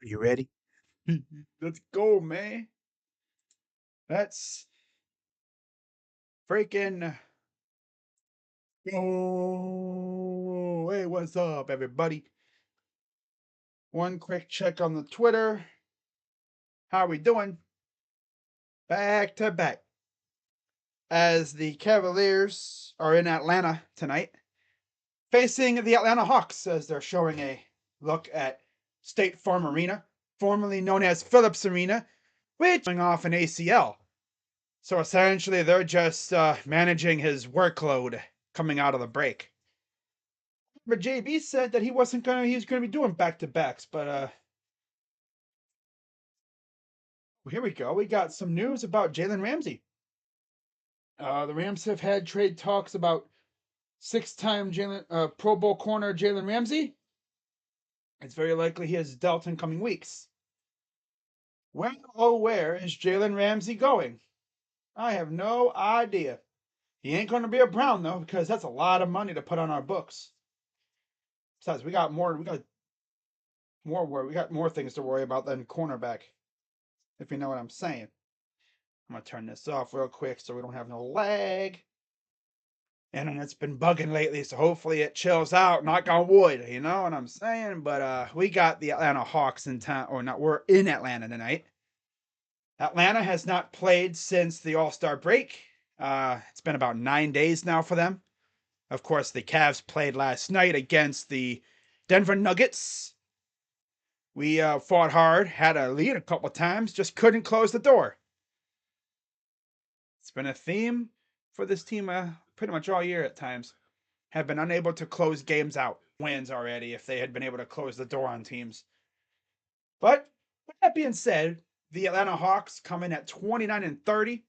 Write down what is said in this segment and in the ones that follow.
Are you ready? Let's go, man. Let's freaking go. Hey, what's up, everybody? One quick check on the Twitter. How are we doing? Back to back. As the Cavaliers are in Atlanta tonight, facing the Atlanta Hawks as they're showing a look at State Farm Arena, formerly known as Phillips Arena, which is going off an ACL. So essentially, they're just managing his workload coming out of the break. But JB said that he was gonna be doing back to backs, but here we go. We got some news about Jalen Ramsey. The Rams have had trade talks about six-time Pro Bowl corner Jalen Ramsey. It's very likely he is dealt in coming weeks. When where is Jalen Ramsey going? I have no idea. He ain't going to be a Brown though, because that's a lot of money to put on our books. Besides, we got more things to worry about than cornerback, if you know what I'm saying. I'm gonna turn this off real quick so we don't have no lag. And it's been bugging lately, so hopefully it chills out. Knock on wood, you know what I'm saying? But we got the Atlanta Hawks in town, or not? We're in Atlanta tonight. Atlanta has not played since the All-Star break. It's been about 9 days now for them. Of course, the Cavs played last night against the Denver Nuggets. We fought hard, had a lead a couple times, just couldn't close the door. It's been a theme for this team pretty much all year at times. Have been unable to close games out. Wins already if they had been able to close the door on teams. But with that being said, the Atlanta Hawks come in at 29-30.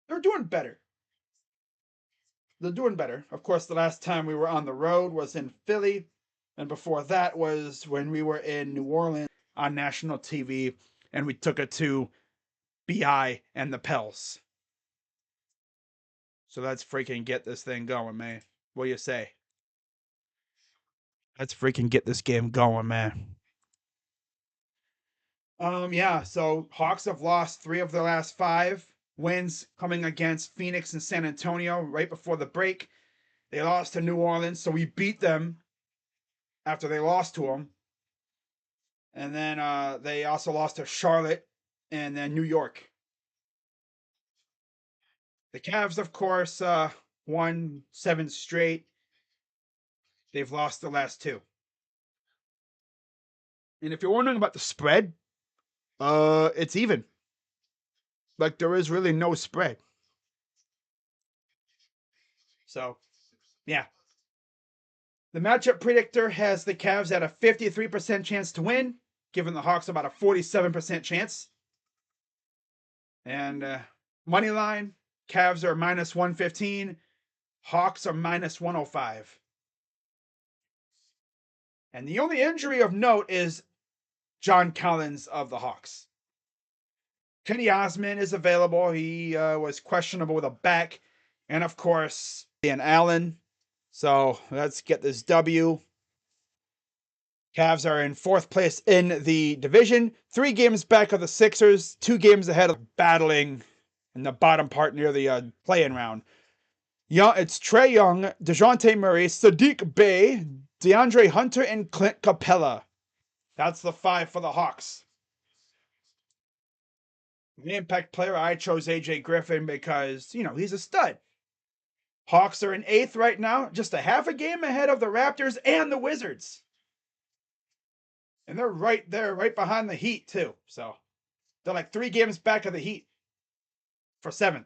They're doing better. They're doing better. Of course, the last time we were on the road was in Philly, and before that was when we were in New Orleans on national TV, and we took it to BI and the Pels. So let's freaking get this thing going, man. What do you say? Let's freaking get this game going, man. Yeah, so Hawks have lost 3 of their last 5 wins coming against Phoenix and San Antonio right before the break. They lost to New Orleans, so we beat them after they lost to them. And then they also lost to Charlotte and then New York. The Cavs, of course, won 7 straight. They've lost the last 2. And if you're wondering about the spread, it's even. Like there is really no spread. So, yeah. The matchup predictor has the Cavs at a 53% chance to win, giving the Hawks about a 47% chance. And money line, Cavs are minus 115, Hawks are minus 105. And the only injury of note is John Collins of the Hawks. Kenny Osman is available. He was questionable with a back. And of course, Dan Allen. So let's get this W. Cavs are in 4th place in the division, 3 games back of the Sixers, 2 games ahead of battling in the bottom part near the play-in round. It's Trae Young, DeJounte Murray, Sadiq Bey, DeAndre Hunter, and Clint Capella. That's the 5 for the Hawks. The impact player, I chose AJ Griffin because, he's a stud. Hawks are in 8th right now, just a half a game ahead of the Raptors and the Wizards. And they're right there, right behind the Heat, too. So they're like 3 games back of the Heat for 7th.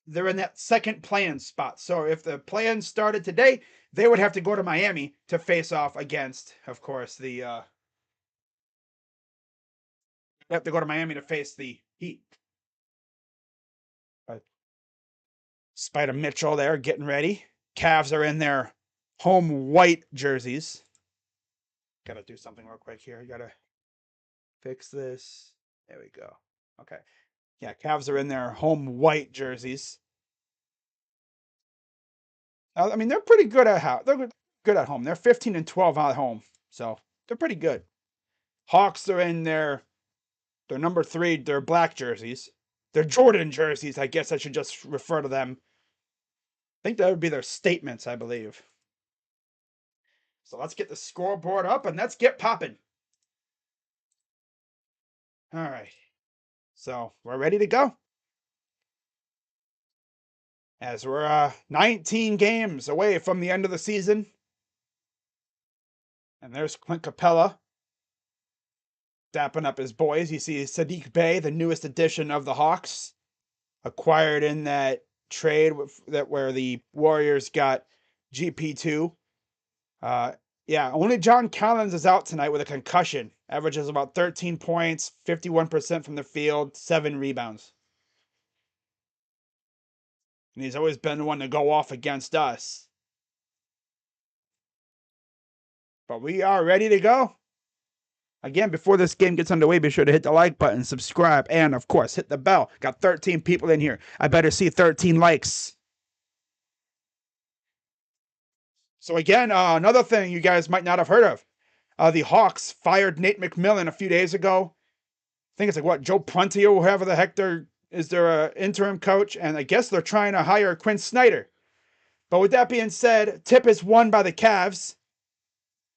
They're in that second play-in spot. So if the play-in started today, they would have to go to Miami to face off against, of course, they have to go to Miami to face the Heat. Spider Mitchell there getting ready. Cavs are in their home white jerseys. Gotta do something real quick here. Gotta fix this. There we go. Okay. Yeah, Cavs are in their home white jerseys. I mean, they're pretty good at how they're good at home. They're 15-12 at home, so they're pretty good. Hawks are in their number 3, their black jerseys. Their Jordan jerseys, I guess I should just refer to them. I think that would be their statements, I believe. So let's get the scoreboard up and let's get popping. All right. So we're ready to go. As we're 19 games away from the end of the season. And there's Clint Capella dapping up his boys. You see Sadiq Bey, the newest addition of the Hawks, acquired in that trade where the Warriors got GP2. Yeah, only John Collins is out tonight with a concussion. Averages about 13 points, 51% from the field, 7 rebounds. And he's always been the one to go off against us. But we are ready to go. Again, before this game gets underway, be sure to hit the like button, subscribe, and, of course, hit the bell. Got 13 people in here. I better see 13 likes. So again, another thing you guys might not have heard of. The Hawks fired Nate McMillan a few days ago. I think it's like, what, Joe Prunty or whoever the heck is their interim coach. And I guess they're trying to hire Quinn Snyder. But with that being said, tip is won by the Cavs.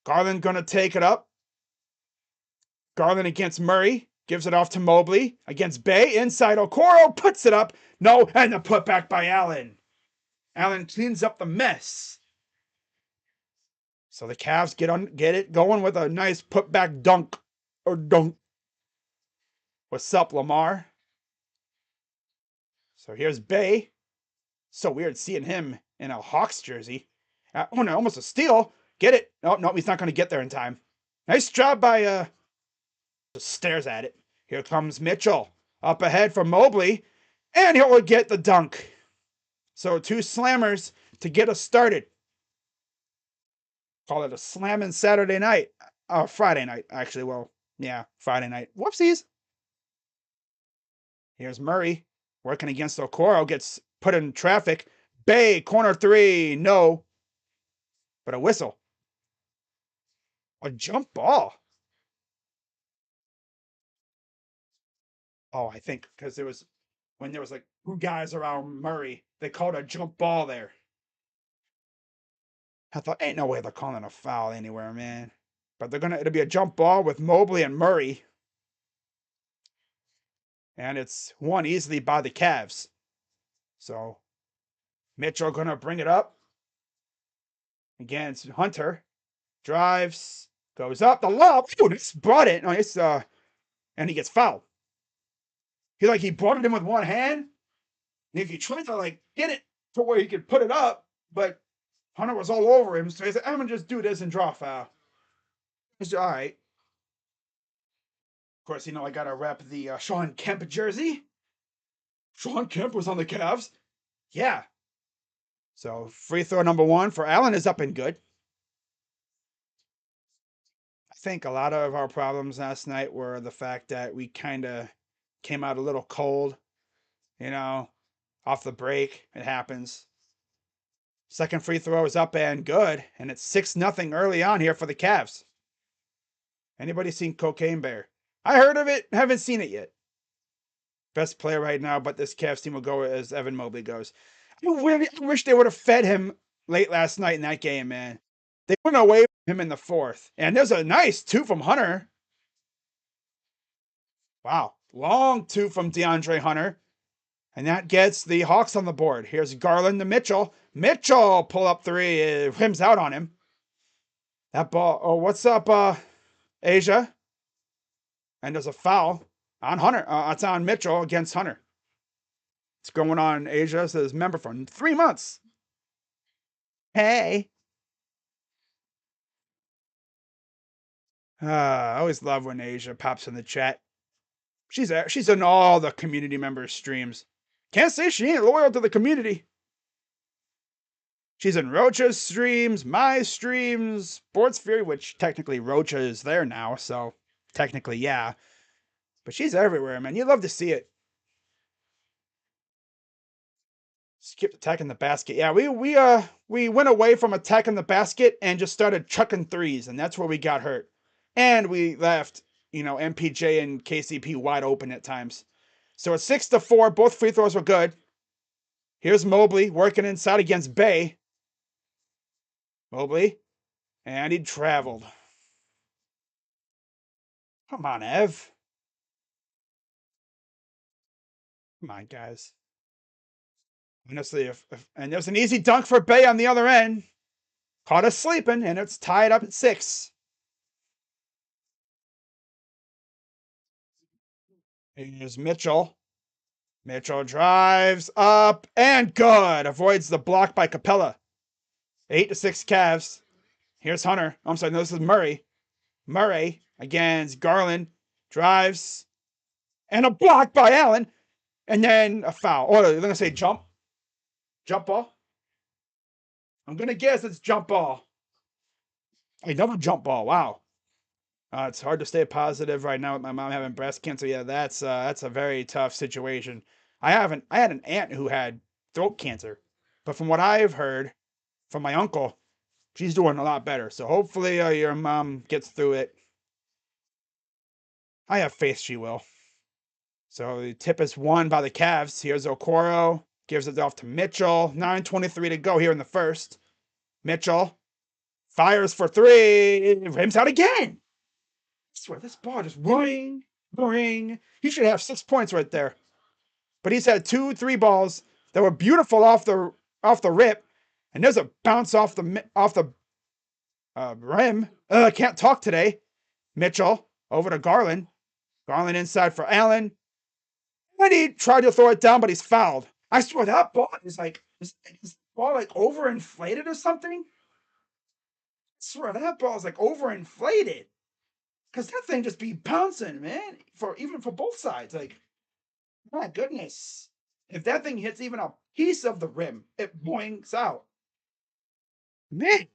Garland going to take it up. Garland against Murray. Gives it off to Mobley. Against Bey. Inside Okoro. Puts it up. No. And the putback by Allen. Allen cleans up the mess. So the Cavs get it going with a nice putback dunk. Or dunk. What's up, Lamar? So here's Bey. So weird seeing him in a Hawks jersey. Oh no, almost a steal. Get it. Oh, no, he's not going to get there in time. Nice job by, just stares at it. Here comes Mitchell. Up ahead from Mobley. And he'll get the dunk. So 2 slammers to get us started. Call it a slamming Saturday night. Friday night, actually. Well, yeah, Friday night. Whoopsies. Here's Murray. Working against Okoro. Gets put in traffic. Bey, corner 3. No. But a whistle. A jump ball. Oh, I think because when there was like 2 guys around Murray, they called a jump ball there. I thought, ain't no way they're calling a foul anywhere, man. But it'll be a jump ball with Mobley and Murray. And it's won easily by the Cavs. So Mitchell gonna bring it up. Against Hunter. Drives. Goes up. The lob. Ooh, it's brought it. And he gets fouled. He brought it in with one hand. And if you try to get it to where he could put it up, but Hunter was all over him, so he said, I'm gonna just do this and draw a foul. It's all right. Of course, I gotta rep the Sean Kemp jersey. Sean Kemp was on the Cavs. Yeah. So free throw number 1 for Allen is up and good. I think a lot of our problems last night were the fact that we kind of came out a little cold, off the break. It happens. Second free throw is up and good, and it's 6-0 early on here for the Cavs. Anybody seen Cocaine Bear? I heard of it, haven't seen it yet. Best player right now, but this Cavs team will go as Evan Mobley goes. I wish they would have fed him late last night in that game, man. They went away from him in the 4th. And there's a nice 2 from Hunter. Wow. Long 2 from DeAndre Hunter. And that gets the Hawks on the board. Here's Garland to Mitchell. Mitchell pull up 3. Rims out on him. That ball. Oh, what's up, Asia? And there's a foul on Hunter. It's on Mitchell against Hunter. What's going on, Asia? Says member for 3 months. Hey. I always love when Asia pops in the chat. She's in all the community members' streams. Can't say she ain't loyal to the community. She's in Rocha's streams, my streams, Sports Fury, which technically Rocha is there now, so technically, yeah. But she's everywhere, man. You love to see it. Skipped attacking the basket. Yeah, we went away from attacking the basket and just started chucking 3s, and that's where we got hurt. And we left, MPJ and KCP wide open at times. So it's 6-4. Both free throws were good. Here's Mobley working inside against Bay. Mobley. And he traveled. Come on, Ev. Come on, guys. Honestly, and there's an easy dunk for Bay on the other end. Caught us sleeping, and it's tied up at 6. Here's Mitchell. Mitchell drives up and good. Avoids the block by Capella. 8-6 Cavs. Here's Hunter. I'm sorry, no, this is Murray. Murray against Garland. Drives. And a block by Allen. And then a foul. Oh, they're going to say jump. Jump ball. I'm going to guess it's jump ball. Another jump ball. Wow. It's hard to stay positive right now with my mom having breast cancer. Yeah, that's a very tough situation. I had an aunt who had throat cancer, but from what I've heard from my uncle, she's doing a lot better. So hopefully your mom gets through it. I have faith she will. So the tip is won by the Cavs. Here's Okoro. Gives it off to Mitchell. 9:23 to go here in the first. Mitchell fires for 3. Rims out again. I swear, this ball just boing, boing. He should have 6 points right there. But he's had 2, 3 balls that were beautiful off the rip, and there's a bounce off the rim. I can't talk today. Mitchell over to Garland. Garland inside for Allen. And he tried to throw it down, but he's fouled. I swear that ball is is the ball like overinflated or something? I swear that ball is like overinflated. Cause that thing just be bouncing, man. Even for both sides. Like, my goodness. If that thing hits even a piece of the rim, it boings out. Man.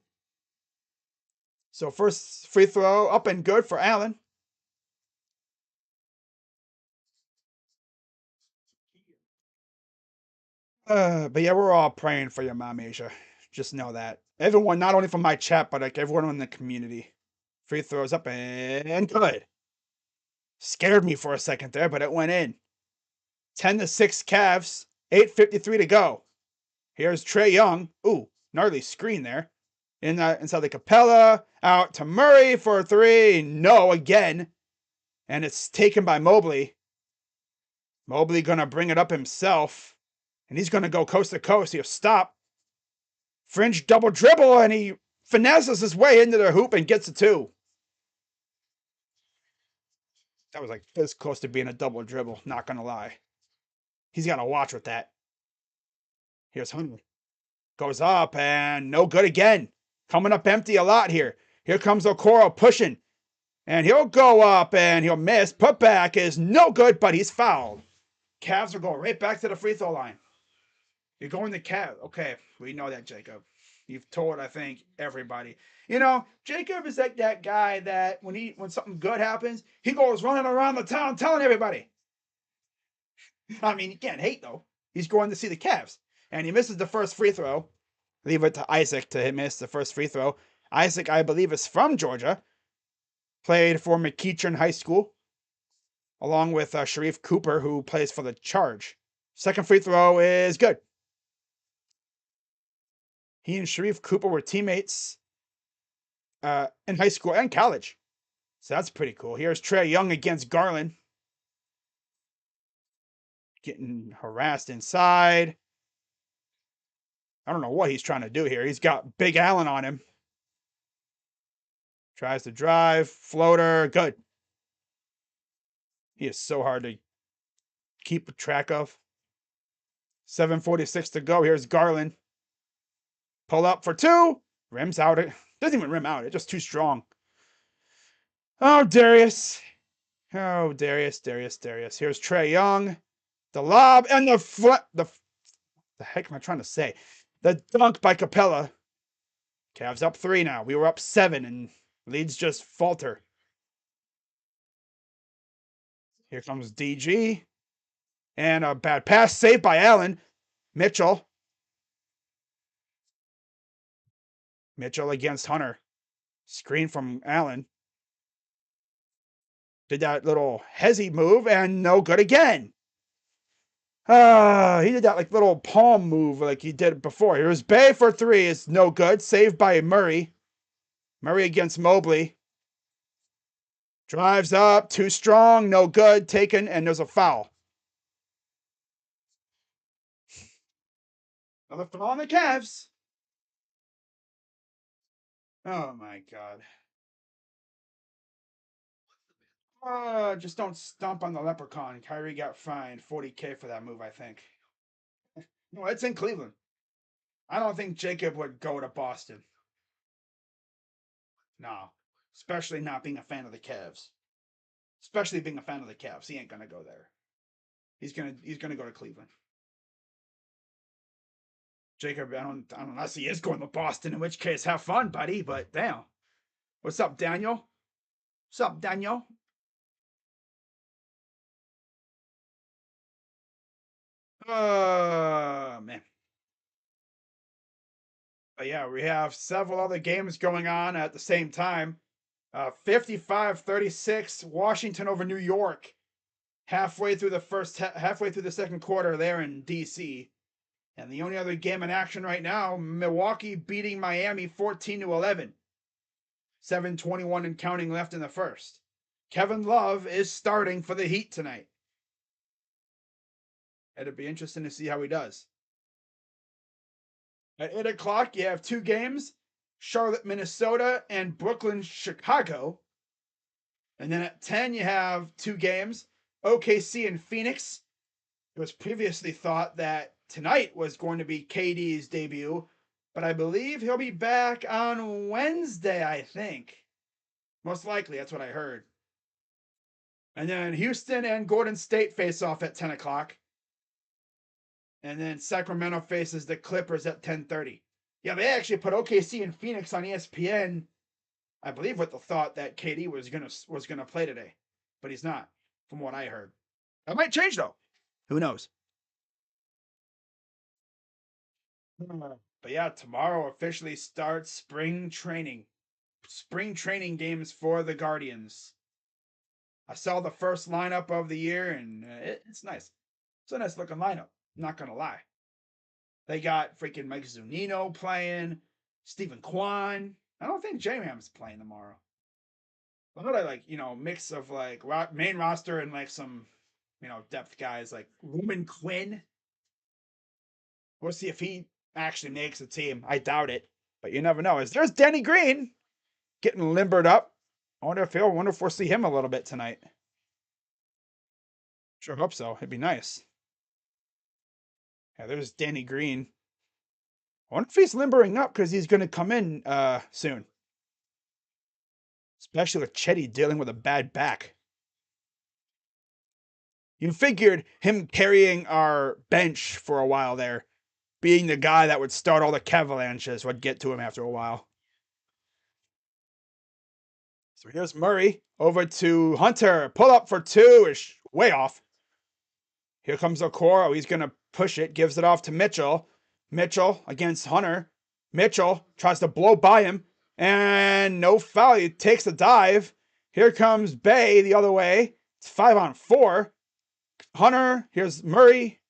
So first free throw up and good for Allen. But yeah, we're all praying for your mom, Asia. Just know that. Everyone, not only from my chat, but like everyone in the community. Free throws up and good. Scared me for a second there, but it went in. 10-6 Cavs. 8:53 to go. Here's Trae Young. Ooh, gnarly screen there. Inside the Capella. Out to Murray for 3. No, again. And it's taken by Mobley. Mobley gonna bring it up himself. And he's gonna go coast to coast. He'll stop. Fringe double dribble, and he finesses his way into the hoop and gets a 2. That was like this close to being a double dribble, not gonna lie. He's gotta watch with that. Here's Hunter. Goes up and no good again. Coming up empty a lot here. Here comes Okoro pushing. And he'll go up and he'll miss. Putback is no good, but he's fouled. Cavs are going right back to the free throw line. You're going to Cavs. Okay, we know that, Jacob. You've told, I think, everybody. Jacob is like that guy that when something good happens, he goes running around the town telling everybody. I mean, you can't hate, though. He's going to see the Cavs. And he misses the first free throw. Leave it to Isaac to miss the first free throw. Isaac, I believe, is from Georgia. Played for McEachern High School. Along with Sharif Cooper, who plays for the Charge. Second free throw is good. He and Sharif Cooper were teammates in high school and college. So that's pretty cool. Here's Trae Young against Garland. Getting harassed inside. I don't know what he's trying to do here. He's got Big Allen on him. Tries to drive. Floater. Good. He is so hard to keep track of. 7:46 to go. Here's Garland. Pull up for 2. Rims out. It doesn't even rim out. It's just too strong. Oh, Darius. Oh, Darius. Here's Trae Young. The lob and the heck am I trying to say? The dunk by Capella. Cavs up 3 now. We were up 7 and leads just falter. Here comes DG. And a bad pass saved by Allen. Mitchell against Hunter. Screen from Allen. Did that little hezzy move and no good again. He did that like little palm move like he did before. Here's Bay for 3. It's no good. Saved by Murray. Murray against Mobley. Drives up. Too strong. No good. Taken. And there's a foul. Another foul on the Cavs. Oh my god. Just don't stomp on the leprechaun. Kyrie got fined $40K for that move, I think. No, it's in Cleveland. I don't think Jacob would go to Boston. No. Especially not being a fan of the Cavs. Especially being a fan of the Cavs. He ain't gonna go there. He's gonna go to Cleveland. Jacob, I don't unless he is going to Boston, in which case have fun, buddy. But damn. What's up, Daniel? What's up, Daniel? Man. But yeah, we have several other games going on at the same time. 55-36, Washington over New York. Halfway through the second quarter there in DC. And the only other game in action right now, Milwaukee beating Miami 14-11. 7:21 and counting left in the first. Kevin Love is starting for the Heat tonight. It'll be interesting to see how he does. At 8 o'clock, you have 2 games. Charlotte, Minnesota, and Brooklyn, Chicago. And then at 10, you have 2 games. OKC and Phoenix. It was previously thought that tonight was going to be KD's debut, but I believe he'll be back on Wednesday, I think. Most likely, that's what I heard. And then Houston and Golden State face off at 10 o'clock. And then Sacramento faces the Clippers at 10:30. Yeah, they actually put OKC and Phoenix on ESPN, I believe, with the thought that KD was gonna play today, but he's not, from what I heard. That might change though. Who knows? But yeah, tomorrow officially starts spring training. Spring training games for the Guardians. I saw the first lineup of the year, and it's nice. It's a nice looking lineup. I'm not gonna lie. They got freaking Mike Zunino playing, Stephen Kwan. I don't think J-Mam's playing tomorrow. I thought I like, mix of like main roster and like some, depth guys like Roman Quinn. We'll see if he actually makes the team. I doubt it, but you never know. There's Danny Green getting limbered up. I wonder if we'll see him a little bit tonight. Sure hope so. It'd be nice. Yeah, there's Danny Green. I wonder if he's limbering up because he's going to come in soon. Especially with Chetty dealing with a bad back. You figured him carrying our bench for a while there, being the guy that would start all the Cavaliers, would get to him after a while. So here's Murray over to Hunter. Pull up for 2 is way off. Here comes Okoro. He's going to push it. Gives it off to Mitchell. Mitchell against Hunter. Mitchell tries to blow by him. And no foul. He takes a dive. Here comes Bay the other way. It's 5-on-4. Hunter. Here's Murray.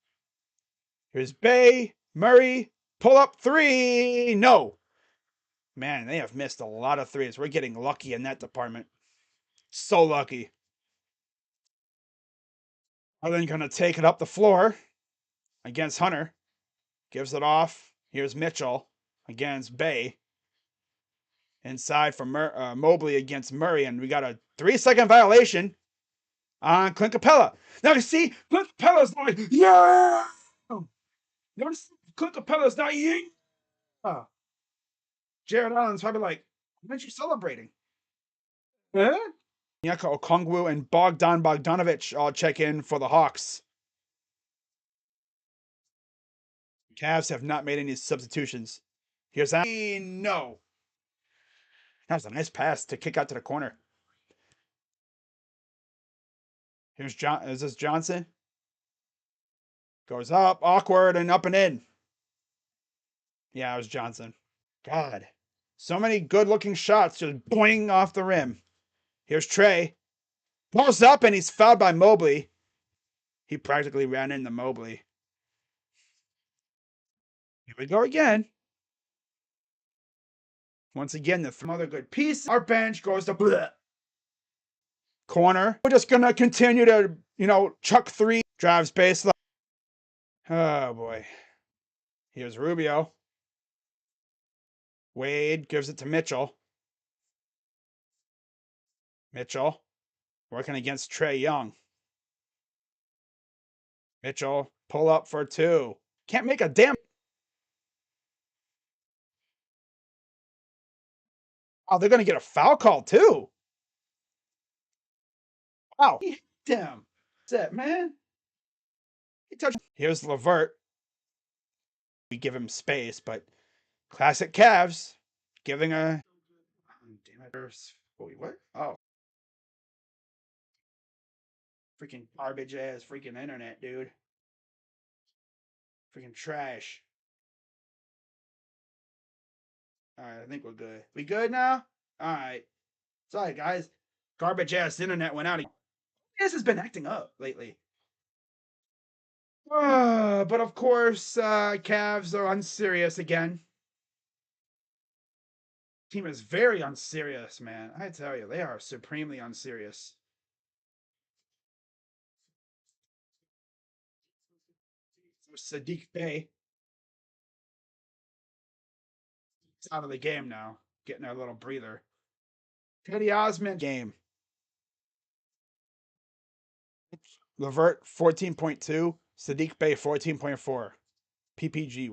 Here's Bay. Murray. Pull up 3. No. Man, they have missed a lot of threes. We're getting lucky in that department. So lucky. Harden going to take it up the floor against Hunter. Gives it off. Here's Mitchell against Bay. Inside for Mobley against Murray. And we got a 3-second violation on Clint Capella. Now you see, Clint Capella's like, yeah! Notice Clint Capella's not, yeah! Jared Allen's probably like, why aren't you celebrating? Huh? Nyaka Okongwu and Bogdan Bogdanovic all check in for the Hawks. Cavs have not made any substitutions. Here's no. That was a nice pass to kick out to the corner. Here's John. Is this Johnson? Goes up, awkward, and up and in. Yeah, it was Johnson. God. So many good-looking shots just boing off the rim. Here's Trey. Pulls up and he's fouled by Mobley. He practically ran into Mobley. Here we go again. Once again, the other good piece. Our bench goes to bleh. Corner. We're just going to continue to, chuck three. Drives baseline. Oh, boy. Here's Rubio. Wade gives it to Mitchell. Mitchell working against Trae Young. Mitchell, pull up for two. Can't make a damn. Oh, they're going to get a foul call, too. Wow. He hit him. That's it, man. He touched. Here's LeVert. We give him space, but classic Cavs giving a. Damn it. Wait, what? Oh. Freaking garbage ass freaking internet, dude. Freaking trash. Alright, I think we're good. We good now? Alright. Sorry, guys. Garbage ass internet went out. This has been acting up lately. But of course, Cavs are unserious again. Team is very unserious, man. I tell you, they are supremely unserious. Sadiq Bey. He's out of the game now. Getting a little breather. Teddy Osmond game. LeVert 14.2. Sadiq Bey 14.4. PPG.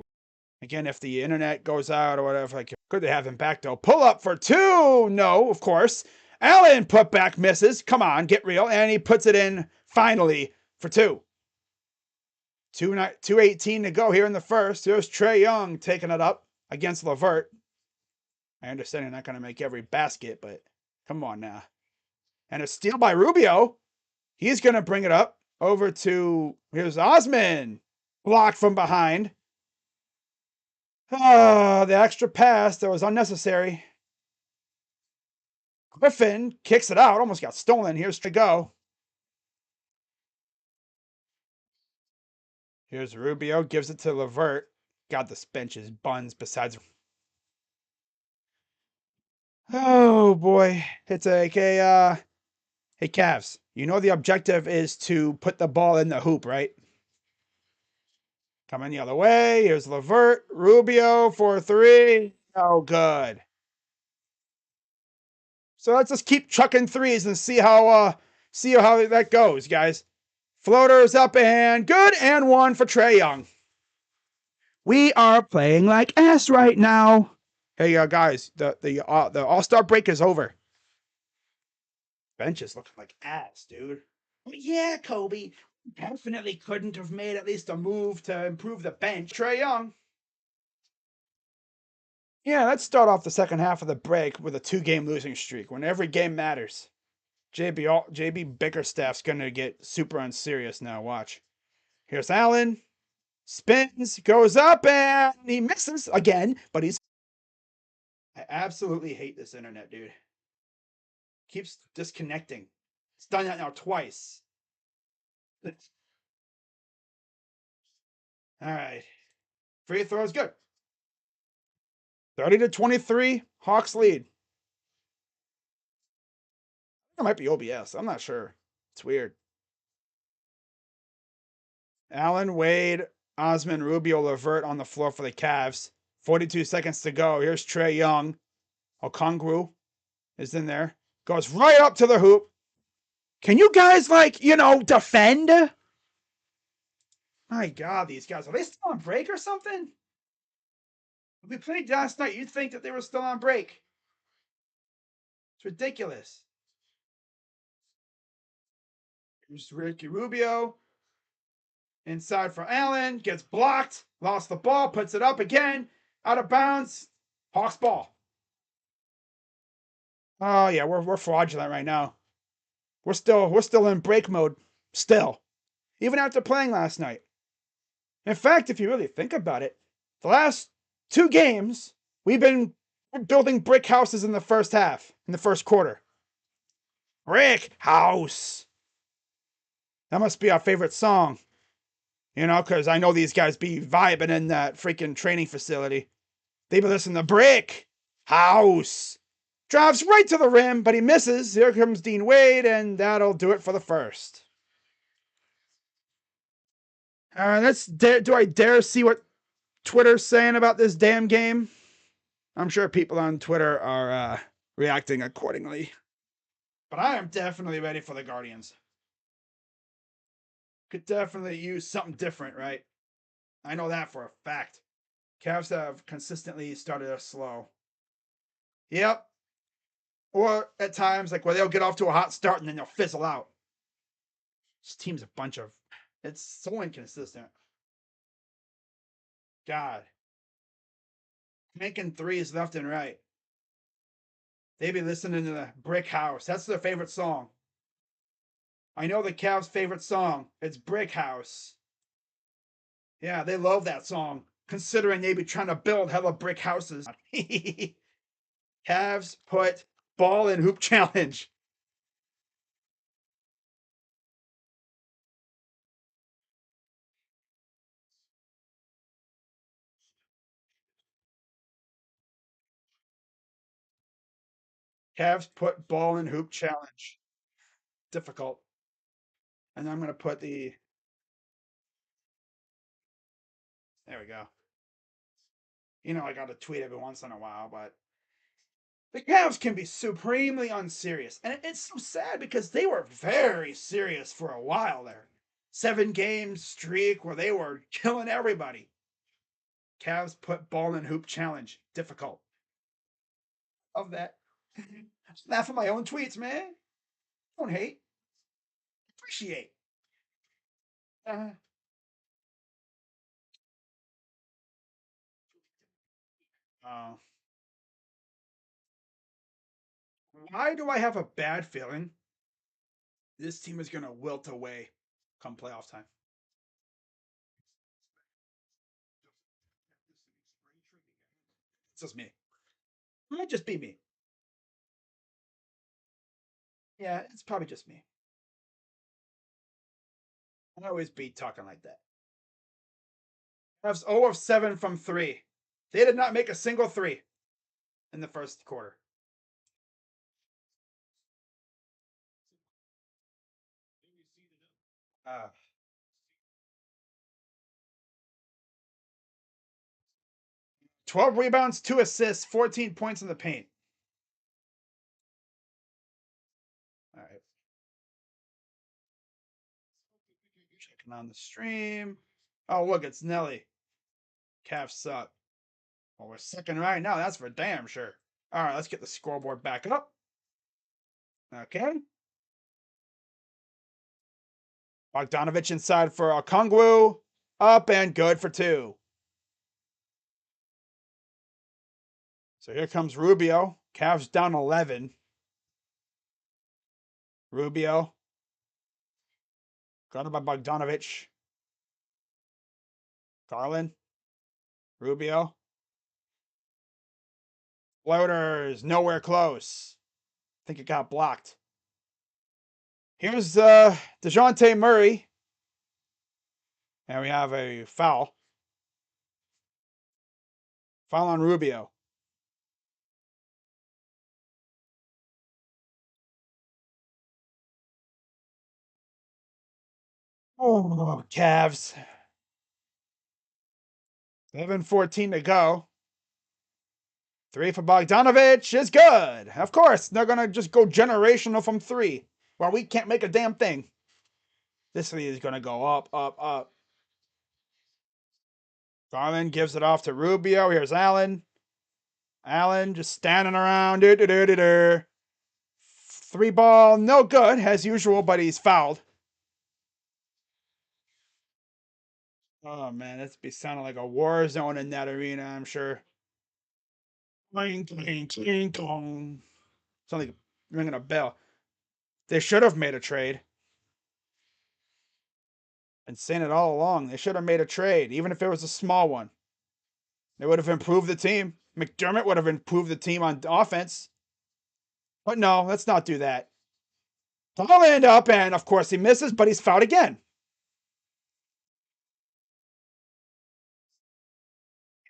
Again, if the internet goes out or whatever, like, could they have him back though? Pull up for two. No, of course. Allen put back misses. Come on, get real. And he puts it in finally for two. 2:18 to go here in the first. Here's Trae Young taking it up against LeVert. I understand you're not going to make every basket, but come on now. And a steal by Rubio. He's going to bring it up over to, here's Osman. Blocked from behind. Oh, the extra pass that was unnecessary. Griffin kicks it out. Almost got stolen. Here's to go. Here's Rubio. Gives it to LeVert. God, this bench is buns besides. Oh, boy. It's like a, hey, Cavs. You know the objective is to put the ball in the hoop, right? Coming the other way. Here's LeVert. Rubio for three. Oh, good. So let's just keep chucking threes and see how that goes, guys. Floaters up and good, and one for Trae Young. We are playing like ass right now. Hey, guys, the All-Star break is over. Bench is looking like ass, dude. Well, yeah, Kobe. Definitely couldn't have made at least a move to improve the bench. Trae Young. Yeah, let's start off the second half of the break with a 2-game losing streak when every game matters. JB Bickerstaff's going to get super unserious now. Watch. Here's Allen. Spins, goes up, and he misses again, but he's. I absolutely hate this internet, dude. Keeps disconnecting. It's done that now twice. All right. Free throw is good. 30-23, Hawks lead. It might be OBS. I'm not sure. It's weird. Allen, Wade, Osman, Rubio, LeVert on the floor for the Cavs. 42 seconds to go. Here's Trae Young. Okongwu is in there. Goes right up to the hoop. Can you guys, defend? My God, these guys. Are they still on break or something? If we played last night, you'd think that they were still on break. It's ridiculous. Here's Ricky Rubio. Inside for Allen. Gets blocked. Lost the ball. Puts it up again. Out of bounds. Hawks ball. Oh, yeah, we're fraudulent right now. We're still in break mode. Still. Even after playing last night. In fact, if you really think about it, the last 2 games, we're building brick houses in the first half, in the first quarter. Brick House. That must be our favorite song, because I know these guys be vibing in that freaking training facility. They be listening to Brick House. Drives right to the rim, but he misses. Here comes Dean Wade, and that'll do it for the first. All right, do I dare see what Twitter's saying about this damn game? I'm sure people on Twitter are reacting accordingly. But I am definitely ready for the Guardians. Could definitely use something different, right? I know that for a fact. Cavs have consistently started us slow. Yep. Or at times, like where they'll get off to a hot start and then they'll fizzle out. This team's a bunch of. It's so inconsistent. God. Making threes left and right. They be listening to the Brick House. That's their favorite song. I know the Cavs' favorite song. It's Brick House. Yeah, they love that song, considering they be trying to build hella brick houses. Cavs put ball in hoop challenge. Cavs put ball in hoop challenge. Difficult. And I'm going to put the. There we go. I got to tweet every once in a while, but the Cavs can be supremely unserious. And it's so sad because they were very serious for a while there. 7-game streak where they were killing everybody. Cavs put ball in hoop challenge. Difficult. Of that. Just laugh at my own tweets, man. Don't hate. Appreciate. Uh, uh, why do I have a bad feeling this team is going to wilt away come playoff time? It's just me. It might just be me. Yeah, it's probably just me. I always be talking like that. Cavs 0 of 7 from 3. They did not make a single three in the first quarter. 12 rebounds, 2 assists, 14 points in the paint. All right. Checking on the stream. Oh, look, it's Nelly. Cavs suck. Well, we're second right now. That's for damn sure. All right, let's get the scoreboard back up. Okay. Bogdanovich inside for Okongwu. Up and good for 2. So here comes Rubio. Cavs down 11. Rubio. Guarded by Bogdanovich. Garland. Rubio. Floaters. Nowhere close. I think it got blocked. Here's DeJounte Murray. And we have a foul. Foul on Rubio. Oh, Cavs. 11:14 to go. 3 for Bogdanovich is good. Of course, they're going to just go generational from 3. Well, we can't make a damn thing. This lead is going to go up, up, up. Garland gives it off to Rubio. Here's Allen. Allen just standing around. 3 ball, no good, as usual, but he's fouled. Oh, man, that's be sounding like a war zone in that arena, I'm sure. Cling, cling, cling, cling. Sounds like ringing a bell. They should have made a trade. Been saying it all along. They should have made a trade, even if it was a small one. They would have improved the team. McDermott would have improved the team on offense. But no, let's not do that. Holland up, and of course he misses, but he's fouled again.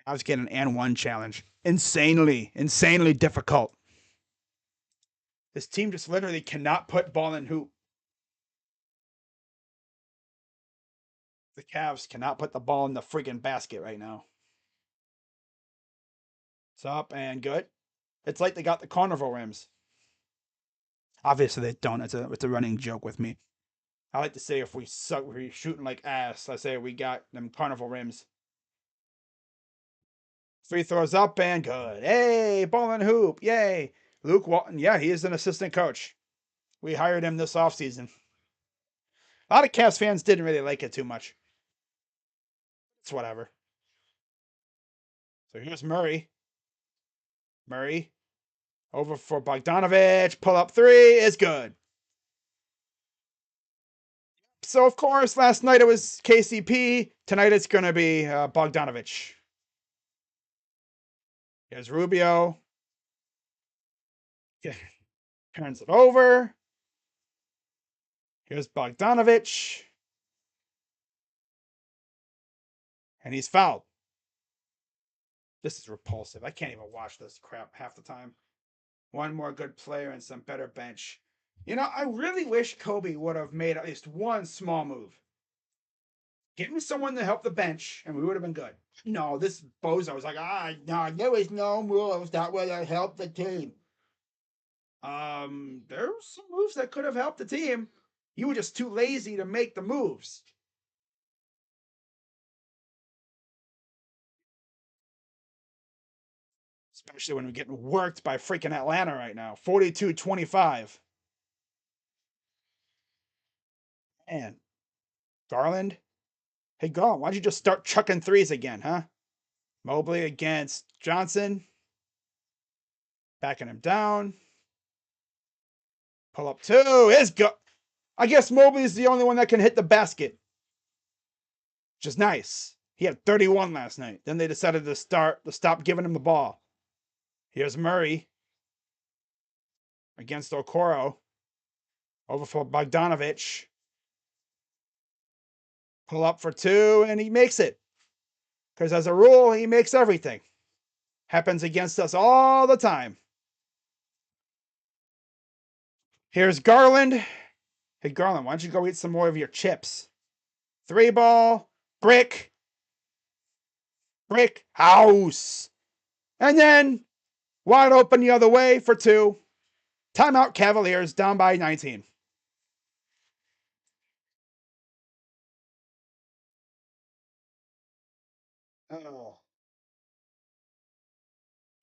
I was getting an and one challenge. Insanely difficult. This team just literally cannot put ball in hoop. The Cavs cannot put the ball in the freaking basket right now. It's up and good. It's like they got the carnival rims. Obviously they don't. It's a running joke with me. I like to say if we suck, we're shooting like ass. I say we got them carnival rims. Free throws up and good. Hey, ball and hoop. Yay. Luke Walton. Yeah, he is an assistant coach. We hired him this offseason. A lot of Cavs fans didn't really like it too much. It's whatever. So here's Murray. Murray over for Bogdanovich. Pull up three is good. So, of course, last night it was KCP. Tonight it's going to be Bogdanovich. Here's Rubio. Yeah. Turns it over. Here's Bogdanovich. And he's fouled. This is repulsive. I can't even watch this crap half the time. One more good player and some better bench. You know, I really wish Kobe would have made at least one small move. Get me someone to help the bench, and we would have been good. No, this bozo was like, no, there was no moves that would have helped the team. There were some moves that could have helped the team. You were just too lazy to make the moves. Especially when we're getting worked by freaking Atlanta right now. 42-25. Man. Garland? Hey, Garland, why don't you just start chucking threes again, huh? Mobley against Johnson. Backing him down. Pull up two. Is go. I guess Mobley is the only one that can hit the basket. Which is nice. He had 31 last night. Then they decided to stop giving him the ball. Here's Murray against Okoro. Over for Bogdanovich. Pull up for two, and he makes it. Because as a rule, he makes everything. Happens against us all the time. Here's Garland. Hey, Garland, why don't you go eat some more of your chips? Three ball, brick, house. And then wide open the other way for two. Timeout Cavaliers down by 19. Oh.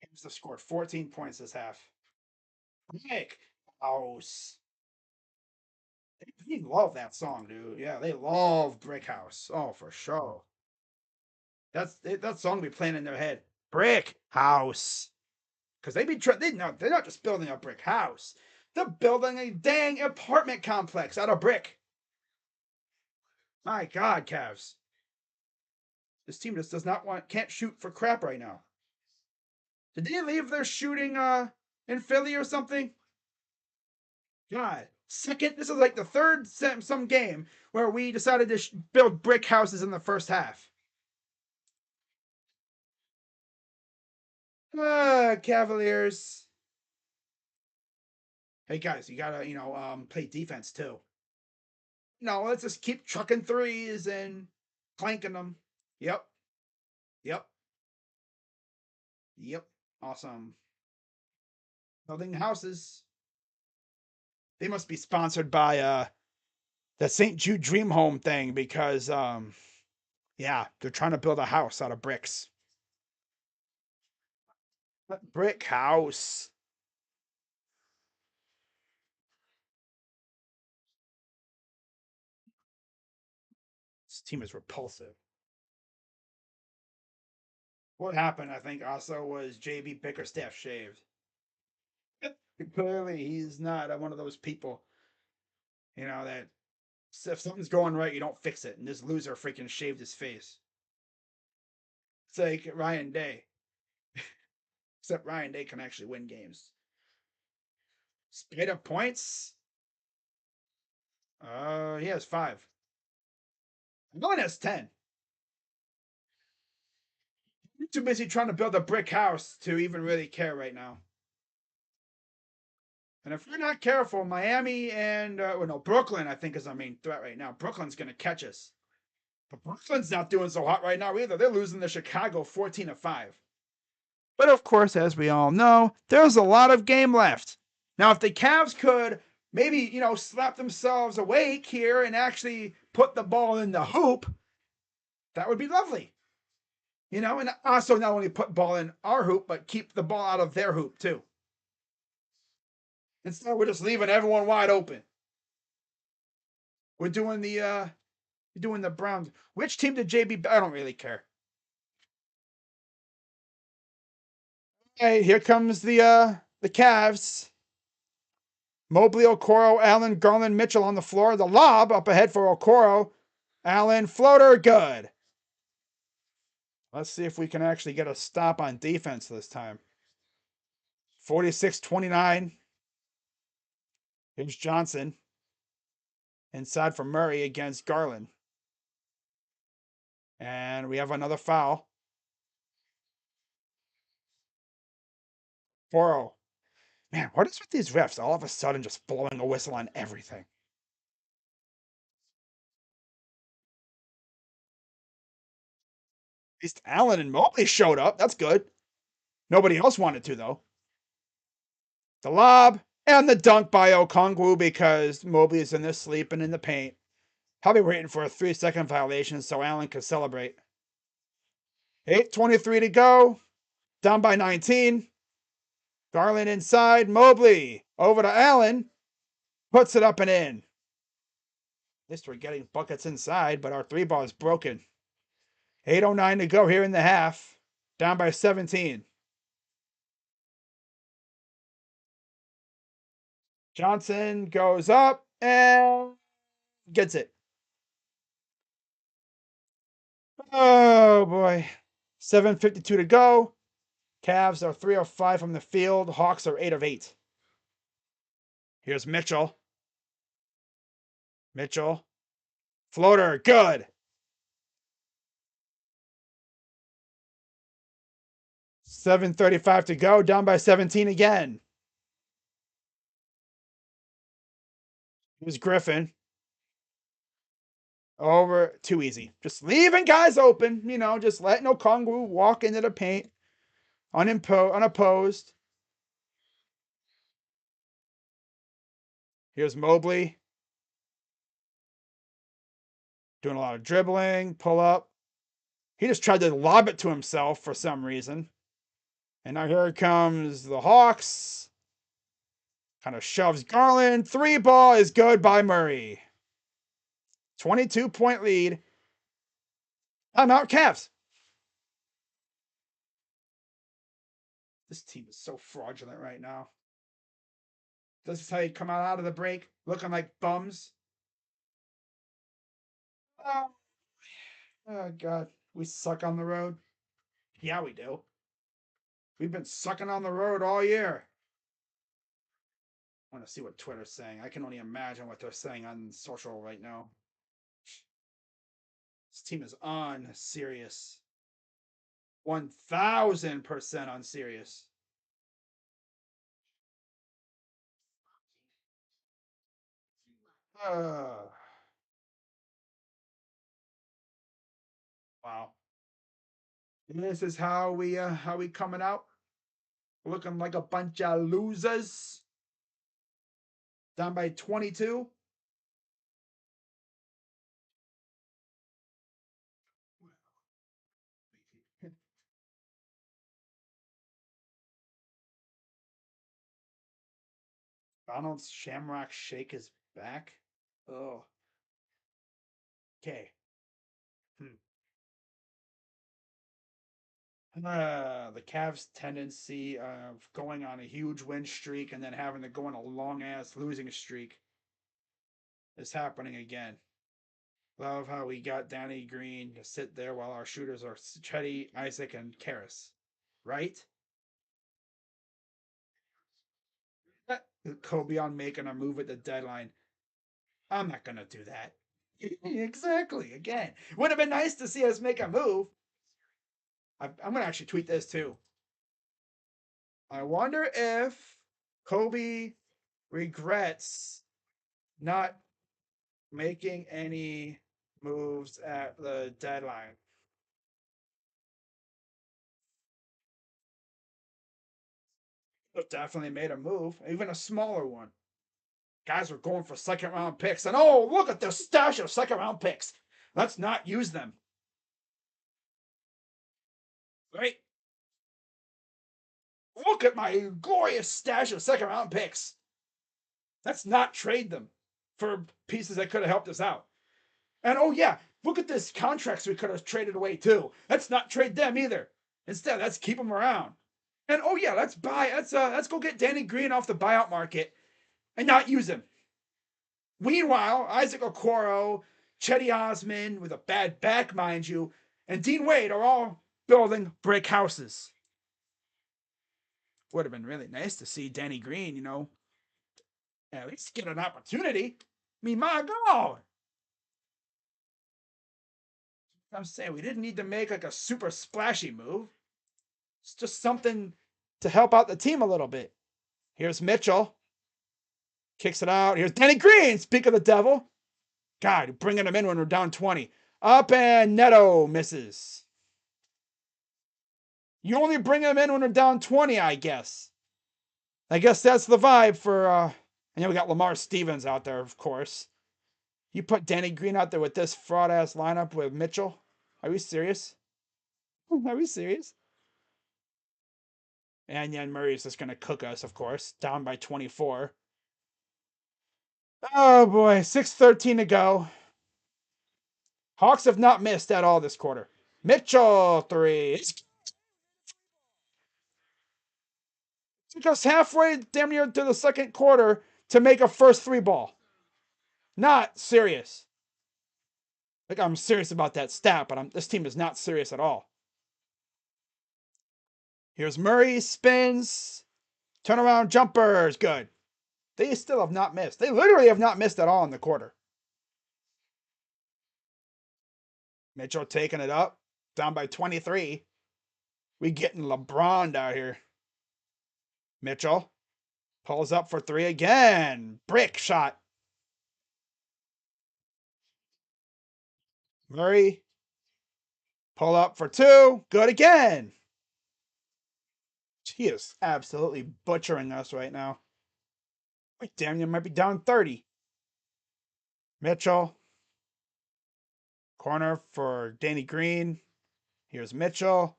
Teams have scored 14 points this half. Brick house. They love that song, dude. Yeah, they love Brick House. Oh, for sure. That song be playing in their head. Brick House. Because they're not just building a brick house. They're building a dang apartment complex out of brick. My God, Cavs. This team just can't shoot for crap right now. Did they leave their shooting in Philly or something? God. Second, this is like the third some game where we decided to build brick houses in the first half. Cavaliers. Hey guys, you gotta play defense too. No, let's just keep chucking threes and clanking them. Yep. Yep. Yep. Awesome. Building houses. They must be sponsored by the St. Jude Dream Home thing because yeah, they're trying to build a house out of bricks. Brick house. This team is repulsive. What happened, I think, also was JB Bickerstaff shaved. Clearly, he's not one of those people, that if something's going right, you don't fix it. And this loser freaking shaved his face. It's like Ryan Day. Except Ryan Day can actually win games. Straight up points. He has 5. One has 10. You're too busy trying to build a brick house to even really care right now. And if we're not careful, Miami and well, no, Brooklyn, I think, is our main threat right now. Brooklyn's going to catch us. But Brooklyn's not doing so hot right now either. They're losing to Chicago 14-5. But of course, as we all know, there's a lot of game left. Now, if the Cavs could maybe, slap themselves awake here and actually put the ball in the hoop, that would be lovely. And also not only put ball in our hoop, but keep the ball out of their hoop too. Instead, we're just leaving everyone wide open. We're doing the Browns. Which team did JB? I don't really care. Hey, here comes the Cavs. Mobley, Okoro, Allen, Garland, Mitchell on the floor. The lob up ahead for Okoro. Allen, floater, good. Let's see if we can actually get a stop on defense this time. 46-29. Here's Johnson. Inside for Murray against Garland. And we have another foul. 4-0. Man, what is with these refs all of a sudden just blowing a whistle on everything? At least Allen and Mobley showed up. That's good. Nobody else wanted to, though. The lob and the dunk by Okongwu because Mobley is in the sleep and in the paint. Probably waiting for a 3-second violation so Allen could celebrate. 8:23 to go. Down by 19. Garland inside. Mobley over to Allen. Puts it up and in. At least we're getting buckets inside, but our 3-ball is broken. 8:09 to go here in the half. Down by 17. Johnson goes up and gets it. Oh boy. 7:52 to go. Cavs are 3 of 5 from the field. Hawks are 8 of 8. Here's Mitchell. Mitchell. Floater. Good. 7:35 to go. Down by 17 again. Here's Griffin. Over. Too easy. Just leaving guys open. Just letting Okongwu walk into the paint. Unopposed. Here's Mobley. Doing a lot of dribbling. Pull up. He just tried to lob it to himself for some reason. And now here comes the Hawks. Kind of shoves Garland. 3-ball is good by Murray. 22-point lead. Timeout, Cavs. This team is so fraudulent right now. This is how you come out of the break looking like bums. Oh God. We suck on the road. Yeah, we do. We've been sucking on the road all year. I want to see what Twitter's saying. I can only imagine what they're saying on social right now. This team is on serious. 1000% on serious. Wow. And this is how we coming out. Looking like a bunch of losers. Down by 22. Donald's Shamrock Shake is back. Oh. Okay. The Cavs' tendency of going on a huge win streak and then having to go on a long ass losing streak is happening again. Love how we got Danny Green to sit there while our shooters are Chetty, Isaac, and Karras. Right? Kobe on making a move at the deadline. I'm not going to do that. Exactly. Again, would have been nice to see us make a move. I'm going to actually tweet this too. I wonder if Kobe regrets not making any moves at the deadline. But definitely made a move, even a smaller one. Guys were going for second round picks, and oh, look at this stash of second round picks. Let's not use them. Right? Look at my glorious stash of second round picks. Let's not trade them for pieces that could have helped us out. And oh yeah, look at this contracts we could have traded away too. Let's not trade them either. Instead, let's keep them around. And oh yeah, let's go get Danny Green off the buyout market and not use him. Meanwhile, Isaac Okoro, Chetty Osman with a bad back, mind you, and Dean Wade are all building brick houses. Would have been really nice to see Danny Green, at least get an opportunity. I mean, my God. I'm saying we didn't need to make like a super splashy move. It's just something to help out the team a little bit. Here's Mitchell. Kicks it out. Here's Danny Green. Speak of the devil. God, bringing him in when we're down 20. Up and Neto misses. You only bring him in when we're down 20, I guess. I guess that's the vibe for, and then we got Lamar Stevens out there, of course. You put Danny Green out there with this fraud-ass lineup with Mitchell? Are we serious? Are we serious? And Yan Murray's just going to cook us, of course. Down by 24. Oh, boy. 6:13 to go. Hawks have not missed at all this quarter. Mitchell, 3. Took us halfway, damn near to the second quarter to make a first 3-ball. Not serious. Like, I'm serious about that stat, but this team is not serious at all. Here's Murray, spins, turnaround jumpers, good. They still have not missed. They literally have not missed at all in the quarter. Mitchell taking it up, down by 23. We getting LeBron out here. Mitchell pulls up for 3 again. Brick shot. Murray, pull up for 2. Good again. He is absolutely butchering us right now. Wait, damn, you might be down 30. Mitchell. Corner for Danny Green. Here's Mitchell.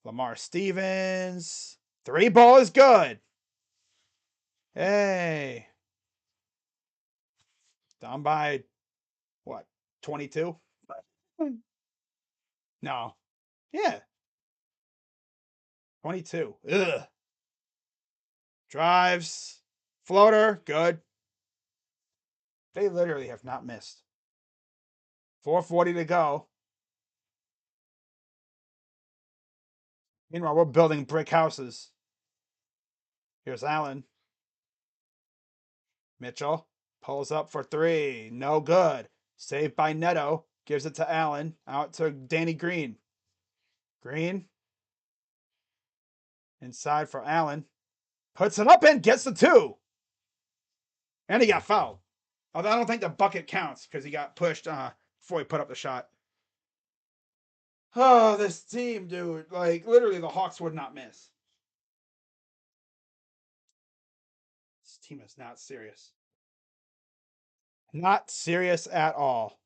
Lamar Stevens. 3-ball is good. Hey. Down by, what, 22? No. Yeah. 22. Ugh. Drives. Floater. Good. They literally have not missed. 4:40 to go. Meanwhile, we're building brick houses. Here's Allen. Mitchell pulls up for 3. No good. Saved by Neto. Gives it to Allen. Out to Danny Green. Green. Inside for Allen. Puts it up and gets the 2. And he got fouled. Although I don't think the bucket counts because he got pushed before he put up the shot. Oh, this team, dude. Like, literally, the Hawks would not miss. This team is not serious. Not serious at all.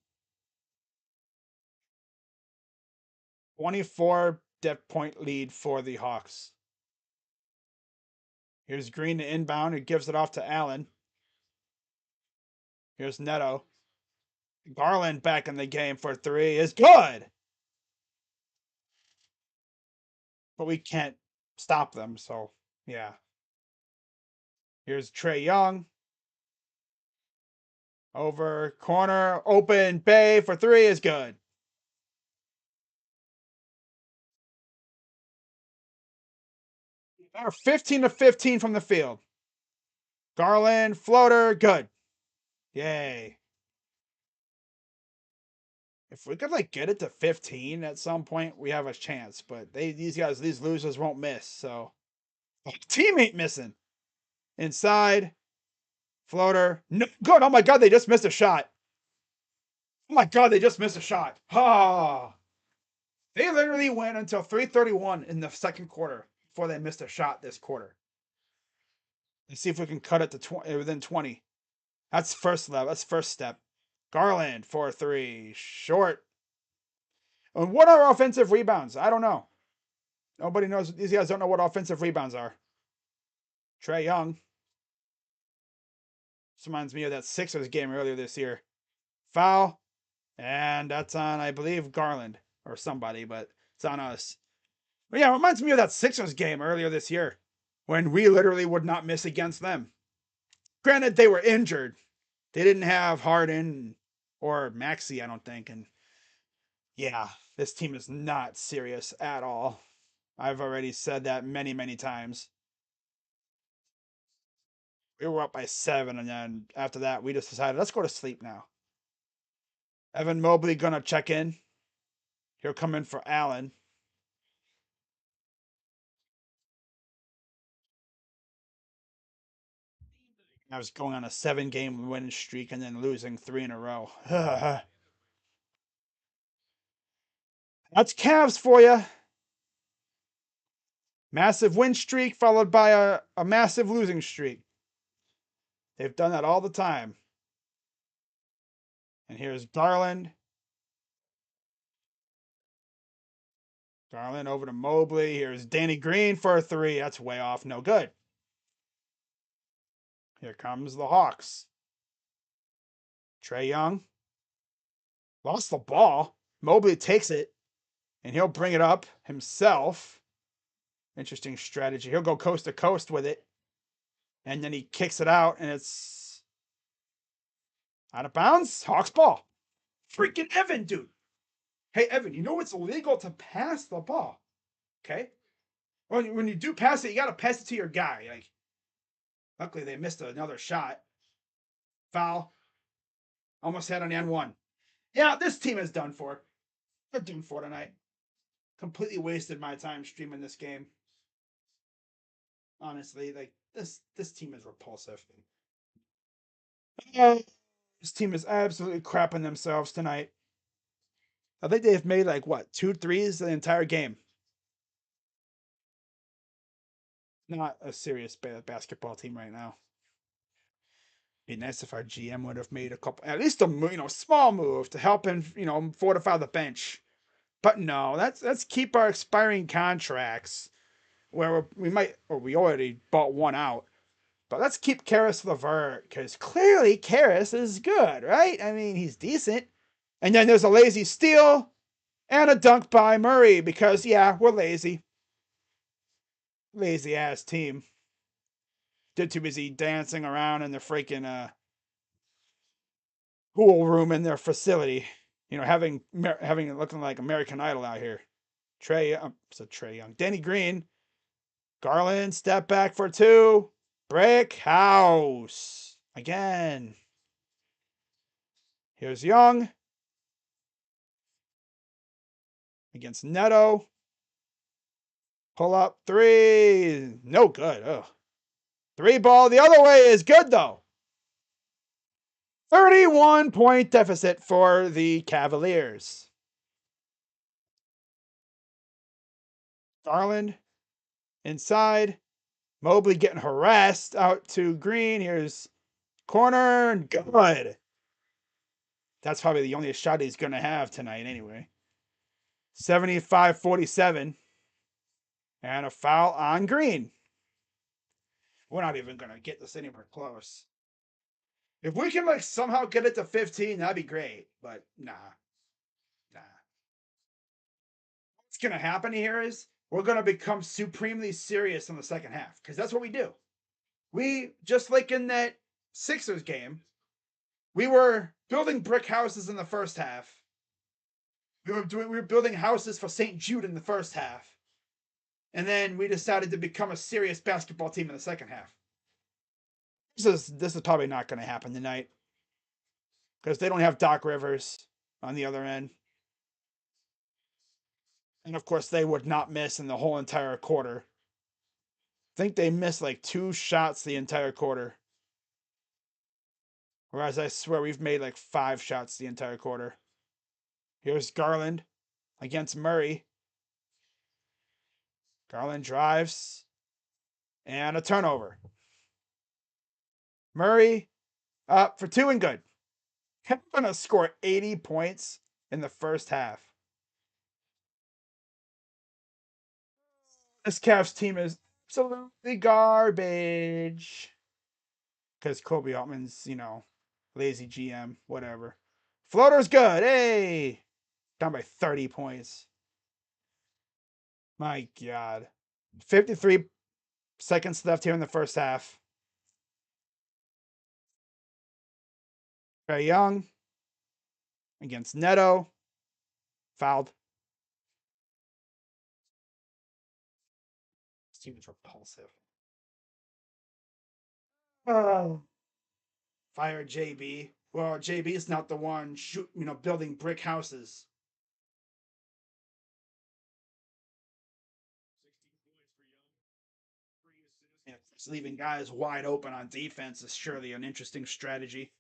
24 depth point lead for the Hawks. Here's Green to inbound. He gives it off to Allen. Here's Neto. Garland back in the game for 3 is good. But we can't stop them, so yeah. Here's Trae Young. Over corner, open, Bay for 3 is good. They're 15 to 15 from the field. Garland, floater, good. Yay. If we could like get it to 15 at some point, we have a chance. But these losers won't miss. So team ain't missing. Inside. Floater. No good. Oh my god, they just missed a shot. Oh my god, they just missed a shot. Ah. They literally went until 3:31 in the second quarter before they missed a shot this quarter. Let's see if we can cut it to 20 within 20. That's first level. That's first step. Garland 4-3 short. And what are offensive rebounds? I don't know. Nobody knows. These guys don't know what offensive rebounds are. Trae Young. This reminds me of that Sixers game earlier this year. Foul. And that's on, I believe, Garland or somebody, but it's on us. But yeah, it reminds me of that Sixers game earlier this year when we literally would not miss against them. Granted, they were injured. They didn't have Harden or Maxey, I don't think. And yeah, this team is not serious at all. I've already said that many, many times. We were up by 7, and then after that, we just decided, let's go to sleep now. Evan Mobley gonna check in. He'll come in for Allen. I was going on a 7-game win streak and then losing 3 in a row. That's Cavs for you. Massive win streak followed by a massive losing streak. They've done that all the time. And here's Garland. Garland over to Mobley. Here's Danny Green for a 3. That's way off. No good. Here comes the Hawks. Trae Young. Lost the ball. Mobley takes it. And he'll bring it up himself. Interesting strategy. He'll go coast to coast with it. And then he kicks it out. And it's out of bounds. Hawks ball. Freaking Evan, dude. Hey, Evan, you know it's illegal to pass the ball. Okay? When you do pass it, you got to pass it to your guy. Like, luckily, they missed another shot. Foul. Almost had an N1. Yeah, this team is done for. They're done for tonight. Completely wasted my time streaming this game. Honestly, like this team is repulsive. This team is absolutely crapping themselves tonight. I think they've made like what 2 threes the entire game. Not a serious basketball team right now. Be nice if our GM would have made a couple, at least a small move to help him, fortify the bench. But no, let's keep our expiring contracts where we already bought one out. But let's keep Karis LeVert because clearly Karis is good, right? I mean, he's decent. And then there's a lazy steal and a dunk by Murray because yeah, we're lazy. Lazy ass team. They're too busy dancing around in the freaking pool room in their facility. Having it looking like American Idol out here. Trae Young. Danny Green. Garland, step back for 2. Brick house. Again. Here's Young. Against Neto. Pull up 3. No good. Ugh. 3 ball the other way is good though. 31-point deficit for the Cavaliers. Garland inside. Mobley getting harassed out to Green. Here's corner and good. That's probably the only shot he's going to have tonight anyway. 75-47. And a foul on Green. We're not even going to get this anywhere close. If we can somehow get it to 15, that'd be great. But nah. What's going to happen here is we're going to become supremely serious in the second half because that's what we do. We, just like in that Sixers game, we were building brick houses in the first half. We were building houses for St. Jude in the first half. And then we decided to become a serious basketball team in the second half. This is probably not going to happen tonight. because they don't have Doc Rivers on the other end. And of course, they would not miss in the whole entire quarter. I think they missed like 2 shots the entire quarter. Whereas I swear we've made like 5 shots the entire quarter. Here's Garland against Murray. Garland drives and a turnover. Murray up for 2 and good. I'm going to score 80 points in the first half. This Cavs team is absolutely garbage. Because Kobe Altman's, lazy GM, whatever. Floater's good. Hey! Down by 30 points. My God. 53 seconds left here in the first half. Trae Young against Neto. Fouled. This team is repulsive. Oh. Fire JB. Well, JB is not the one building brick houses. Yeah, leaving guys wide open on defense is surely an interesting strategy.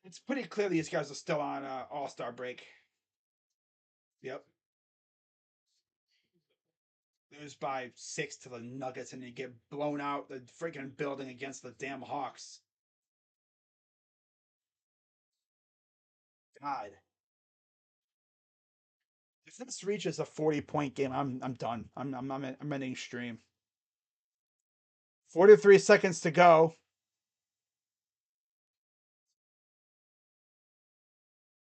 It's pretty clear these guys are still on All-Star break. Yep. Lose by 6 to the Nuggets and you get blown out the freaking building against the damn Hawks. God. If this reaches a 40-point game, I'm done. I'm ending stream. 43 seconds to go.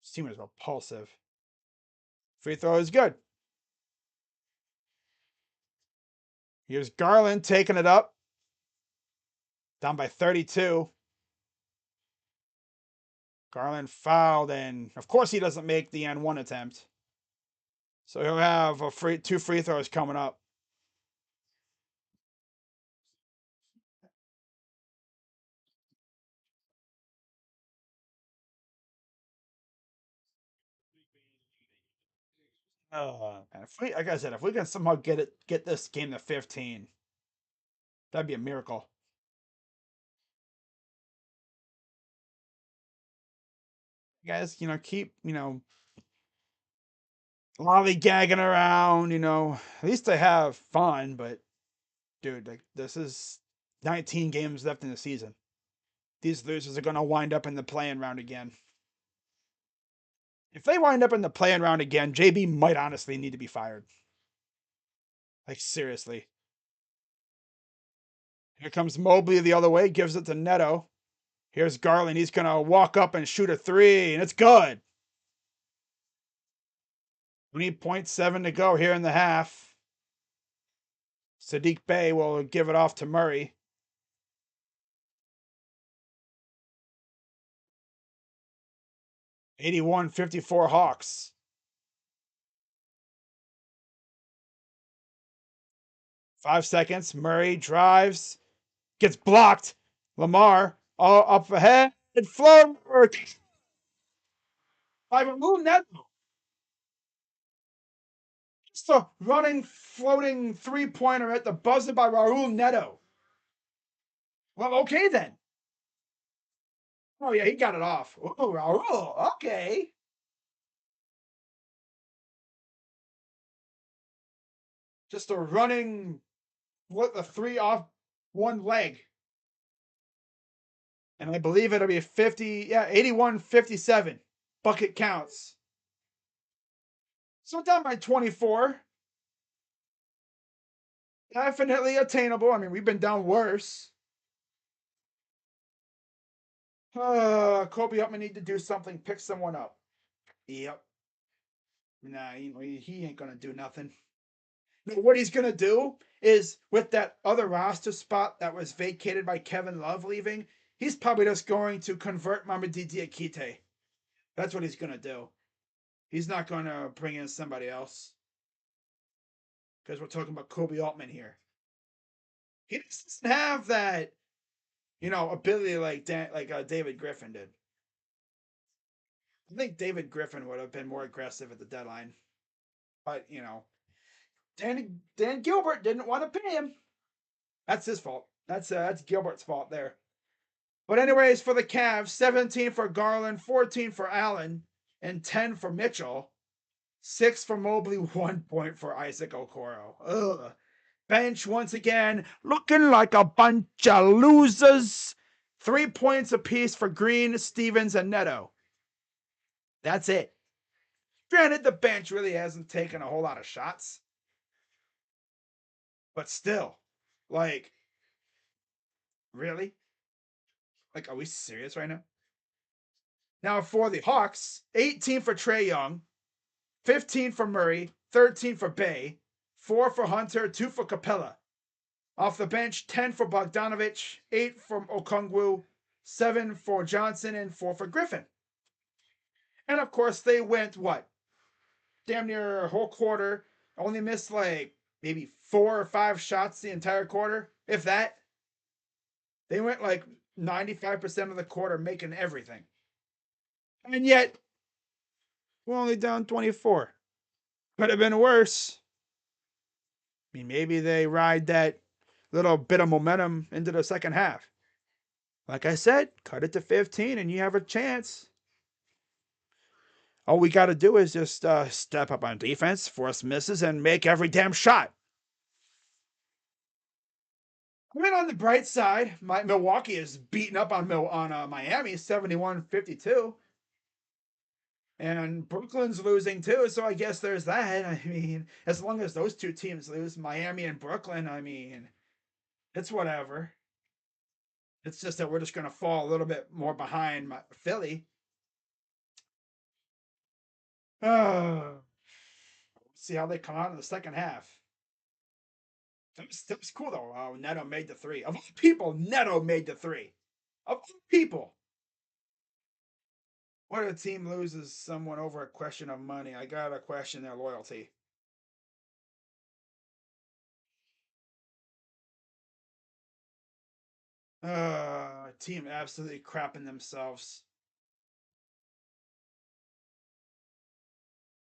This team is repulsive. Free throw is good. Here's Garland taking it up. Down by 32. Garland fouled, and of course he doesn't make the N1 attempt. So he'll have 2 free throws coming up. And like I said, if we can somehow get this game to 15, that'd be a miracle. You guys, keep, lollygagging around, at least I have fun, but dude, like this is 19 games left in the season. These losers are going to wind up in the play-in round again. If they wind up in the play-in round again, JB might honestly need to be fired. Like, seriously. Here comes Mobley the other way, gives it to Neto. Here's Garland. He's going to walk up and shoot a 3, and it's good. 20.7 to go here in the half. Sadiq Bey will give it off to Murray. 81-54 Hawks. 5 seconds. Murray drives. Gets blocked. Lamar up ahead. Floater. By Raul Neto. Just a running, floating 3-pointer at the buzzer by Raul Neto. Well, okay then. Oh, yeah, he got it off. Oh, Raul. Okay. Just a running, a 3 off one leg. And I believe it'll be 81-57. Bucket counts. So down by 24. Definitely attainable. I mean, we've been down worse. Kobe Upman need to do something. Pick someone up. Yep. Nah, he ain't going to do nothing. No, what he's going to do is, with that other roster spot that was vacated by Kevin Love leaving, he's probably just going to convert Mamadi Diakite. That's what he's going to do. He's not going to bring in somebody else. Because we're talking about Kobe Altman here. He doesn't have that, ability like David Griffin did. I think David Griffin would have been more aggressive at the deadline, but Dan Gilbert didn't want to pay him. That's his fault. That's Gilbert's fault there. But anyways, for the Cavs, 17 for Garland, 14 for Allen, and 10 for Mitchell. 6 for Mobley, 1 point for Isaac Okoro. Ugh. Bench once again looking like a bunch of losers. 3 points apiece for Green, Stevens, and Neto. That's it. Granted, the bench really hasn't taken a whole lot of shots. But still, like, really? Like, are we serious right now? Now, for the Hawks, 18 for Trae Young, 15 for Murray, 13 for Bay, 4 for Hunter, 2 for Capella. Off the bench, 10 for Bogdanovich, 8 for Okongwu, 7 for Johnson, and 4 for Griffin. And of course, they went, what? Damn near a whole quarter. Only missed like maybe 4 or 5 shots the entire quarter, if that. They went like 95% of the quarter making everything. And yet, we're only down 24. Could have been worse. I mean, maybe they ride that little bit of momentum into the second half. Like I said, cut it to 15 and you have a chance. All we got to do is just step up on defense, force misses, and make every damn shot. I mean, on the bright side, Milwaukee is beating up on Miami 71-52. And Brooklyn's losing too, so I guess there's that. I mean, as long as those two teams lose, Miami and Brooklyn, I mean, it's whatever. It's just that we're just going to fall a little bit more behind Philly. Oh, see how they come out in the second half. That was cool though. Oh, Neto made the three. Of all people, Neto made the three. Of all people. What if a team loses someone over a question of money? I gotta question their loyalty. Team absolutely crapping themselves.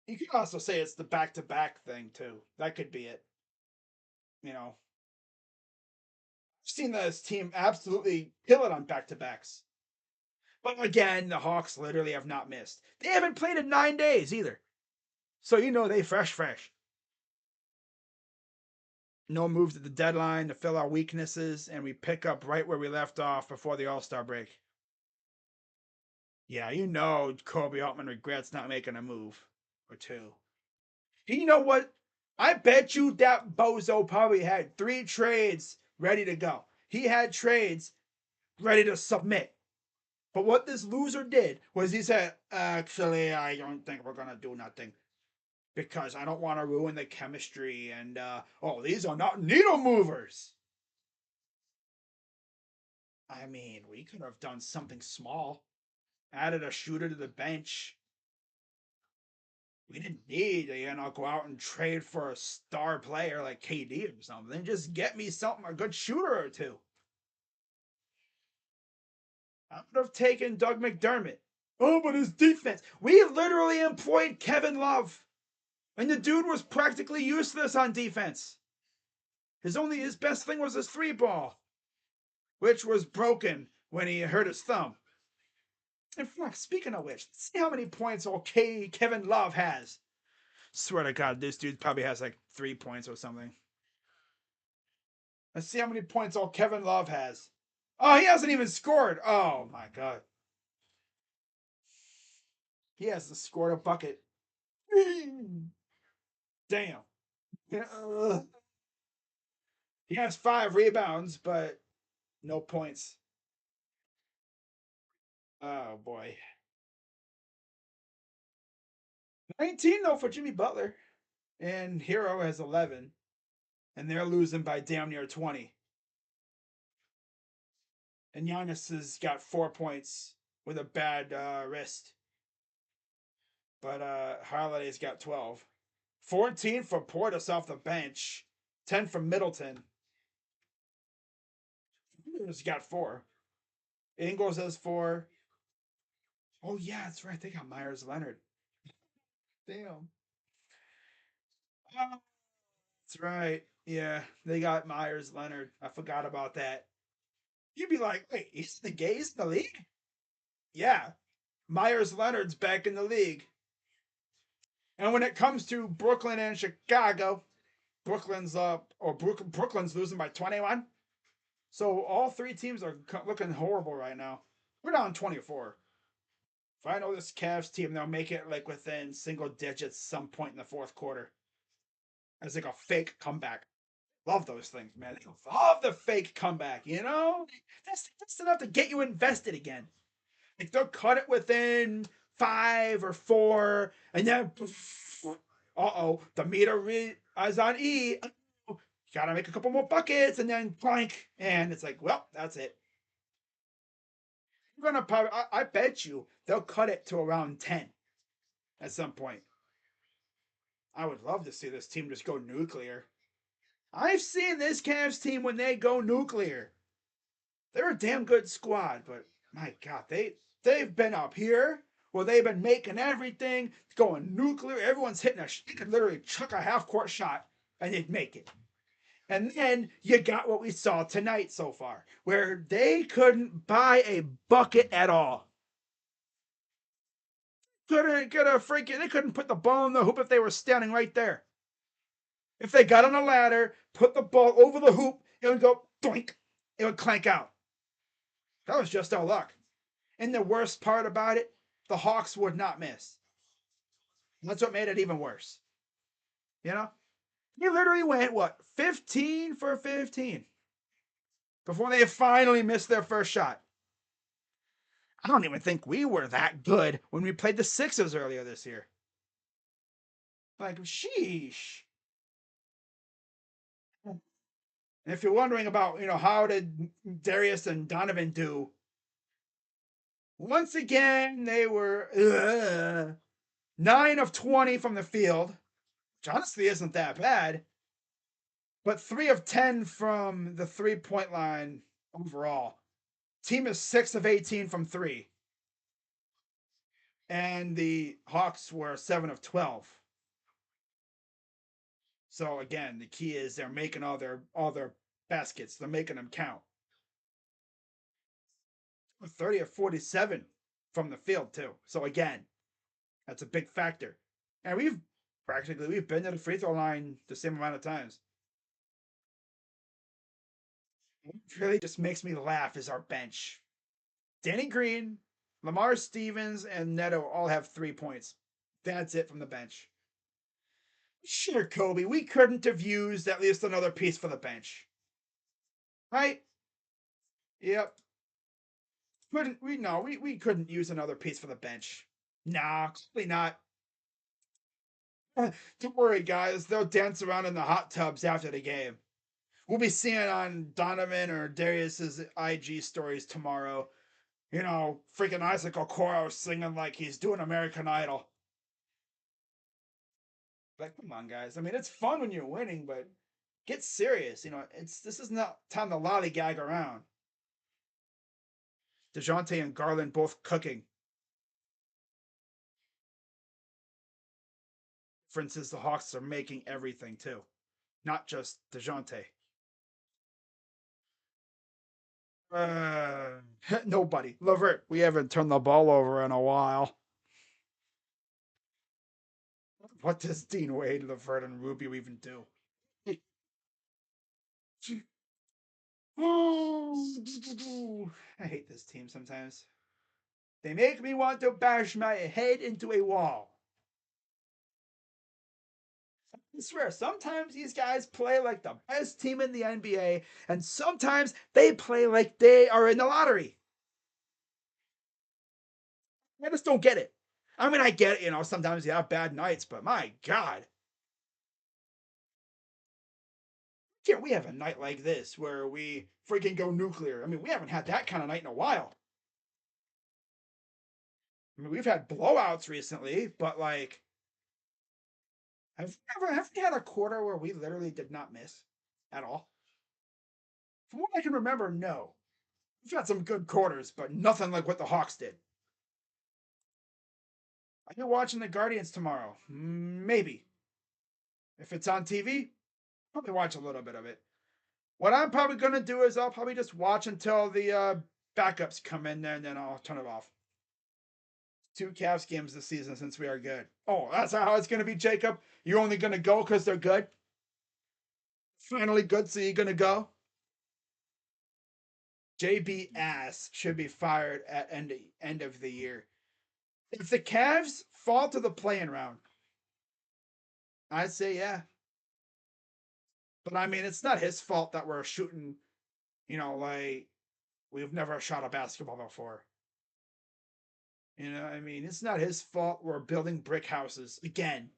You could also say it's the back-to-back thing too. That could be it. You know, I've seen this team absolutely kill it on back-to-backs. But again, the Hawks literally have not missed. They haven't played in 9 days either. So they fresh. No moves at the deadline to fill our weaknesses, and we pick up right where we left off before the All-Star break. Yeah, Kobe Altman regrets not making a move or two. You know what? I bet you that bozo probably had 3 trades ready to go. He had trades ready to submit. But what this loser did was he said, actually, I don't think we're going to do nothing because I don't want to ruin the chemistry. And, these are not needle movers. I mean, we could have done something small, added a shooter to the bench. We didn't need to, go out and trade for a star player like KD or something. Just get me a good shooter or two. I would have taken Doug McDermott. Oh, but his defense. We literally employed Kevin Love. And the dude was practically useless on defense. His best thing was his 3 ball, which was broken when he hurt his thumb. In fact, speaking of which, let's see how many points Kevin Love has. Swear to God, this dude probably has like 3 points or something. Let's see how many points Kevin Love has. Oh, he hasn't even scored. Oh my God. He hasn't scored a bucket. Damn. He has 5 rebounds, but no points. Oh boy. 19 though for Jimmy Butler. And Hero has 11. And they're losing by damn near 20. And Giannis has got 4 points with a bad wrist. But Holiday's got 12. 14 for Portis off the bench. 10 for Middleton. He's got 4. Ingles has 4. Oh yeah, that's right. They got Myers Leonard. Damn. Oh, that's right. Yeah, they got Myers Leonard. I forgot about that. You'd be like, wait, he's the gays in the league? Yeah. Myers Leonard's back in the league. And when it comes to Brooklyn and Chicago, Brooklyn's losing by 21. So all 3 teams are looking horrible right now. We're down 24. If I know this Cavs team, they'll make it like within single digits some point in the fourth quarter as like a fake comeback. Love those things, man. Love the fake comeback. You know, that's enough to get you invested again. Like they'll cut it within 5 or 4, and then the meter is on E. Gotta make a couple more buckets, and then blank, and it's like, well, that's it. You're gonna probably, I bet you they'll cut it to around 10 at some point. I would love to see this team just go nuclear. I've seen this Cavs team when they go nuclear. They're a damn good squad, but my God, they've been up here where they've been making everything going nuclear. Everyone's hitting you could literally chuck a half court shot and they'd make it. And then you got what we saw tonight so far, where they couldn't buy a bucket at all. Couldn't get a freaking. They couldn't put the ball in the hoop if they were standing right there. If they got on a ladder, put the ball over the hoop, it would go doink. It would clank out. That was just our luck. And the worst part about it, the Hawks would not miss. That's what made it even worse. You know? He literally went, what, 15 for 15 before they finally missed their first shot. I don't even think we were that good when we played the Sixers earlier this year. Like, sheesh. And if you're wondering about, how did Darius and Donovan do? Once again, they were 9 of 20 from the field, which honestly isn't that bad, but 3 of 10 from the 3-point line overall. Team is 6 of 18 from 3. And the Hawks were 7 of 12. So again, the key is they're making all their baskets. They're making them count. 30 of 47 from the field too. So again, that's a big factor. And we've been to the free throw line the same amount of times. What really just makes me laugh is our bench. Danny Green, Lamar Stevens, and Neto all have 3 points. That's it from the bench. Sure, Kobe, we couldn't have used at least another piece for the bench. Right? Yep. Couldn't we no, we couldn't use another piece for the bench. Nah, probably not. Don't worry, guys. They'll dance around in the hot tubs after the game. We'll be seeing on Donovan or Darius's IG stories tomorrow. Freaking Isaac Okoro singing like he's doing American Idol. Like, come on, guys. I mean, it's fun when you're winning, but get serious. This is not time to lollygag around. DeJounte and Garland both cooking. For instance, the Hawks are making everything too, not just DeJounte. Nobody. LeVert, we haven't turned the ball over in a while. What does Dean Wade, LeVert, and Rubio even do? I hate this team sometimes. They make me want to bash my head into a wall. I swear, sometimes these guys play like the best team in the NBA, and sometimes they play like they are in the lottery. I just don't get it. I mean, I get it, sometimes you have bad nights, but my God. Can't we have a night like this where we freaking go nuclear? I mean, we haven't had that kind of night in a while. I mean, we've had blowouts recently, but like, have we had a quarter where we literally did not miss at all? From what I can remember, no. We've had some good quarters, but nothing like what the Hawks did. Are you watching the Guardians tomorrow? Maybe. If it's on TV, probably watch a little bit of it. What I'm probably going to do is I'll probably just watch until the backups come in there, and then I'll turn it off. 2 Cavs games this season since we are good. Oh, that's how it's going to be, Jacob? You're only going to go because they're good? Finally good, so you're going to go? JB Ass should be fired at end of the year. If the Cavs fall to the playing round, I'd say yeah. But I mean, it's not his fault that we're shooting, like we've never shot a basketball before. I mean, it's not his fault we're building brick houses again.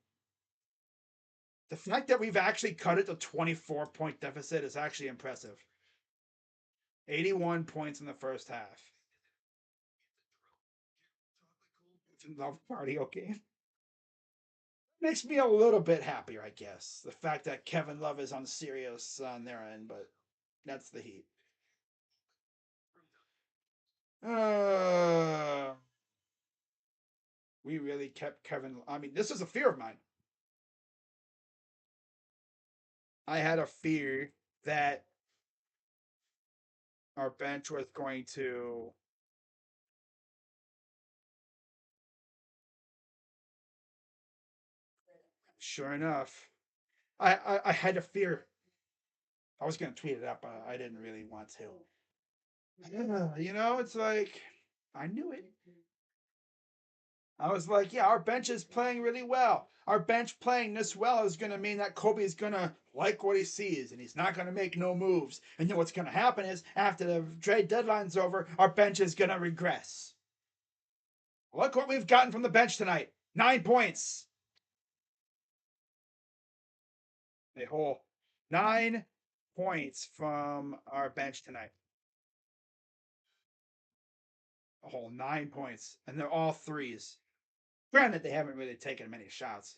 The fact that we've actually cut it to 24-point deficit is actually impressive. 81 points in the first half. Love party, okay. Makes me a little bit happier, I guess. The fact that Kevin Love is on Sirius on their end, but that's the Heat. We really kept Kevin. I mean, this is a fear of mine. I had a fear that our bench was going to. Sure enough, I had a fear. I was going to tweet it out, but I didn't really want to. It's like I knew it. I was like, yeah, our bench is playing really well. Our bench playing this well is going to mean that Kobe is going to like what he sees and he's not going to make no moves. And then what's going to happen is after the trade deadline's over, our bench is going to regress. Look what we've gotten from the bench tonight. 9 points. A whole 9 points from our bench tonight. A whole 9 points. And they're all threes. Granted, they haven't really taken many shots.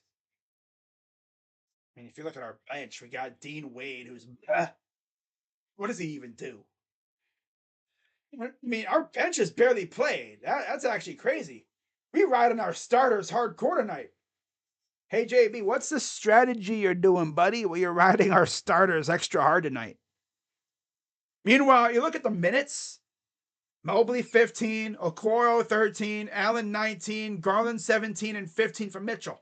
I mean, if you look at our bench, we got Dean Wade, who's. What does he even do? I mean, our bench has barely played. That's actually crazy. We ride on our starters hardcore tonight. Hey, JB, what's the strategy you're doing, buddy? Well, you're riding our starters extra hard tonight. Meanwhile, you look at the minutes. Mobley 15, Okoro 13, Allen 19, Garland 17, and 15 for Mitchell.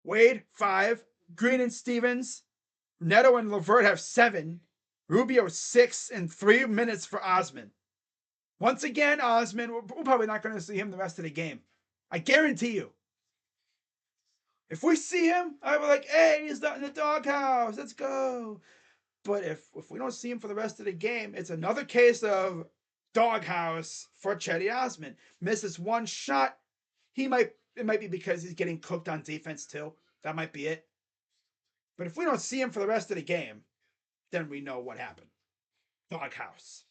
Wade 5, Green and Stevens, Neto and Levert have 7, Rubio 6, and 3 minutes for Osman. Once again, Osman, we're probably not going to see him the rest of the game. I guarantee you. If we see him, I'll be like, hey, he's not in the doghouse. Let's go. But if we don't see him for the rest of the game, it's another case of doghouse for Cedi Osman. Misses one shot. It might be because he's getting cooked on defense too. That might be it. But if we don't see him for the rest of the game, then we know what happened. Doghouse.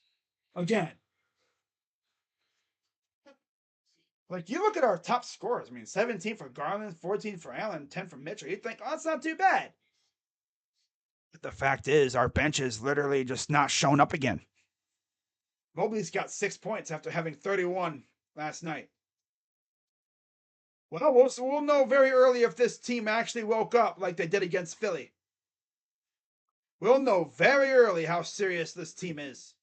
Again. Like, you look at our top scores. I mean, 17 for Garland, 14 for Allen, 10 for Mitchell. You'd think, oh, that's not too bad. But the fact is, our bench is literally just not showing up again. Mobley's got 6 points after having 31 last night. Well, we'll know very early if this team actually woke up like they did against Philly. We'll know very early how serious this team is.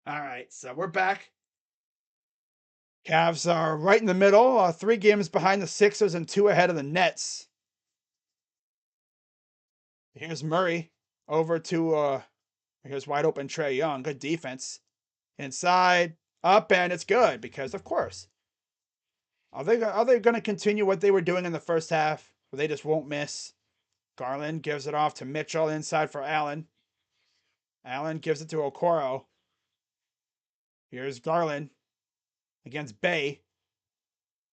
All right, so we're back. Cavs are right in the middle, 3 games behind the Sixers and 2 ahead of the Nets. Here's Murray over to here's wide open Trae Young. Good defense. Inside, up, and it's good because, of course. Are they going to continue what they were doing in the first half where they just won't miss? Garland gives it off to Mitchell inside for Allen. Allen gives it to Okoro. Here's Garland against Bay.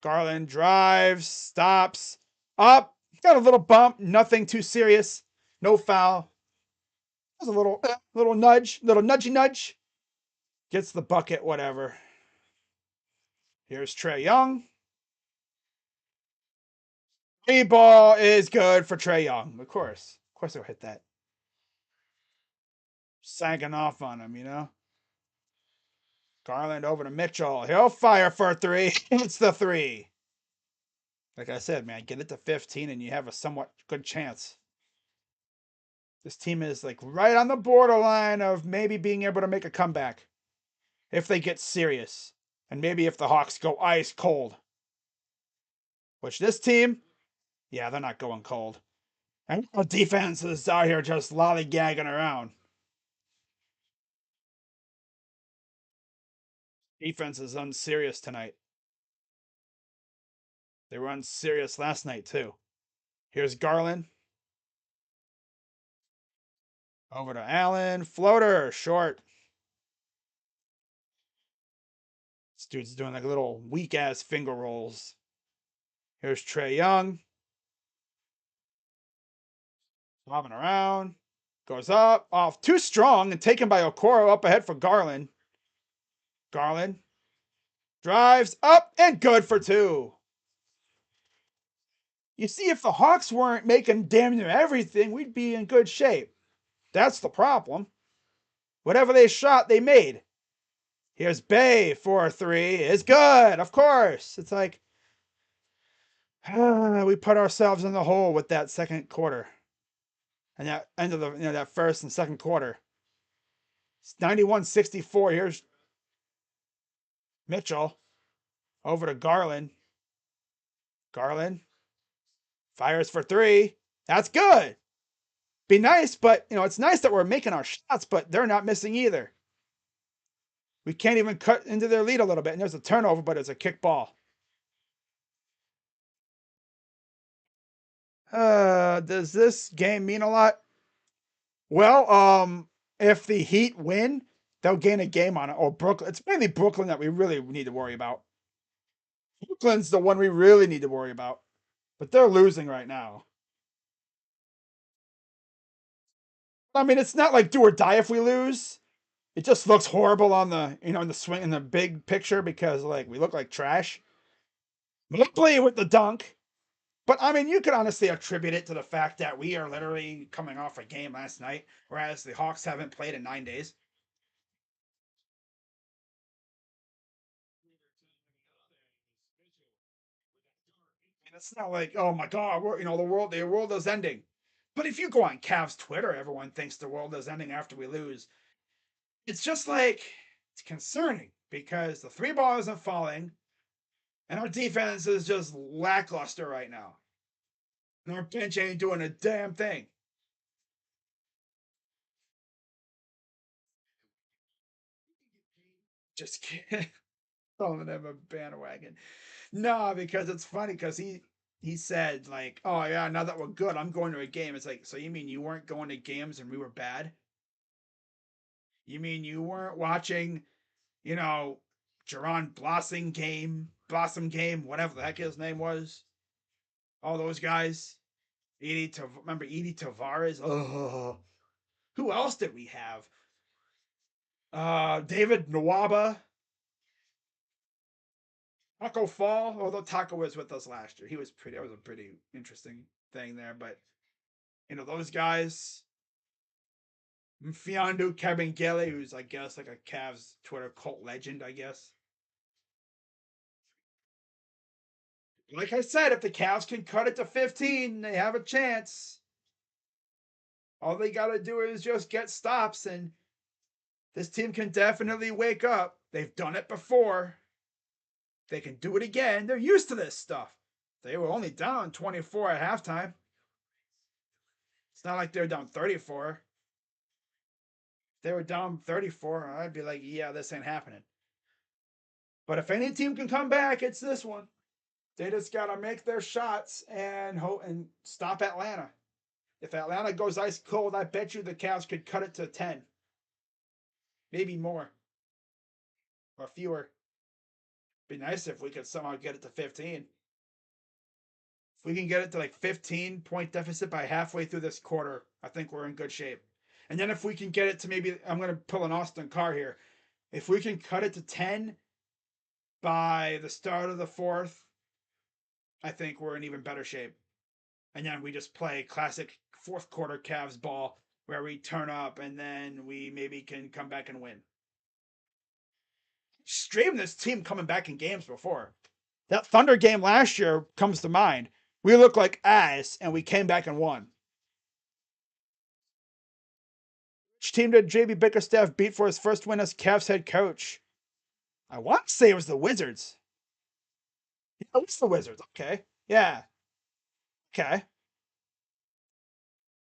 Garland drives, stops, up, got a little bump, nothing too serious, no foul. There's a little nudge, little nudgy nudge. Gets the bucket, whatever. Here's Trae Young. Three ball is good for Trae Young. Of course. Of course he'll hit that. Sagging off on him, you know? Garland over to Mitchell. He'll fire for a three. It's the three. Like I said, man, get it to 15 and you have a somewhat good chance. This team is like right on the borderline of maybe being able to make a comeback if they get serious. And maybe if the Hawks go ice cold. Which this team, yeah, they're not going cold. And the defense is out here just lollygagging around. Defense is unserious tonight. They were unserious last night, too. Here's Garland. Over to Allen. Floater. Short. This dude's doing like little weak ass finger rolls. Here's Trae Young. Bobbing around. Goes up. Off too strong and taken by Okoro up ahead for Garland. Garland. Drives up and good for two. You see, if the Hawks weren't making damn near everything, we'd be in good shape. That's the problem. Whatever they shot, they made. Here's Bay for a three. It's good, of course. It's like we put ourselves in the hole with that second quarter. And that end of the that first and second quarter. It's 91-64. Here's Mitchell. Over to Garland. Garland fires for three. That's good. Be nice, but it's nice that we're making our shots, but they're not missing either. We can't even cut into their lead a little bit. And there's a turnover, but it's a kick ball. Does this game mean a lot? Well, if the Heat win, they'll gain a game on it. Or Brooklyn. It's mainly Brooklyn that we really need to worry about. Brooklyn's the one we really need to worry about. But they're losing right now. I mean, it's not like do or die if we lose. It just looks horrible on the in the swing in the big picture because like we look like trash. Mobley with the dunk. But I mean, you could honestly attribute it to the fact that we are literally coming off a game last night, whereas the Hawks haven't played in 9 days. And it's not like, oh my God, the world is ending. But if you go on Cavs Twitter, everyone thinks the world is ending after we lose. It's just like it's concerning because the three ball isn't falling, and our defense is just lackluster right now. And our bench ain't doing a damn thing. Just kidding. Throwing them a bandwagon. No, because it's funny because he said like, oh yeah, now that we're good, I'm going to a game. It's like, so you mean you weren't going to games and we were bad? You mean you weren't watching, you know, Jerron Blossom game, whatever the heck his name was? All those guys. Remember Edie Tavares? Oh, who else did we have? David Nwaba, Taco Fall. Although Taco was with us last year, he was pretty. That was a pretty interesting thing there. But those guys. Mfiondu Kabengele, who's I guess like a Cavs Twitter cult legend, I guess. Like I said, if the Cavs can cut it to 15, they have a chance. All they got to do is just get stops, and this team can definitely wake up. They've done it before. They can do it again. They're used to this stuff. They were only down 24 at halftime. It's not like they're down 34. If they were down 34, I'd be like, yeah, this ain't happening. But if any team can come back, it's this one. They just got to make their shots and stop Atlanta. If Atlanta goes ice cold, I bet you the Cavs could cut it to 10, maybe more or fewer. Be nice if we could somehow get it to 15. If we can get it to like 15-point deficit by halfway through this quarter, I think we're in good shape. And then if we can get it to maybe, I'm going to pull an Austin Carr here. If we can cut it to 10 by the start of the fourth, I think we're in even better shape. and then we just play classic fourth quarter Cavs ball where we turn up and then we maybe can come back and win. Stream this team coming back in games before. That Thunder game last year comes to mind. We looked like ass and we came back and won. Which team did JB Bickerstaff beat for his first win as Cavs head coach? I want to say it was the Wizards. Yeah, it was the Wizards. Okay. Yeah. Okay.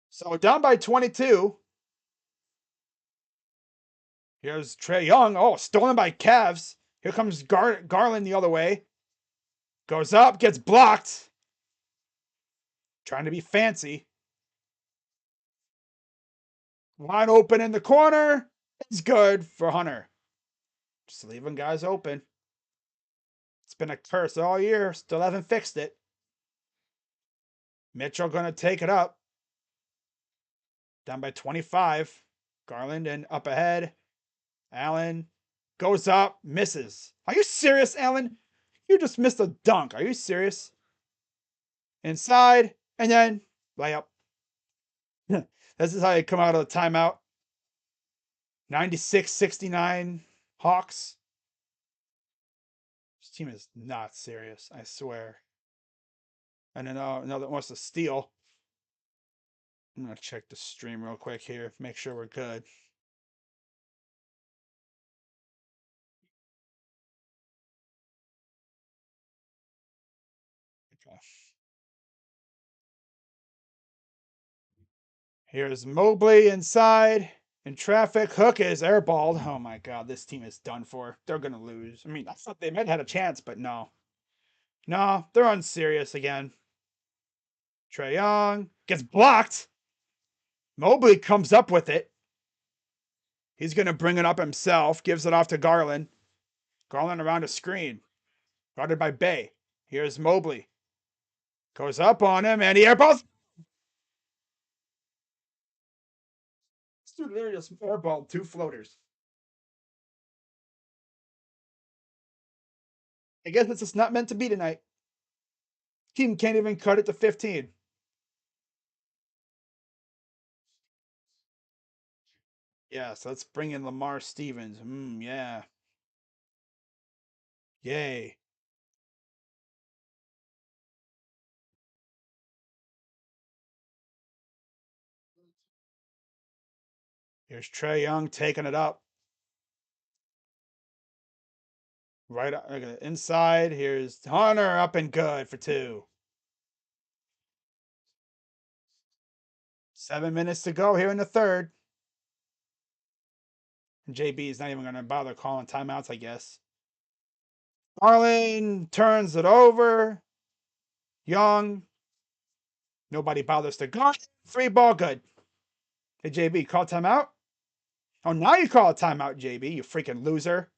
So down by 22. Here's Trae Young. Oh, stolen by Cavs. Here comes Garland the other way. Goes up, gets blocked. Trying to be fancy. Wide open in the corner. It's good for Hunter. Just leaving guys open. It's been a curse all year. Still haven't fixed it. Mitchell going to take it up. Down by 25. Garland and up ahead. Allen goes up, misses. Are you serious, Allen? You just missed a dunk. Are you serious? Inside, and then layup. This is how you come out of the timeout. 96-69 Hawks. This team is not serious, I swear. And then another wants to steal. I'm going to check the stream real quick here, make sure we're good. Okay. Here's Mobley inside. In traffic, Hook is airballed. Oh my god, this team is done for. They're going to lose. I mean, I thought they might have had a chance, but no. No, they're unserious again. Trae Young gets blocked. Mobley comes up with it. He's going to bring it up himself. Gives it off to Garland. Garland around a screen. Guarded by Bay. Here's Mobley. Goes up on him and he airballs. This dude literally just airballed two floaters. I guess it's just not meant to be tonight. Team can't even cut it to 15. Yeah, so let's bring in Lamar Stevens. Yeah. Yay. Here's Trae Young taking it up. Right inside. Here's Hunter up and good for two. 7 minutes to go here in the third. And JB is not even going to bother calling timeouts, I guess. Arlene turns it over. Young. Nobody bothers to guard. 3-ball good. Hey, JB, call timeout? Oh, now you call a timeout, JB, you freaking loser.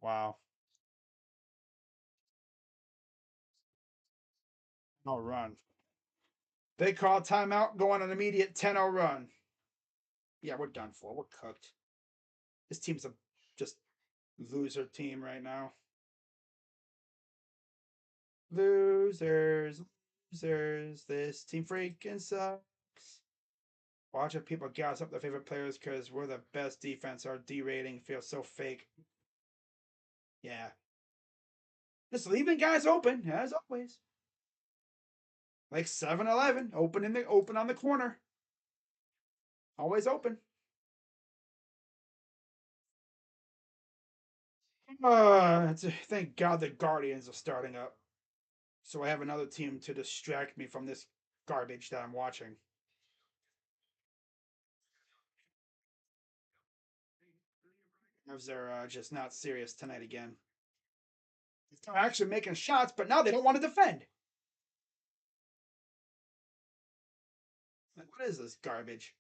Wow. No run. They call timeout, go on an immediate 10-0 run. Yeah, we're done for. We're cooked. This team's a just loser team right now. Losers. Losers. This team freaking sucks. Watching people gas up their favorite players because we're the best defense. Our D rating feels so fake. Yeah. Just leaving guys open, as always. Like 7-Eleven, open on the corner. Always open. Thank God the Guardians are starting up. So I have another team to distract me from this garbage that I'm watching. They're just not serious tonight again. They're actually making shots, but now they don't want to defend. Like, what is this garbage?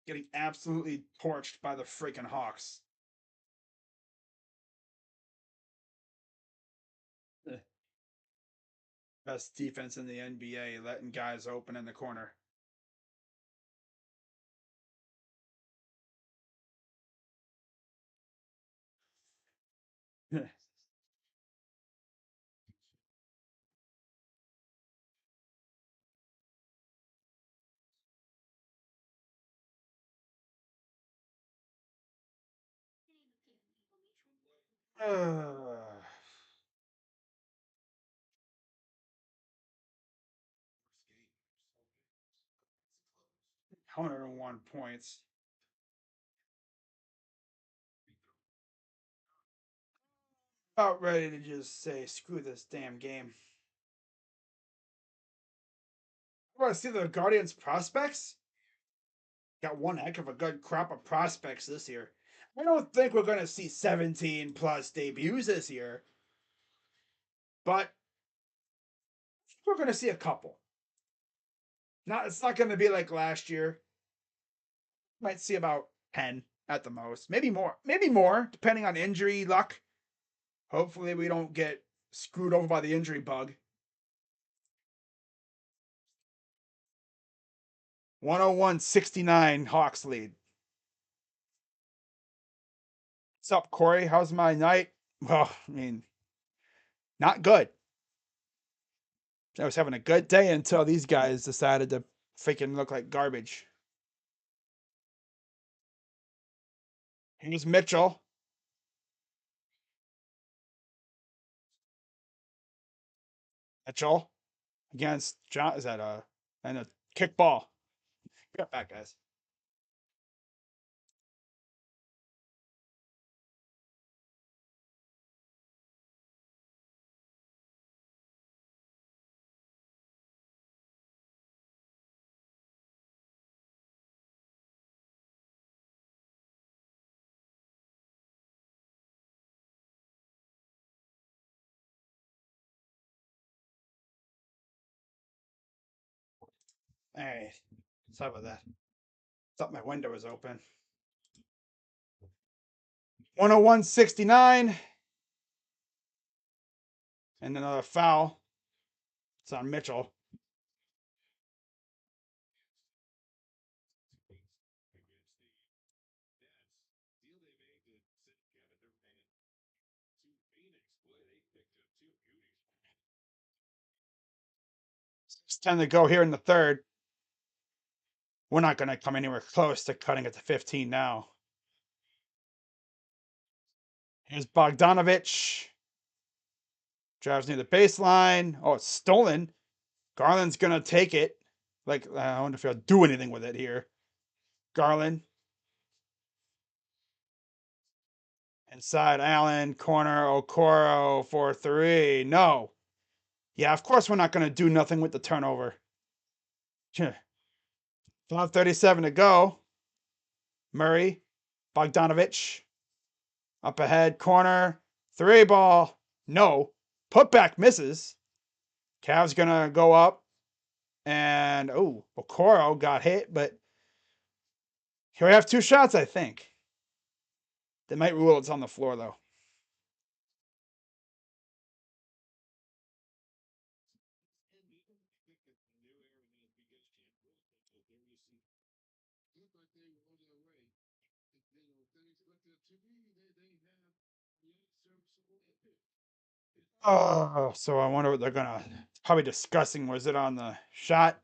Getting absolutely torched by the freaking Hawks. Best defense in the NBA, letting guys open in the corner. uh, 101 points. About ready to just say, screw this damn game. I want to see the Guardians prospects. Got one heck of a good crop of prospects this year. I don't think we're going to see 17 plus debuts this year, but we're going to see a couple. Not, it's not going to be like last year. Might see about 10 at the most, maybe more, depending on injury luck. Hopefully, we don't get screwed over by the injury bug. 101-69 Hawks lead. What's up, Corey? How's my night? Well, I mean, not good. I was having a good day until these guys decided to freaking look like garbage. Here's Mitchell. Mitchell against John. Is that and a kick ball? Get back, guys. Hey, sorry about that. Thought my window was open. 101-69. And another foul. It's on Mitchell. It's 10 to go here in the third. We're not going to come anywhere close to cutting it to 15 now. Here's Bogdanovich. Drives near the baseline. Oh, it's stolen. Garland's going to take it. Like, I wonder if he'll do anything with it here. Garland. Inside Allen. Corner. Okoro for 3. No. Yeah, of course we're not going to do nothing with the turnover. 5:37 to go. Murray. Bogdanovich. Up ahead. Corner. 3 ball. No. Putback misses. Cavs going to go up. And, oh, Okoro got hit, but here we have 2 shots, I think. They might rule it's on the floor, though. Oh, so I wonder what they're going to probably discussing. Was it on the shot?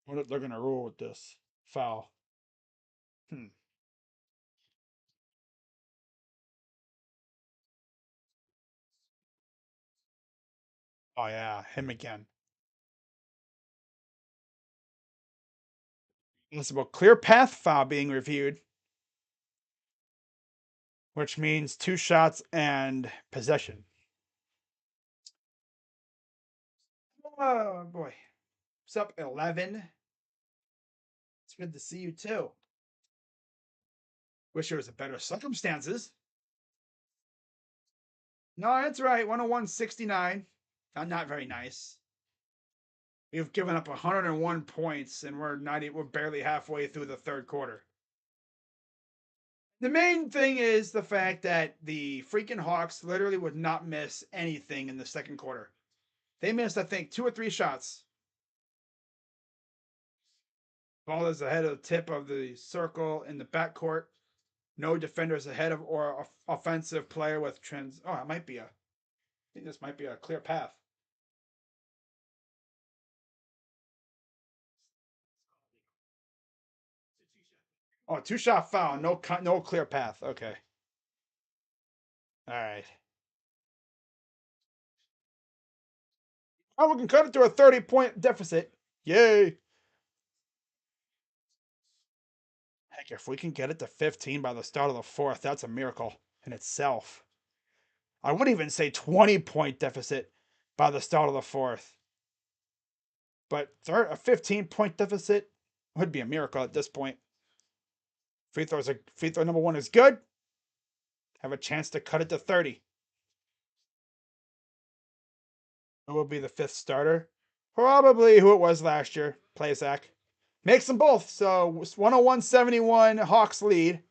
What they're going to rule with this foul? Hmm. Oh, yeah, him again. It's about clear path foul being reviewed, which means 2 shots and possession. Oh, boy. What's up, 11? It's good to see you, too. Wish there was a better circumstances. No, that's right. 101-69. Not very nice. We've given up 101 points, and we're barely halfway through the third quarter. The main thing is the fact that the freaking Hawks literally would not miss anything in the second quarter. They missed, I think, 2 or 3 shots. Ball is ahead of the tip of the circle in the backcourt. No defenders ahead of or offensive player with trends. Oh, it might be a. I think this might be a clear path. Oh, two-shot foul. No clear path. Okay. All right. Oh, we can cut it to a 30-point deficit. Yay. Heck, if we can get it to 15 by the start of the fourth, that's a miracle in itself. I would even say 20-point deficit by the start of the fourth. But a 15-point deficit would be a miracle at this point. Free throw number one is good. Have a chance to cut it to 30. Who will be the fifth starter? Probably who it was last year. Zach. Makes them both. So 101-71 Hawks lead.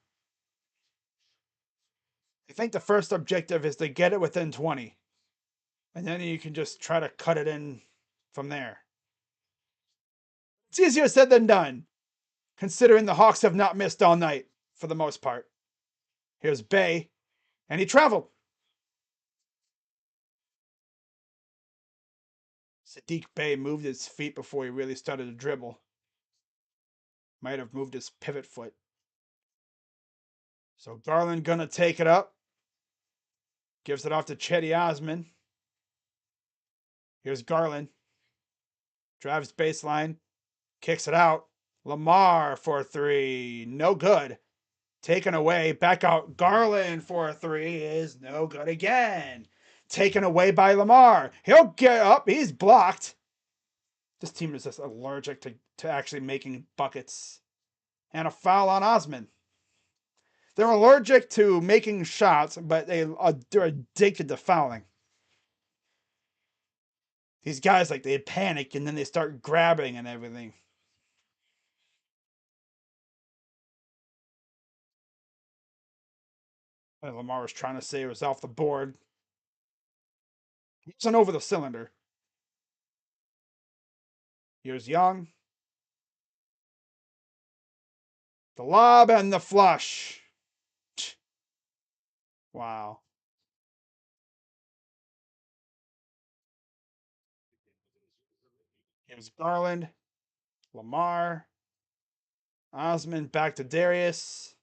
I think the first objective is to get it within 20. And then you can just try to cut it in from there. It's easier said than done, considering the Hawks have not missed all night for the most part. Here's Bay, and he traveled. Sadiq Bey moved his feet before he really started to dribble. Might have moved his pivot foot. So Garland gonna take it up. Gives it off to Chetty Osman. Here's Garland. Drives baseline. Kicks it out. Lamar for three. No good. Taken away. Back out. Garland for three is no good again. Taken away by Lamar. He'll get up. He's blocked. This team is just allergic to actually making buckets. And a foul on Osman. They're allergic to making shots, but they're addicted to fouling. These guys, like, they panic and then they start grabbing and everything. And Lamar was trying to say it was off the board. He wasn't over the cylinder. Here's Young. The lob and the flush. Wow. Here's Garland. Lamar. Osman back to Darius.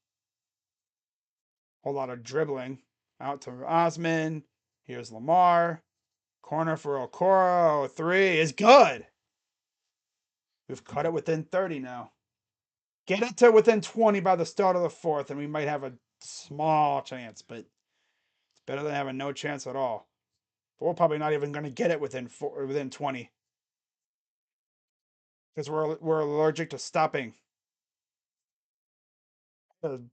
Whole lot of dribbling. Out to Osman. Here's Lamar. Corner for Okoro. Three is good. We've cut it within 30 now. Get it to within 20 by the start of the fourth, and we might have a small chance, but it's better than having no chance at all. But we're probably not even going to get it within 20 because we're allergic to stopping.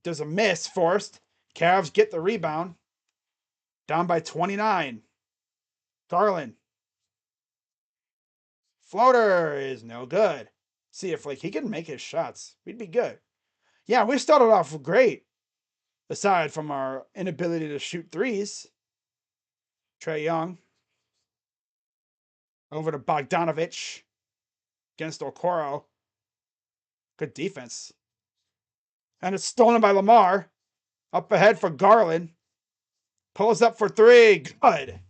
There's a miss forced. Cavs get the rebound. Down by 29. Garland. Floater is no good. See if he can make his shots. We'd be good. Yeah, we started off great. Aside from our inability to shoot threes. Trae Young. Over to Bogdanovich. Against Okoro. Good defense. And it's stolen by Lamar. Up ahead for Garland. Pulls up for three. Good.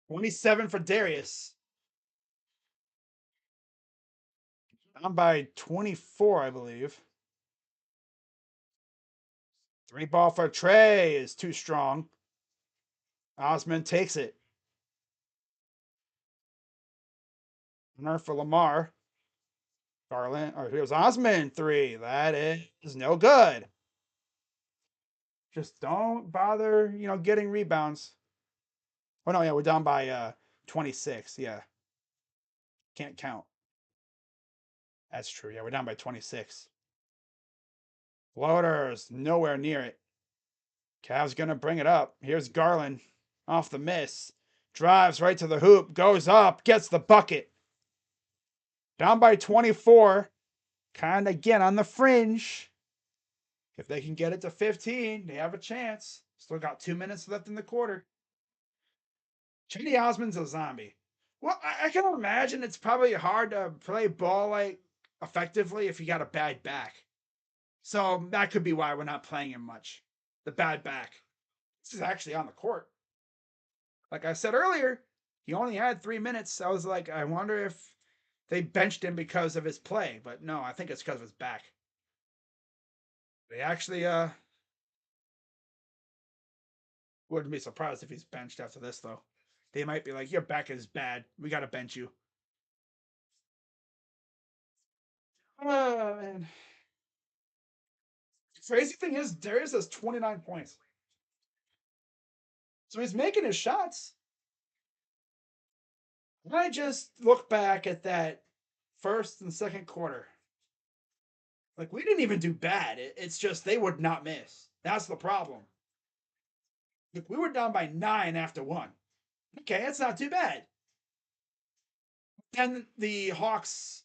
27 for Darius. Down by 24, I believe. Three ball for Trae is too strong. Osman takes it. Nerf for Lamar. Garland. Or here's Osman. Three. That is no good. Just don't bother, getting rebounds. Oh, no, yeah, we're down by 26. Yeah. Can't count. That's true. Yeah, we're down by 26. Floaters. Nowhere near it. Cavs going to bring it up. Here's Garland. Off the miss. Drives right to the hoop. Goes up. Gets the bucket. Down by 24. Kind of, again, on the fringe. If they can get it to 15, they have a chance. Still got 2 minutes left in the quarter. Chetty Osman's a zombie. Well, I can imagine it's probably hard to play ball effectively if you got a bad back. So that could be why we're not playing him much. The bad back. This is actually on the court. Like I said earlier, he only had 3 minutes. I was like, I wonder if they benched him because of his play. But no, I think it's because of his back. They actually wouldn't be surprised if he's benched after this, though. They might be like, your back is bad. We got to bench you. Oh, man. The crazy thing is, Darius has 29 points. So he's making his shots. When I just look back at that first and second quarter, like we didn't even do bad. It's just they would not miss. That's the problem. Like, we were down by 9 after one. Okay, that's not too bad. Then the Hawks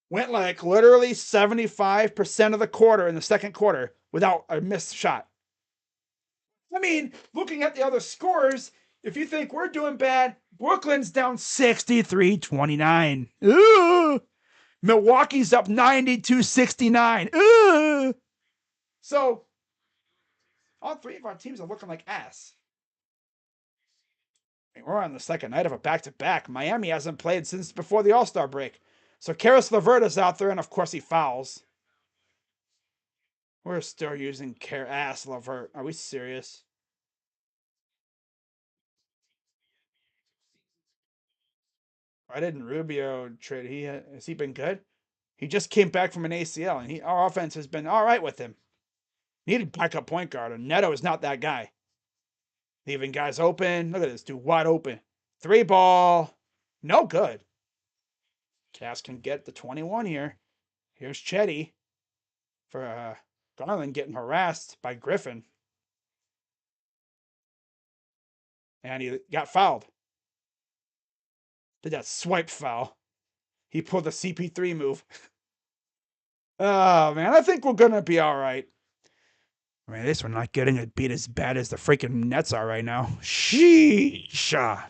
went like literally 75% of the quarter in the second quarter without a missed shot. I mean, looking at the other scores, if you think we're doing bad, Brooklyn's down 63-29. Ooh. Milwaukee's up 92-69. Ooh. So, all three of our teams are looking like ass. We're on the second night of a back-to-back. Miami hasn't played since before the All-Star break. So Karis LeVert is out there, and of course he fouls. We're still using ass LeVert. Are we serious? Why didn't Rubio trade? Has he been good? He just came back from an ACL, and our offense has been all right with him. Needed backup point guard, and Neto is not that guy. Leaving guys open. Look at this dude, wide open. 3-ball. No good. Cavs can get the 21 here. Here's Chetty for Garland getting harassed by Griffin. And he got fouled. Did that swipe foul. He pulled the CP3 move. Oh, man, I think we're going to be all right. I mean, at least we're not getting it beat as bad as the freaking Nets are right now. Sheesh.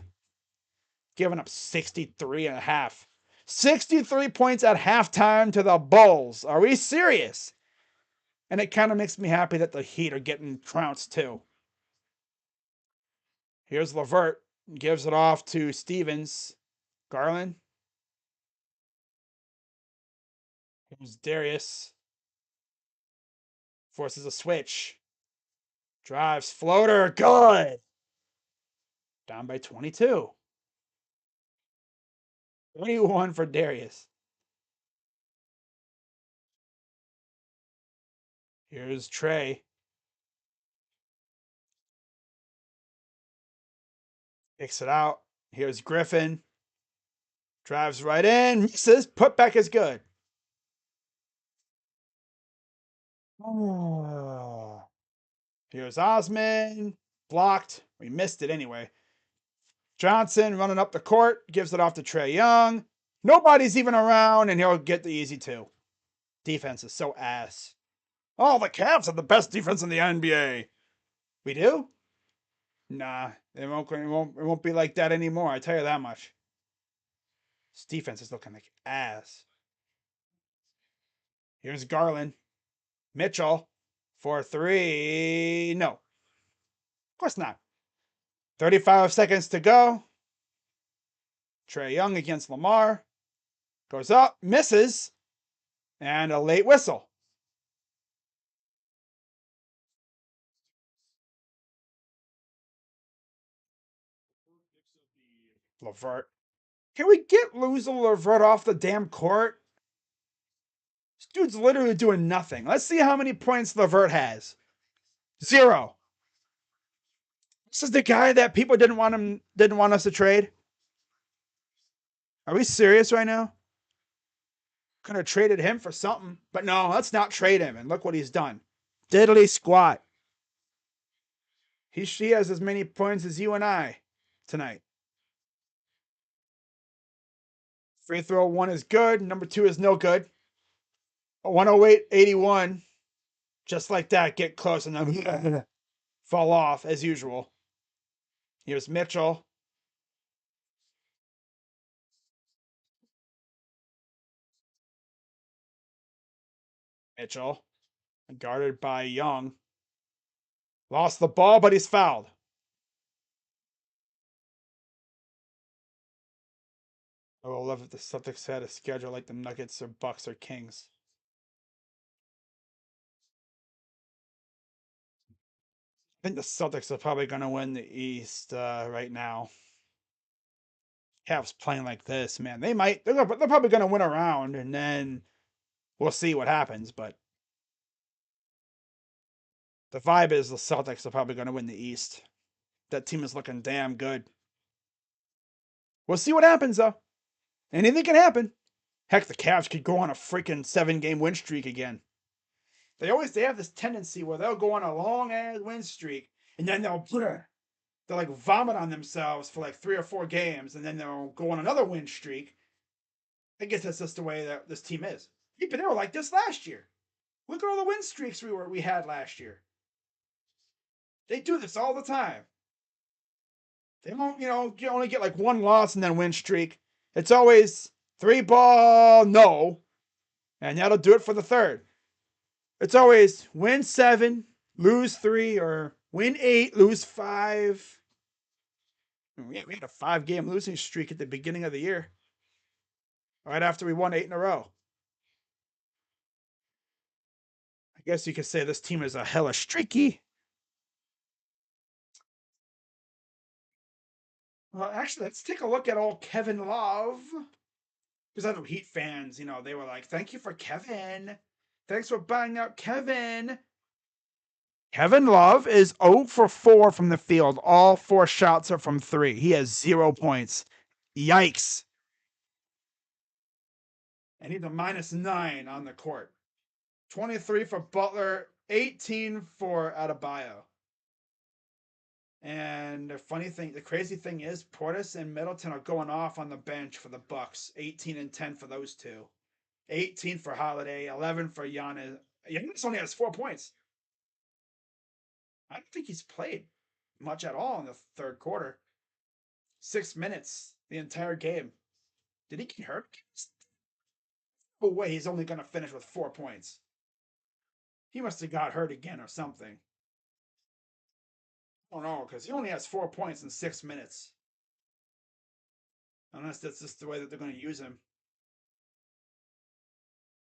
Giving up 63 and a half. 63 points at halftime to the Bulls. Are we serious? And it kind of makes me happy that the Heat are getting trounced too. Here's LeVert. Gives it off to Stevens. Garland. Here's Darius. Forces a switch. Drives. Floater. Good. Down by 22. 21 for Darius. Here's Trey. Kicks it out. Here's Griffin. Drives right in. Misses. Putback is good. Oh. Here's Osman. Blocked. We missed it anyway. Johnson running up the court. Gives it off to Trae Young. Nobody's even around, and he'll get the easy two. Defense is so ass. Oh, the Cavs have the best defense in the NBA. We do? Nah, it won't be like that anymore. I tell you that much. This defense is looking like ass. Here's Garland. Mitchell for 3. No. Of course not. 35 seconds to go. Trae Young against Lamar. Goes up, misses, and a late whistle. LeVert. Can we get loser LeVert off the damn court? This dude's literally doing nothing. Let's see how many points LeVert has. 0. This is the guy that people didn't want us to trade. Are we serious right now? Could have traded him for something, but no, let's not trade him. And look what he's done. Diddly squat. She has as many points as you and I tonight. Free throw 1 is good. Number 2 is no good. 108-81. Just like that, get close and then fall off as usual. Here's Mitchell. Mitchell. Guarded by Young. Lost the ball, but he's fouled. I would love if the Celtics had a schedule like the Nuggets or Bucks or Kings. I think the Celtics are probably going to win the East right now. Cavs playing like this, man. They might. They're probably going to win a round, and then we'll see what happens. But the vibe is the Celtics are probably going to win the East. That team is looking damn good. We'll see what happens, though. Anything can happen. Heck, the Cavs could go on a freaking 7-game win streak again. They have this tendency where they'll go on a long ass win streak, and then they'll like vomit on themselves for like 3 or 4 games, and then they'll go on another win streak. I guess that's just the way that this team is. But they were like this last year. Look at all the win streaks we had last year. They do this all the time. They don't, you only get like one loss and then win streak. It's always 3-ball, no, and that'll do it for the third. It's always win 7, lose 3, or win 8, lose 5. We had a 5-game losing streak at the beginning of the year, right after we won 8 in a row. I guess you could say this team is a hella streaky. Well, actually, let's take a look at old Kevin Love. Because I know Heat fans, they were like, thank you for Kevin. Thanks for buying out Kevin. Kevin Love is 0 for 4 from the field. All 4 shots are from 3. He has 0 points. Yikes. And he's a -9 on the court. 23 for Butler, 18 for Adebayo. And the crazy thing is, Portis and Middleton are going off on the bench for the Bucks. 18 and 10 for those two. 18 for Holiday, 11 for Giannis. Giannis only has 4 points. I don't think he's played much at all in the third quarter. 6 minutes the entire game. Did he get hurt? No way he's only going to finish with 4 points. He must have got hurt again or something. I don't know, because he only has 4 points in 6 minutes. Unless that's just the way that they're going to use him.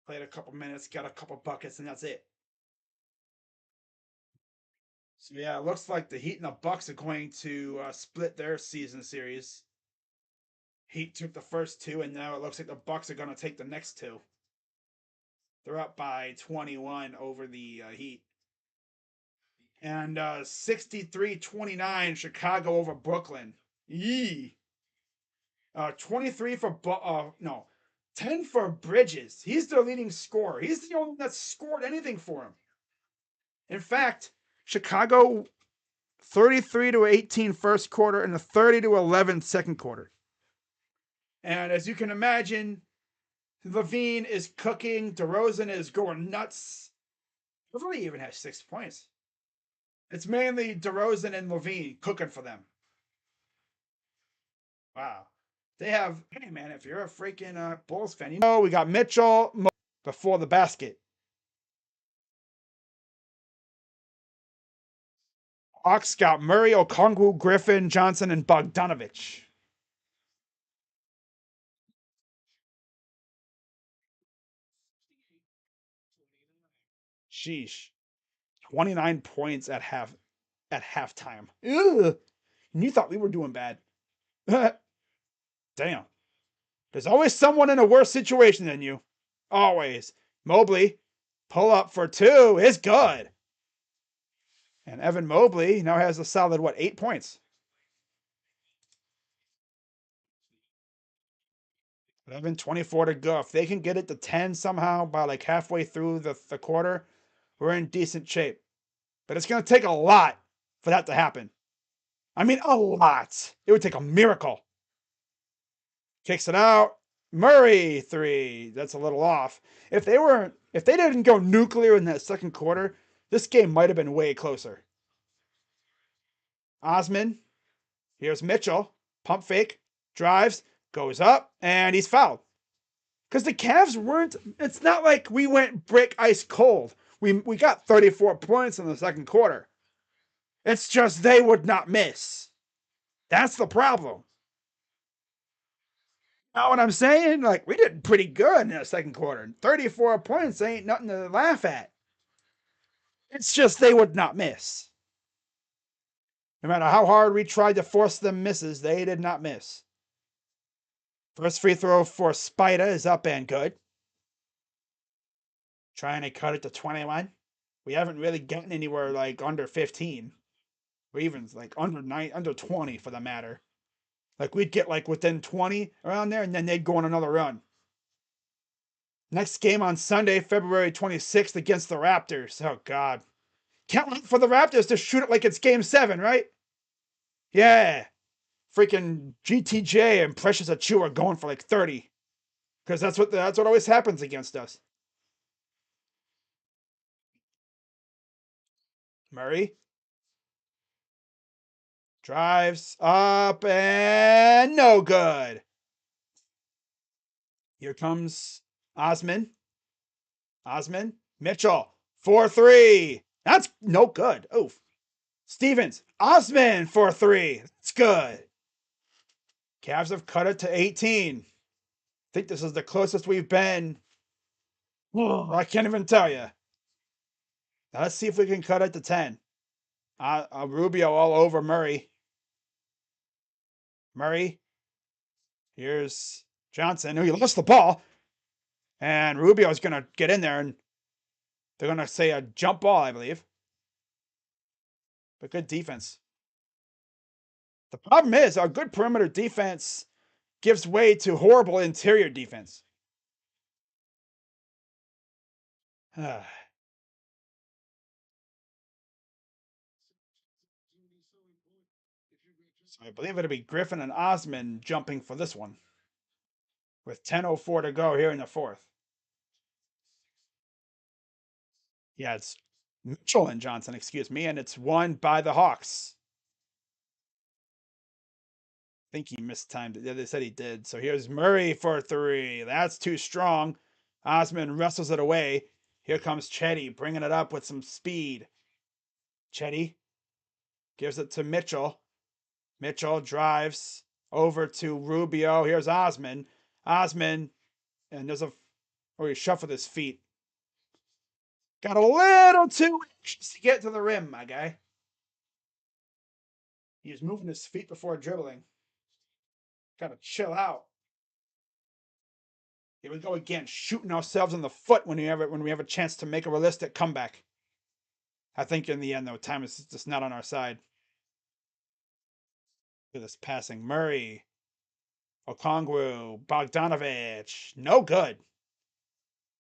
Played a couple minutes, got a couple buckets, and that's it. So yeah, it looks like the Heat and the Bucks are going to split their season series. Heat took the first 2, and now it looks like the Bucks are going to take the next 2. They're up by 21 over the Heat. And 63-29 Chicago over Brooklyn. Yee. 23 for 10 for Bridges. He's their leading scorer. He's the only one that's scored anything for him. In fact, Chicago 33-18 first quarter and a 30-11 second quarter. And as you can imagine, Levine is cooking. DeRozan is going nuts. Beverly even has 6 points. It's mainly DeRozan and Levine cooking for them. Wow. Hey man, if you're a freaking Bulls fan, we got Mitchell before the basket. Hawks got Murray, Okongwu, Griffin, Johnson, and Bogdanovich. Sheesh. 29 points at halftime. Ugh. And you thought we were doing bad. Damn. There's always someone in a worse situation than you. Always. Mobley, pull up for 2 is good. And Evan Mobley now has a solid, 8 points? 11:24 to go. If they can get it to 10 somehow by like halfway through the quarter, we're in decent shape. But it's going to take a lot for that to happen. I mean, a lot. It would take a miracle. Kicks it out. Murray 3. That's a little off. If they didn't go nuclear in that second quarter, this game might have been way closer. Osman. Here's Mitchell. Pump fake. Drives. Goes up. And he's fouled. Because the Cavs weren't. It's not like we went brick ice cold. We got 34 points in the second quarter. It's just they would not miss. That's the problem. You know what I'm saying? Like, we did pretty good in the second quarter. 34 points ain't nothing to laugh at. It's just they would not miss. No matter how hard we tried to force them misses, they did not miss. First free throw for Spida is up and good. Trying to cut it to 21. We haven't really gotten anywhere like under 15. Or even like under 20 for the matter. Like we'd get like within 20 around there and then they'd go on another run. Next game on Sunday, February 26th against the Raptors. Oh God. Can't wait for the Raptors to shoot it like it's game 7, right? Yeah. Freaking GTJ and Precious Achua going for like 30. Because that's what always happens against us. Murray drives up and no good. Here comes Osman. Mitchell, 4-3. That's no good. Oof. Stevens, Osman for 3. That's good. Cavs have cut it to 18. I think this is the closest we've been. Oh, I can't even tell you. Now let's see if we can cut it to 10. Rubio all over Murray. Here's Johnson, who he lost the ball. And Rubio's going to get in there, and they're going to say a jump ball, I believe. But good defense. The problem is our good perimeter defense gives way to horrible interior defense. So I believe it'll be Griffin and Osman jumping for this one. With 10:04 to go here in the fourth. Yeah, it's Mitchell and Johnson, excuse me, and it's won by the Hawks. I think he mistimed it. Yeah, they said he did. So here's Murray for 3. That's too strong. Osman wrestles it away. Here comes Chetty, bringing it up with some speed. Chetty gives it to Mitchell. Mitchell drives over to Rubio. Here's Osman. And there's he shuffled his feet. Got a little too anxious to get to the rim, my guy. He's moving his feet before dribbling. Gotta chill out. Here we go again, shooting ourselves in the foot when we have a chance to make a realistic comeback. I think in the end, though, time is just not on our side. Look at this passing. Murray, Okongwu, Bogdanovich. No good.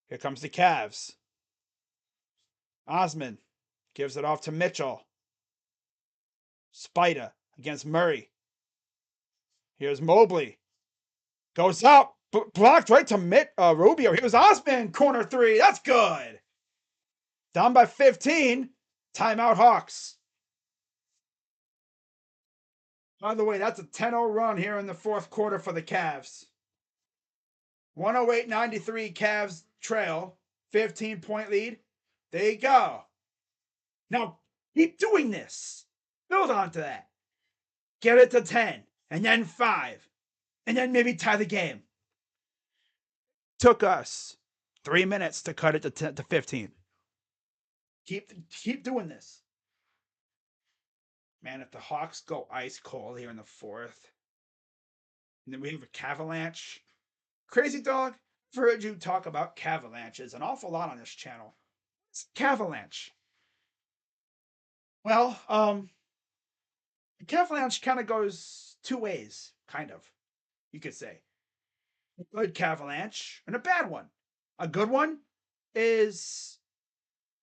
Here comes the Cavs. Osman gives it off to Mitchell. Spida against Murray. Here's Mobley. Goes up. Blocked right to Rubio. Here's Osman. Corner 3. That's good. Down by 15. Timeout Hawks. By the way, that's a 10-0 run here in the fourth quarter for the Cavs. 108-93 Cavs trail. 15-point lead. There you go. Now, keep doing this. Build on to that. Get it to 10. And then 5. And then maybe tie the game. Took us 3 minutes to cut it to 15. Keep doing this. Man, if the Hawks go ice cold here in the fourth, and then we have a Cavalanche. Crazy Dog, I've heard you talk about Cavalanches an awful lot on this channel. What's Cavalanche? Well, the Cavalanche kind of goes 2 ways, kind of, you could say. A good Cavalanche and a bad one. A good one is,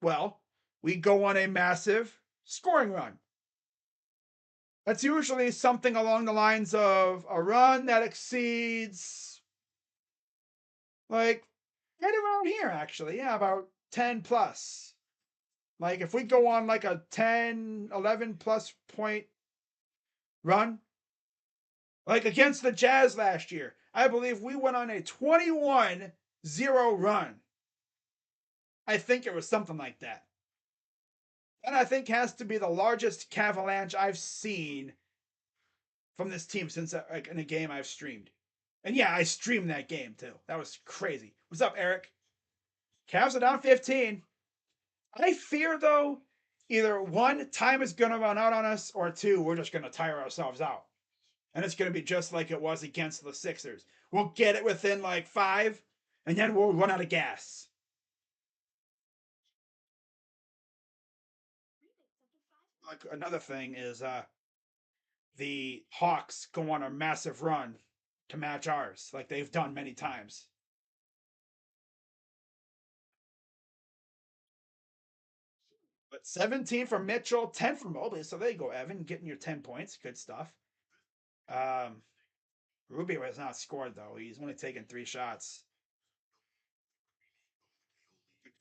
well, we go on a massive scoring run. That's usually something along the lines of a run that exceeds, like, right around here, actually. Yeah, about 10 plus. Like, if we go on like a 10, 11 plus point run, like against the Jazz last year, I believe we went on a 21-0 run. I think it was something like that. And I think has to be the largest Cavalanche I've seen from this team since like in a game I've streamed. And yeah, I streamed that game too. That was crazy. What's up, Eric? Cavs are down 15. I fear though, either one, time is gonna run out on us, or two, we're just gonna tire ourselves out. And it's gonna be just like it was against the Sixers. We'll get it within like 5, and then we'll run out of gas. Like another thing is the Hawks go on a massive run to match ours, like they've done many times. But 17 from Mitchell, 10 from Mobley. So there you go, Evan, getting your 10 points. Good stuff. Um, Rubio has not scored, though. He's only taken 3 shots.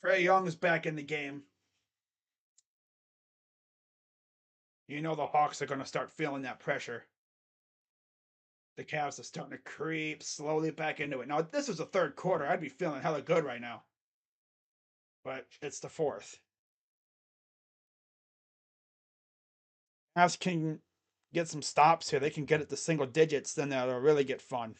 Trae Young is back in the game. You know the Hawks are going to start feeling that pressure. The Cavs are starting to creep slowly back into it. Now, if this was the third quarter, I'd be feeling hella good right now. But it's the fourth. Cavs can get some stops here. They can get it to single digits, then that'll really get fun.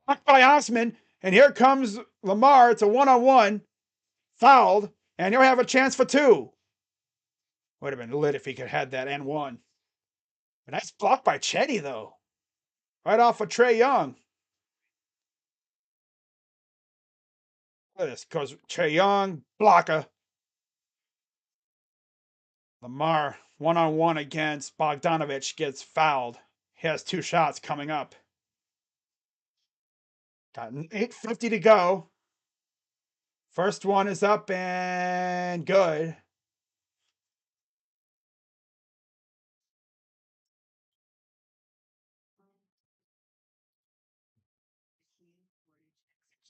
Blocked by Osman, and here comes Lamar. It's a one-on-one. Fouled, and he'll have a chance for 2. Would have been lit if he could have had that and one. A nice block by Chetty, though. Right off of Trae Young. Look at this. Goes Trae Young, blocker. Lamar, one-on-one against Bogdanovich, gets fouled. He has 2 shots coming up. Got 8:50 to go. First one is up and good.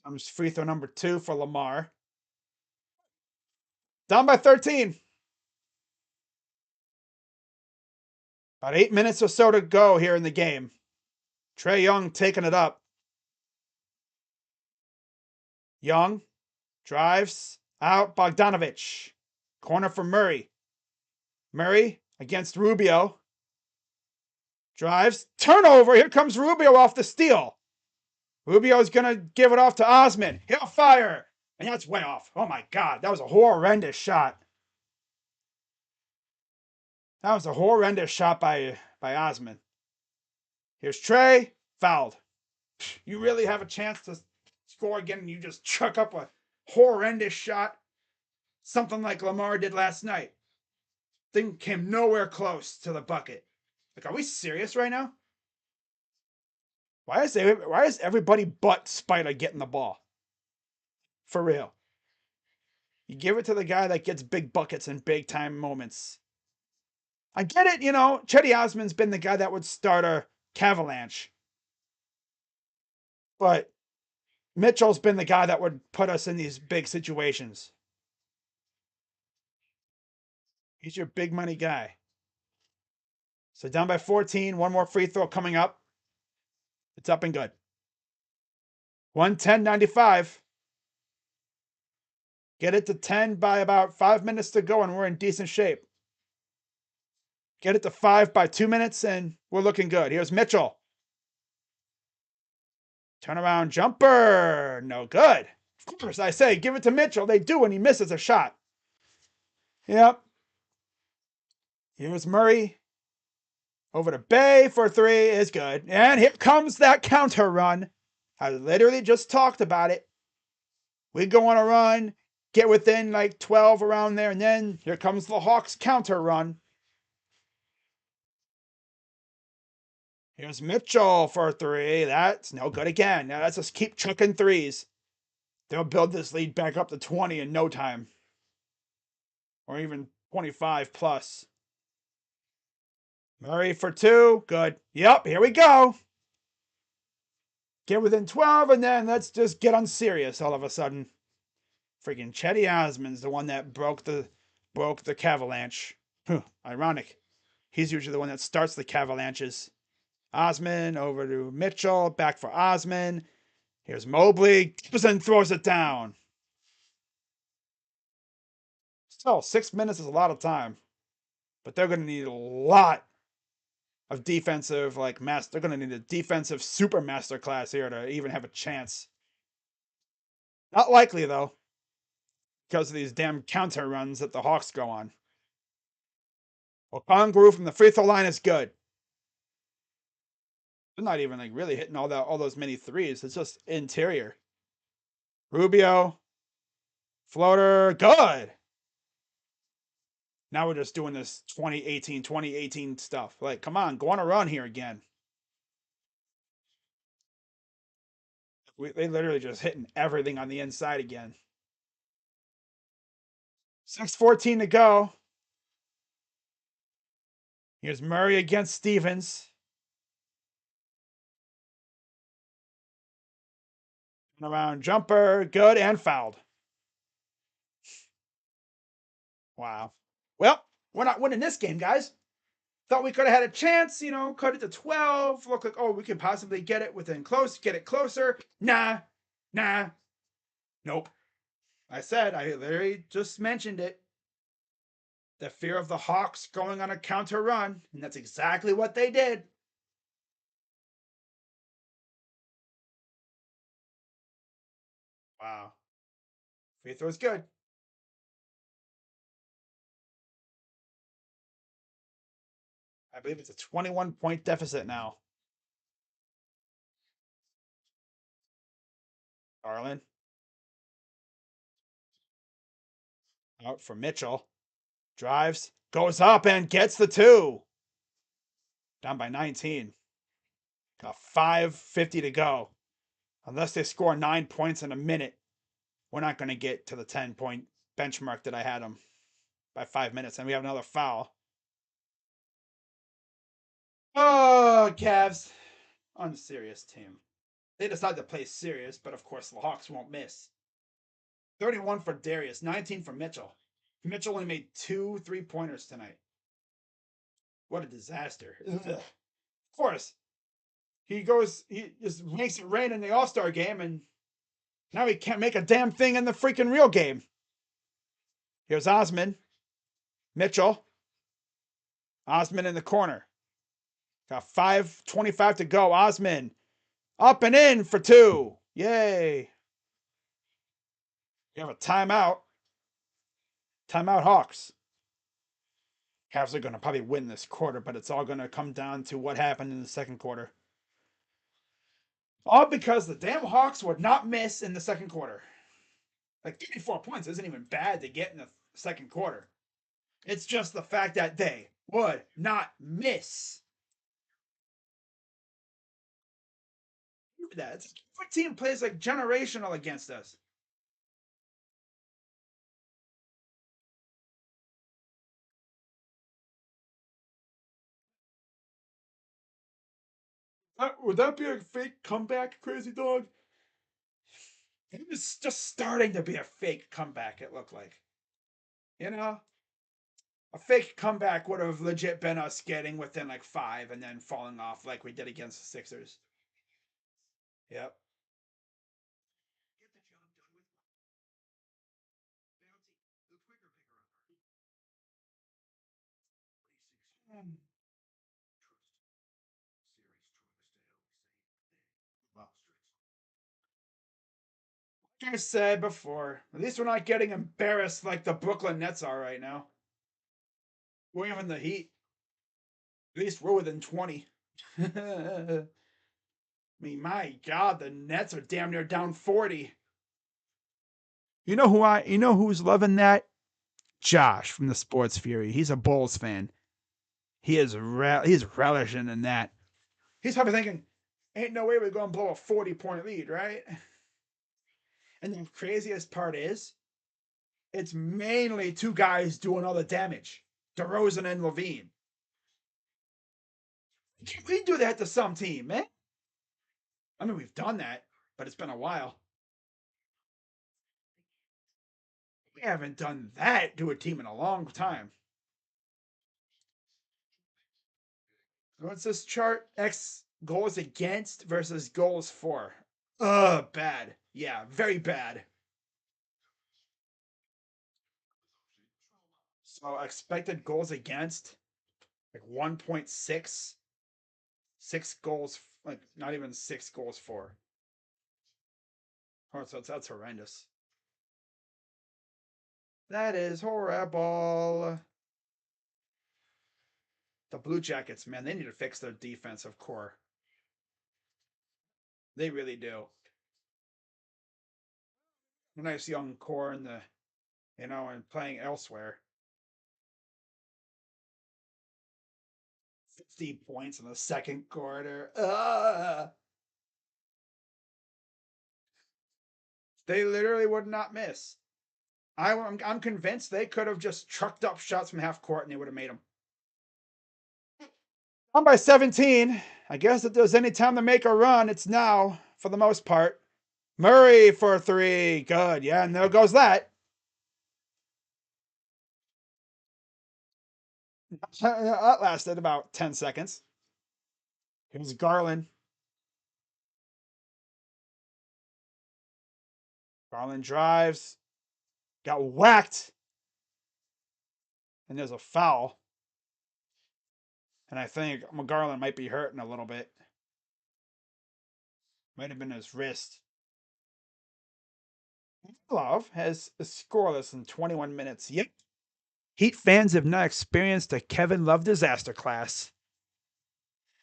Comes free throw number 2 for Lamar. Down by 13. About 8 minutes or so to go here in the game. Trae Young taking it up. Young drives out Bogdanovich. Corner for Murray. Murray against Rubio. Drives. Turnover. Here comes Rubio off the steal. Rubio's going to give it off to Osman. He'll fire. And that's way off. Oh my God. That was a horrendous shot. That was a horrendous shot by Osman. Here's Trae. Fouled. You really have a chance to score again and you just chuck up a horrendous shot. Something like Lamar did last night. Thing came nowhere close to the bucket. Like, are we serious right now? Why is everybody but Spider getting the ball? For real. You give it to the guy that gets big buckets in big time moments. I get it, you know. Chetty Osman's been the guy that would start a Cavalanche. But Mitchell's been the guy that would put us in these big situations. He's your big money guy. So down by 14, one more free throw coming up. It's up and good. 110-95. Get it to 10 by about 5 minutes to go, and we're in decent shape. Get it to 5 by 2 minutes, and we're looking good. Here's Mitchell. Turnaround jumper. No good. Of course, I say, give it to Mitchell. They do, and he misses a shot. Yep. Here's Murray. Over to Bay for 3 is good. And here comes that counter run. I literally just talked about it. We go on a run, get within like 12 around there, and then here comes the Hawks counter run. Here's Mitchell for 3. That's no good again. Now let's just keep chucking 3s. They'll build this lead back up to 20 in no time. Or even 25 plus. Murray for 2. Good. Yep, here we go. Get within 12, and then let's just get unserious all of a sudden. Freaking Chetty Osman's the one that broke the Cavalanche. Ironic. He's usually the one that starts the Cavaliers. Osman over to Mitchell, back for Osman. Here's Mobley, and throws it down. Still, 6 minutes is a lot of time, but they're going to need a lot of defensive, like, they're going to need a defensive super master class here to even have a chance. Not likely, though, because of these damn counter runs that the Hawks go on. Okongwu from the free throw line is good. They're not even like really hitting all those many threes. It's just interior. Rubio, floater, good. Now we're just doing this 2018 stuff. Like, come on, go on a run here again. They literally just hitting everything on the inside again. 6:14 to go. Here's Murray against Stevens. Around jumper, good, and fouled. Wow. Well, we're not winning this game, guys. Thought we could have had a chance, cut it to 12. Look like, oh, we could possibly get it get it closer. Nah. Nope. I literally just mentioned it. The fear of the Hawks going on a counter run, and that's exactly what they did. Wow. Free throw's good. I believe it's a 21-point deficit now. Garland. Out for Mitchell. Drives. Goes up and gets the two. Down by 19. Got 5:50 to go. Unless they score 9 points in a minute, we're not going to get to the 10-point benchmark that I had them by 5 minutes. And we have another foul. Oh, Cavs. Unserious team. They decide to play serious, but of course the Hawks won't miss. 31 for Darius, 19 for Mitchell. Mitchell only made 2 3-pointers tonight. What a disaster. Of course. He just makes it rain in the All-Star game, and now he can't make a damn thing in the freaking real game. Here's Osman. Mitchell. Osman in the corner. Got 5:25 to go. Osman up and in for 2. Yay. We have a timeout. Timeout Hawks. Cavs are going to probably win this quarter, but it's all going to come down to what happened in the second quarter. All because the damn Hawks would not miss in the second quarter. Like 34 points isn't even bad to get in the second quarter. It's just the fact that they would not miss. That every team plays like generational against us. Would that be a fake comeback, crazy dog? It was just starting to be a fake comeback, it looked like. A fake comeback would have legit been us getting within like 5 and then falling off like we did against the Sixers. Yep. Like I said before, at least we're not getting embarrassed like the Brooklyn Nets are right now. We're even the Heat. At least we're within 20. I mean, my God, the Nets are damn near down 40. You know who's loving that? Josh from the Sports Fury. He's a Bulls fan. He's relishing in that. He's probably thinking, ain't no way we're going to blow a 40-point lead, right? And the craziest part is, it's mainly 2 guys doing all the damage. DeRozan and Levine. We do that to some team, man. I mean, we've done that, but it's been a while. We haven't done that to a team in a long time. What's this chart? X goals against versus goals for. Bad. Yeah, very bad. So expected goals against like 1.6, six goals, like not even six goals for. Oh, so that's horrendous. That is horrible. The Blue Jackets, man, they need to fix their defensive core. They really do. A nice young core in the, and playing elsewhere. 50 points in the second quarter. They literally would not miss. I'm convinced they could have just trucked up shots from half court and they would have made them. I'm by 17. I guess if there's any time to make a run, it's now for the most part. Murray for three. Good. Yeah, and there goes that. That lasted about 10 seconds. Here's Garland. Garland drives. Got whacked. And there's a foul. And I think Garland might be hurting a little bit. Might have been his wrist. Love has scoreless in 21 minutes. Yep. Heat fans have not experienced a Kevin Love disaster class.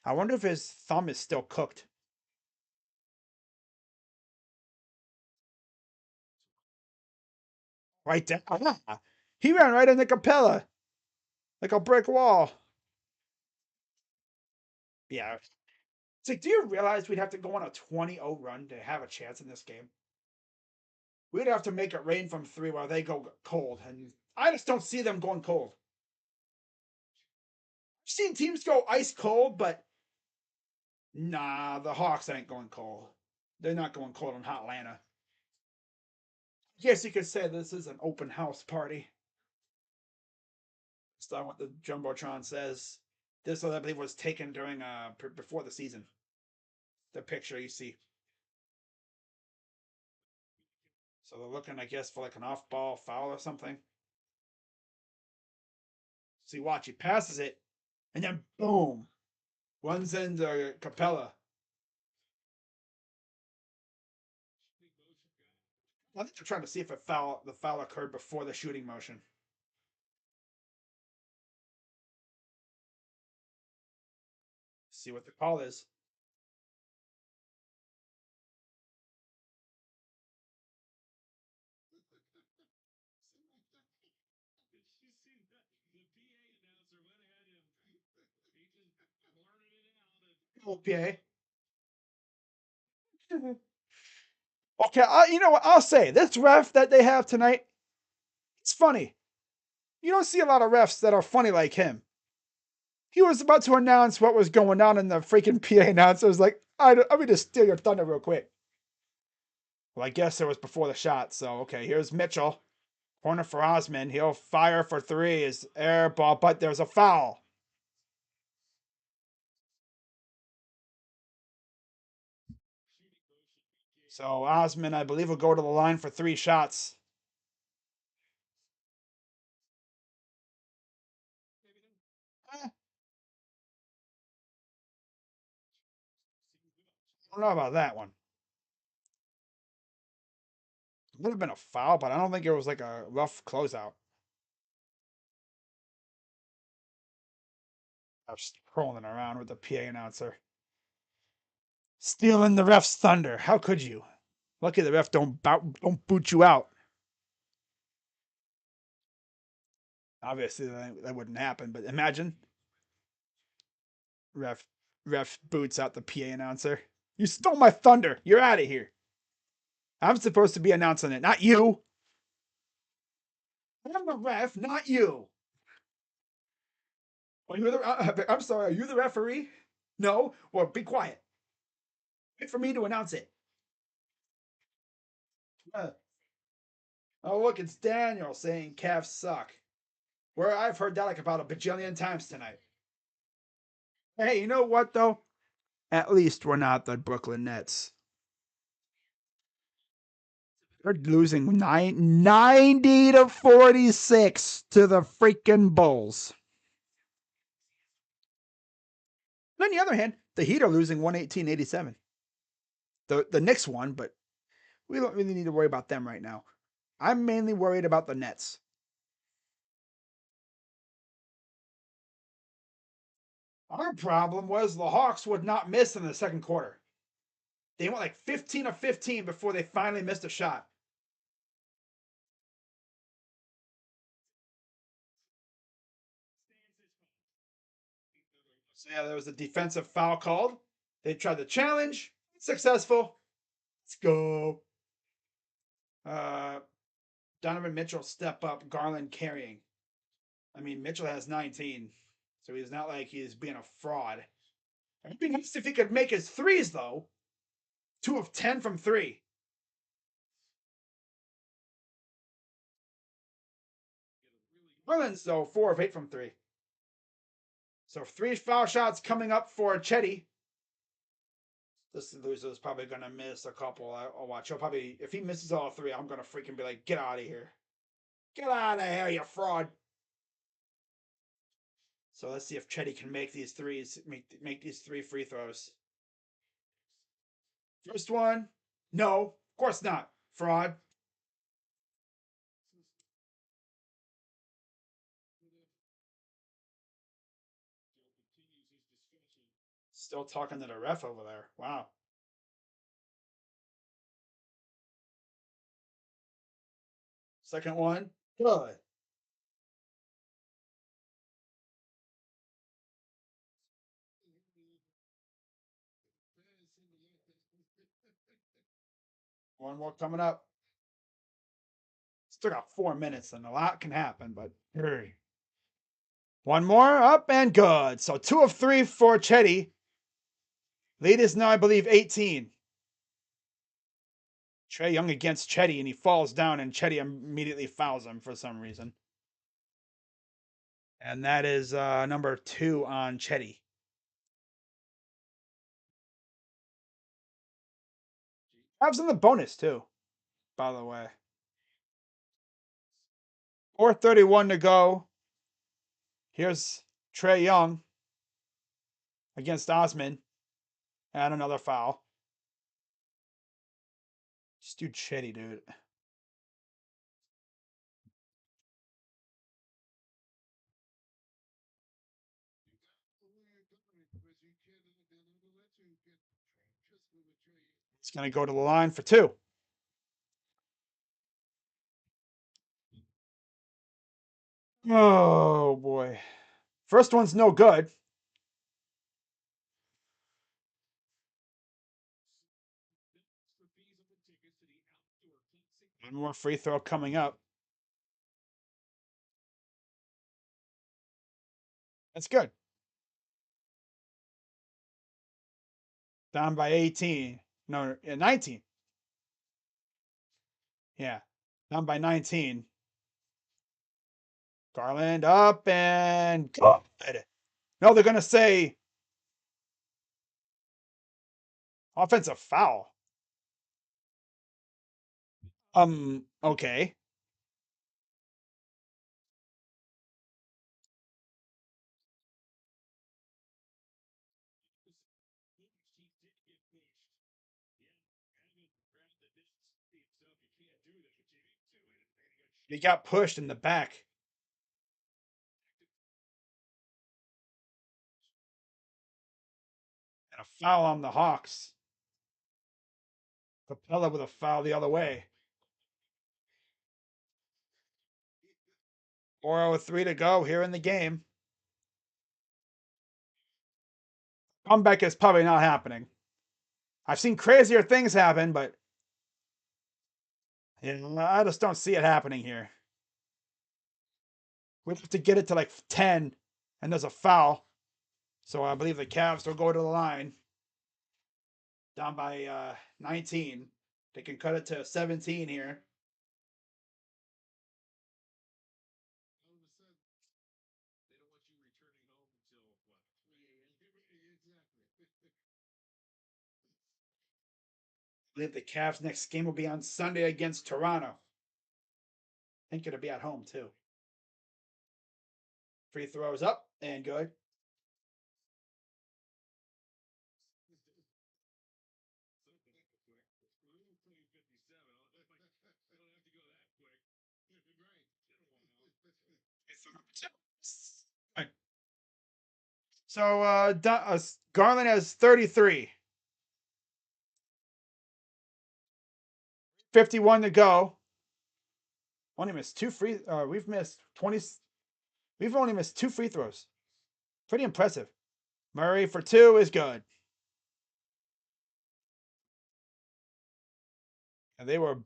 I wonder if his thumb is still cooked. Right there. He ran right into Capella like a brick wall. Yeah. It's like, do you realize we'd have to go on a 20-0 run to have a chance in this game? We'd have to make it rain from three while they go cold. And I just don't see them going cold. I've seen teams go ice cold, but nah, the Hawks ain't going cold. They're not going cold in hot Atlanta. Yes, you could say this is an open house party. That's not what the Jumbotron says. This, I believe, was taken during before the season. The picture you see. So they're looking, I guess, for like an off-ball foul or something. See, watch, he passes it, and then boom, runs into Capella. I think they're trying to see if the foul occurred before the shooting motion. See what the call is. Okay. Okay, you know what? I'll say this ref that they have tonight. It's funny. You don't see a lot of refs that are funny like him. He was about to announce what was going on, and the freaking PA announcer was like, "I'm going to steal your thunder real quick." Well, I guess it was before the shot. So okay, here's Mitchell. Corner for Osman. He'll fire for three. Is air ball, but there's a foul. So Osman, I believe, will go to the line for three shots. I don't know about that one. It would have been a foul, but I don't think it was like a rough closeout. I was trolling around with the PA announcer. Stealing the ref's thunder. How could you? Lucky the ref don't boot you out. Obviously, that wouldn't happen. But imagine ref ref boots out the PA announcer. You stole my thunder. You're out of here. I'm supposed to be announcing it, not you. I'm the ref, not you. Are you I'm sorry. Are you the referee? No. Well, be quiet. Wait for me to announce it. Uh, oh, look, it's Daniel saying Cavs suck. Where I've heard that like about a bajillion times tonight. Hey, you know what though? At least we're not the Brooklyn Nets. They're losing 90 to 46 to the freaking Bulls. On the other hand, the Heat are losing 118-87. The Knicks won, but we don't really need to worry about them right now. I'm mainly worried about the Nets. Our problem was the Hawks would not miss in the second quarter. They went like 15 of 15 before they finally missed a shot. So yeah, there was a defensive foul called. They tried to challenge, successful. Let's go. Uh, Donovan Mitchell step up, Garland carrying. I mean, Mitchell has 19, so he's not like he's being a fraud. It'd be nice if he could make his threes though. 2 of 10 from three. Garland's though 4 of 8 from three. So 3 foul shots coming up for Chetty. This loser is probably gonna miss a couple. I'll watch. He'll probably, if he misses all three, I'm gonna freaking be like, get out of here, get out of here, you fraud. So let's see if Chetty can make these threes, make these 3 free throws. First one, no, of course not, fraud. Still talking to the ref over there. Wow. Second one, good. One more coming up. Still got 4 minutes, and a lot can happen, but hurry. One more up and good. So 2 of 3 for Chetty. Lead is now, I believe, 18. Trae Young against Chetty, and he falls down, and Chetty immediately fouls him for some reason. And that is number 2 on Chetty. Cavs in the bonus, too, by the way. 4:31 to go. Here's Trae Young against Osman. And another foul. Just do Chetty, dude. It's going to go to the line for 2. Oh, boy. First one's no good. One more free throw coming up. That's good. Down by 18. No, 19. Yeah. Down by 19. Garland up and good. No, they're going to say offensive foul. Okay. He got pushed in the back. And a foul on the Hawks. Capella with a foul the other way. 4:03 to go here in the game. Comeback is probably not happening. I've seen crazier things happen, but I just don't see it happening here. We have to get it to like 10, and there's a foul. So I believe the Cavs will go to the line. Down by 19. They can cut it to 17 here. I believe the Cavs' next game will be on Sunday against Toronto. I think it'll be at home too. Free throws up and good. So Garland has 33. 51 to go. Only missed two free. We've missed 20. We've only missed two free throws. Pretty impressive. Murray for two is good. And they were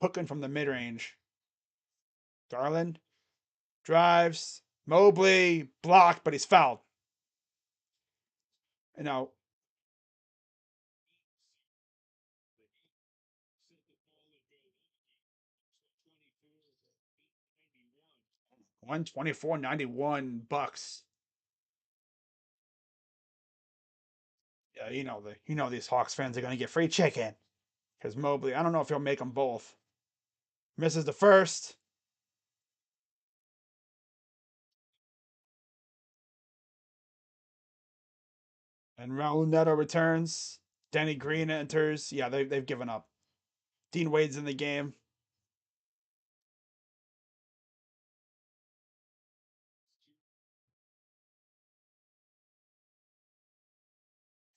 hooking from the mid range. Garland drives. Mobley blocked, but he's fouled. You know, 124.91 bucks. Yeah, these Hawks fans are gonna get free chicken because Mobley. I don't know if he'll make them both. Misses the first. And Raul Neto returns. Danny Green enters. Yeah, they've given up. Dean Wade's in the game.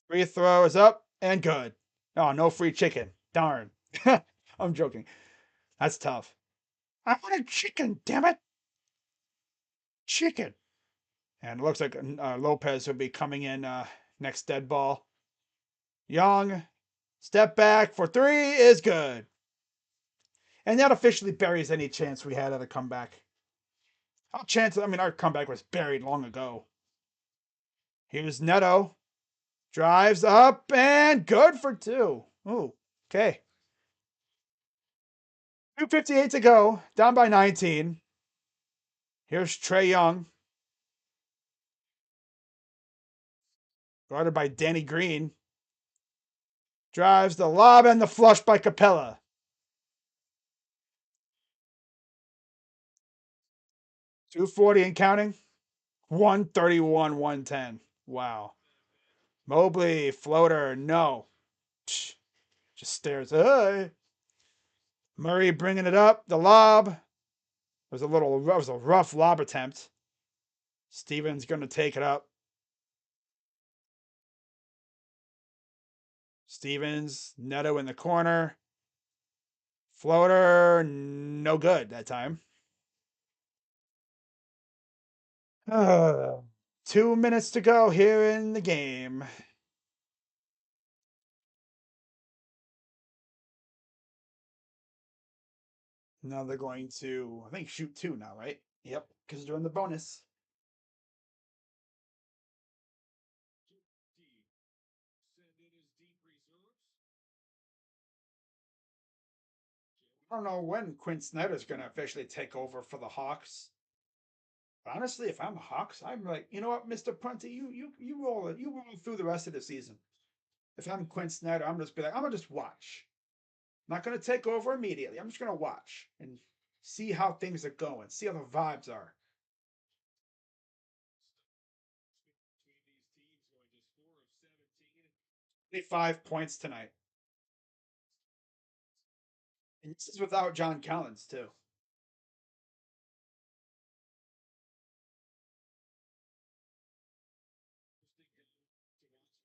Free throw is up and good. Oh, no free chicken. Darn. I'm joking. That's tough. I wanted chicken, damn it. Chicken. And it looks like Lopez will be coming in next dead ball. Young, step back for three is good. And that officially buries any chance we had at a comeback. Our chance, I mean, our comeback was buried long ago. Here's Neto. Drives up and good for two. Ooh, okay. 2:58 to go. Down by 19. Here's Trey Young. Guarded by Danny Green. Drives the lob and the flush by Capella. 240 and counting. 131, 110. Wow. Mobley, floater, no. Just stares. Hey. Murray bringing it up. The lob. It was a rough lob attempt. Stevens going to take it up. Stevens, Neto in the corner. Floater, no good that time. 2 minutes to go here in the game. Now they're going to, I think, shoot two now, right? Yep, because they're in the bonus. I don't know when Quinn Snyder's going to officially take over for the Hawks. But honestly, if I'm Hawks, I'm like, you know what, Mister Prunty, you roll it, you roll through the rest of the season. If I'm Quinn Snyder, I'm just be like, I'm gonna just watch. I'm not gonna take over immediately. I'm just gonna watch and see how things are going, see how the vibes are. 5 points tonight. And this is without John Collins, too.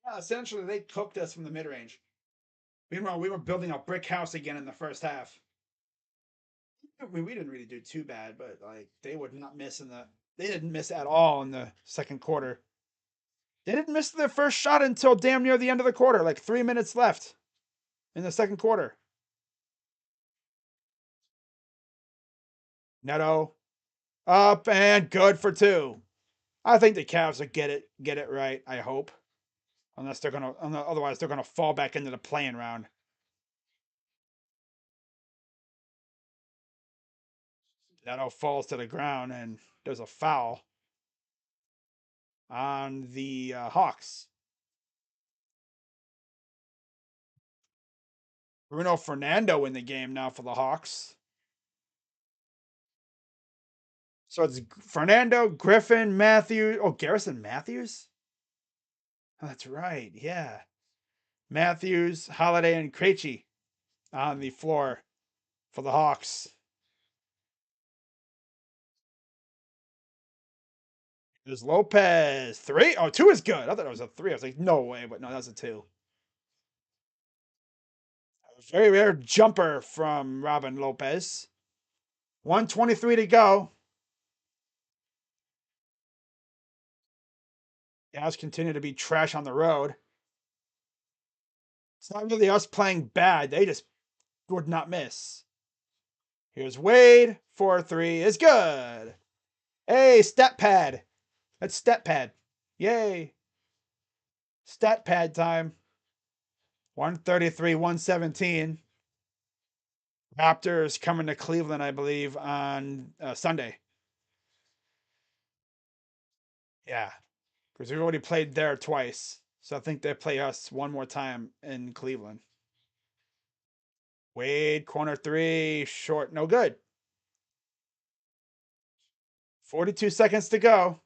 Yeah, essentially, they cooked us from the mid range. Meanwhile, we were building a brick house again in the first half. I mean, we didn't really do too bad, but like they would not miss in the. They didn't miss at all in the second quarter. They didn't miss their first shot until damn near the end of the quarter, like 3 minutes left in the second quarter. Neto up and good for two. I think the Cavs will get it right. I hope, otherwise they're gonna fall back into the playing round. Neto falls to the ground and there's a foul on the Hawks. Bruno Fernando in the game now for the Hawks. So it's Fernando, Griffin, Matthews. Oh, Garrison Matthews? Oh, that's right. Yeah. Matthews, Holiday, and Krejci on the floor for the Hawks. There's Lopez. 3? Oh, 2 is good. I thought it was a 3. I was like, no way, but no, that's a 2. Very rare jumper from Robin Lopez. 123 to go. Cavs continue to be trash on the road. It's not really us playing bad. They just would not miss. Here's Wade. 4-3 is good. Hey, stat pad. That's stat pad. Yay. Stat pad time. 133, 117. Raptors coming to Cleveland, I believe, on Sunday. Yeah, because we've already played there twice. So I think they play us one more time in Cleveland. Wade, corner 3, short, no good. 42 seconds to go.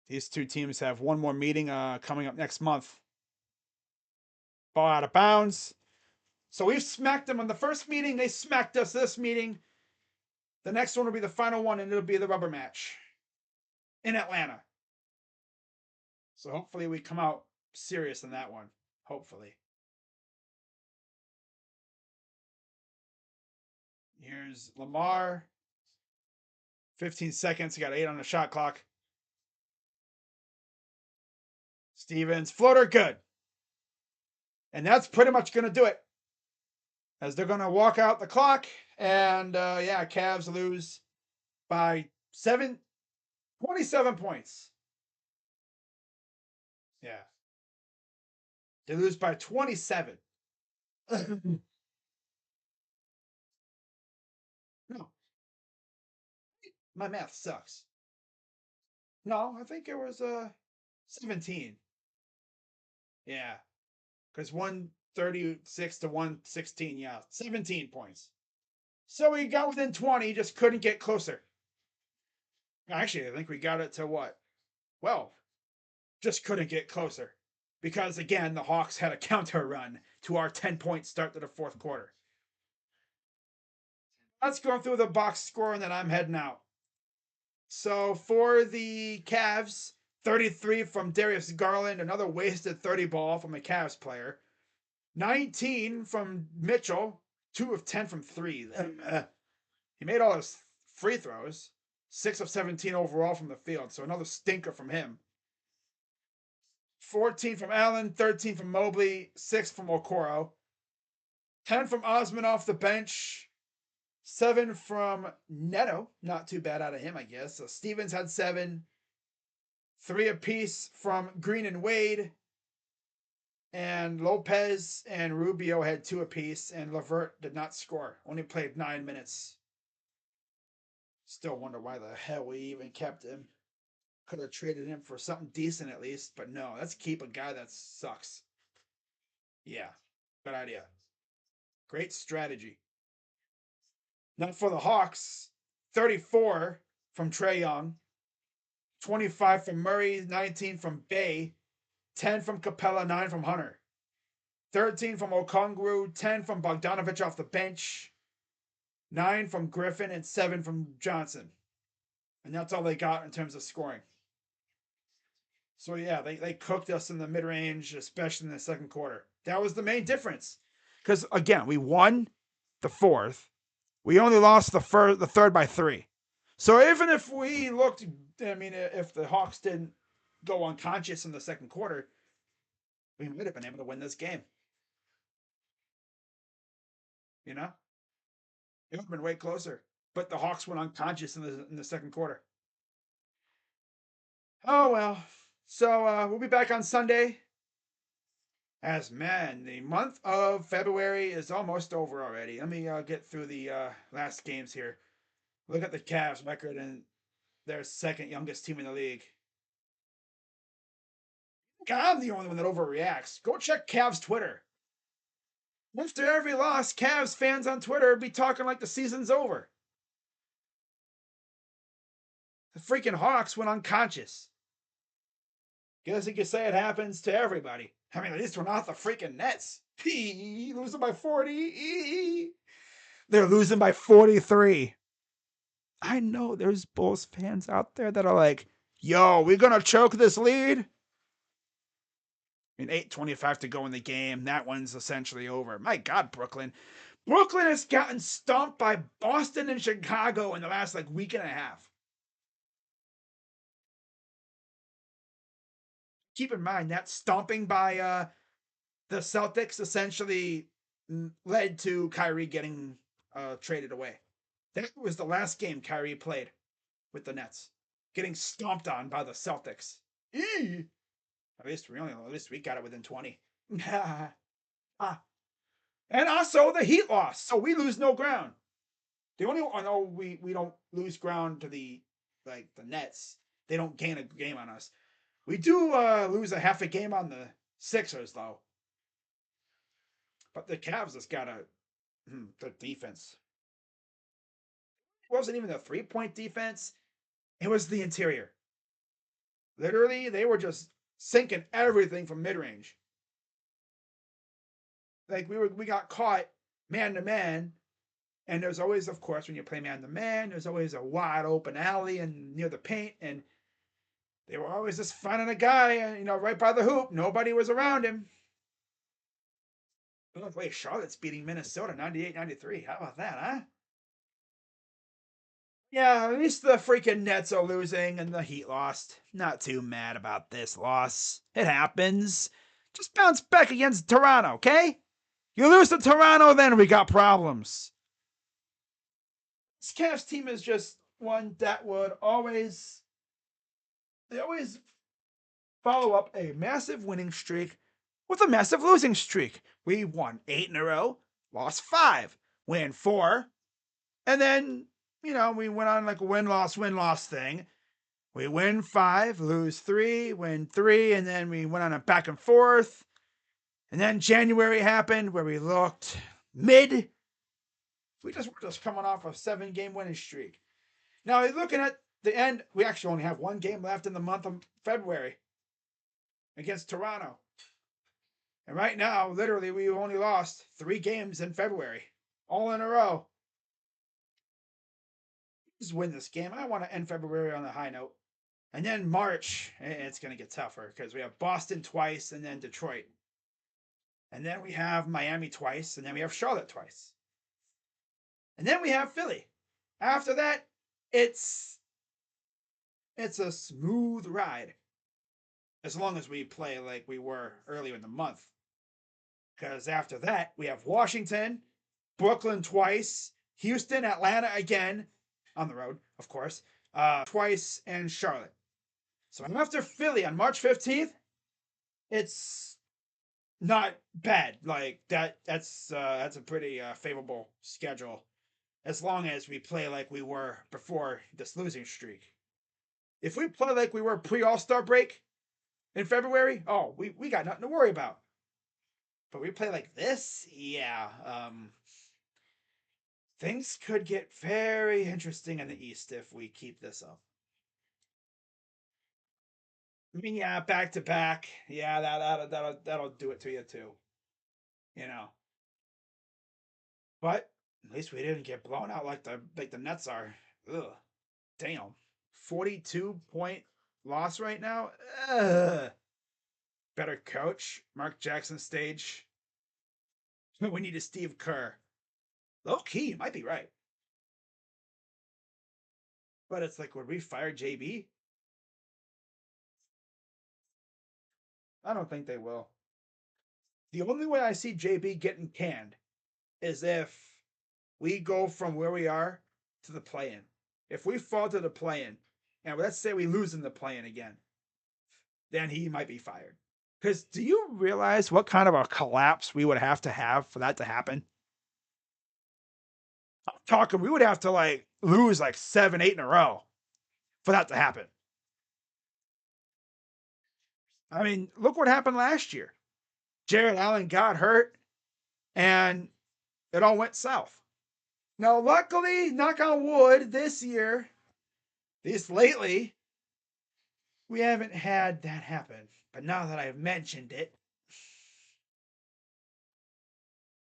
These two teams have one more meeting coming up next month. Ball out of bounds. So we've smacked them on the first meeting. They smacked us this meeting. The next one will be the final one, and it'll be the rubber match in Atlanta. So hopefully we come out serious in that one. Hopefully. Here's Lamar. 15 seconds. He got 8 on the shot clock. Stevens, floater, good. And that's pretty much going to do it. As they're going to walk out the clock. And yeah, Cavs lose by 27 points. Yeah. They lose by 27. No, my math sucks. No, I think it was 17. Yeah, because 136 to 116. Yeah, 17 points. So we got within 20, just couldn't get closer. Actually, I think we got it to what? Well, just couldn't get closer. Because again, the Hawks had a counter run to our 10-point start to the fourth quarter. Let's go through the box score and then I'm heading out. So for the Cavs, 33 from Darius Garland, another wasted 30 ball from a Cavs player. 19 from Mitchell, 2 of 10 from 3. He made all his free throws. 6 of 17 overall from the field, so another stinker from him. 14 from Allen, 13 from Mobley, 6 from Okoro. 10 from Osman off the bench. 7 from Neto. Not too bad out of him, I guess. So Stevens had 7. 3 apiece from Green and Wade. And Lopez and Rubio had 2 apiece. And Levert did not score. Only played 9 minutes. Still wonder why the hell we even kept him. Could have traded him for something decent at least. But no, let's keep a guy that sucks. Yeah, good idea. Great strategy. Now for the Hawks, 34 from Trae Young, 25 from Murray, 19 from Bay, 10 from Capella, 9 from Hunter, 13 from Okongwu, 10 from Bogdanovich off the bench, 9 from Griffin, and 7 from Johnson. And that's all they got in terms of scoring. So yeah, they cooked us in the mid-range, especially in the second quarter. That was the main difference. Because again, we won the fourth. We only lost the third by 3. So even if we looked, I mean, if the Hawks didn't go unconscious in the second quarter, we might have been able to win this game. You know, it would have been way closer. But the Hawks went unconscious in the second quarter. Oh well. So we'll be back on Sunday. As man, the month of February is almost over already. Let me get through the last games here. Look at the Cavs record, and they're second youngest team in the league. I'm the only one that overreacts. Go check Cavs Twitter. After every loss, Cavs fans on Twitter be talking like the season's over. The freaking Hawks went unconscious. Guess you could say it happens to everybody. I mean, at least we're not the freaking Nets. Losing by 40. They're losing by 43. I know there's Bulls fans out there that are like, yo, we're going to choke this lead. I mean, 8:25 to go in the game. That one's essentially over. My God, Brooklyn. Brooklyn has gotten stomped by Boston and Chicago in the last week and a half. Keep in mind that stomping by the Celtics essentially led to Kyrie getting traded away. That was the last game Kyrie played with the Nets, getting stomped on by the Celtics. At least we got it within 20. And also the Heat lost, so we lose no ground. The only we don't lose ground to the Nets. They don't gain a game on us. We do lose a half a game on the Sixers though. But the Cavs just got the defense. It wasn't even the 3-point defense. It was the interior. Literally, they were just sinking everything from mid range. We got caught man to man, and there's always, of course, when you play man to man, there's always a wide open alley and near the paint, and they were always just finding a guy, right by the hoop. Nobody was around him. Wait, Charlotte's beating Minnesota 98-93. How about that, huh? Yeah, at least the freaking Nets are losing and the Heat lost. Not too mad about this loss. It happens. Just bounce back against Toronto, okay? You lose to Toronto, then we got problems. This Cavs team is just one that would always follow up a massive winning streak with a massive losing streak. We won 8 in a row, lost 5, win 4, and then, we went on a win-loss thing. We win 5, lose 3, win 3, and then we went on a back and forth. And then January happened where we looked mid. We're just coming off a 7-game winning streak. Now, looking at the end, we actually only have 1 game left in the month of February against Toronto. And right now, literally, we've only lost 3 games in February, all in a row. Just win this game. I want to end February on a high note. And then March, it's going to get tougher because we have Boston twice and then Detroit. And then we have Miami twice, and then we have Charlotte twice. And then we have Philly. After that, it's a smooth ride. As long as we play like we were earlier in the month. Because after that, we have Washington, Brooklyn twice, Houston, Atlanta again, on the road, of course, twice, and Charlotte. So after Philly on March 15th, it's not bad. That's a pretty favorable schedule, as long as we play like we were before this losing streak. If we play like we were pre-All-Star break in February, we got nothing to worry about. But we play like this, yeah. Things could get very interesting in the East if we keep this up. I mean, yeah, back to back, yeah, that'll do it to you too. You know, but at least we didn't get blown out like the Nets are. Ugh, damn, 42-point loss right now. Ugh. Better coach, Mark Jackson stage. We need a Steve Kerr. Low key, you might be right. But it's like, would we fire JB? I don't think they will. The only way I see JB getting canned is if we go from where we are to the play-in. If we fall to the play-in, and let's say we lose in the play-in again, then he might be fired. Because do you realize what kind of a collapse we would have for that to happen? I'm talking, we would have to lose 7, 8 in a row for that to happen. I mean, look what happened last year. Jared Allen got hurt, and it all went south. Now, luckily, knock on wood, this year, this lately, we haven't had that happen. But now that I've mentioned it,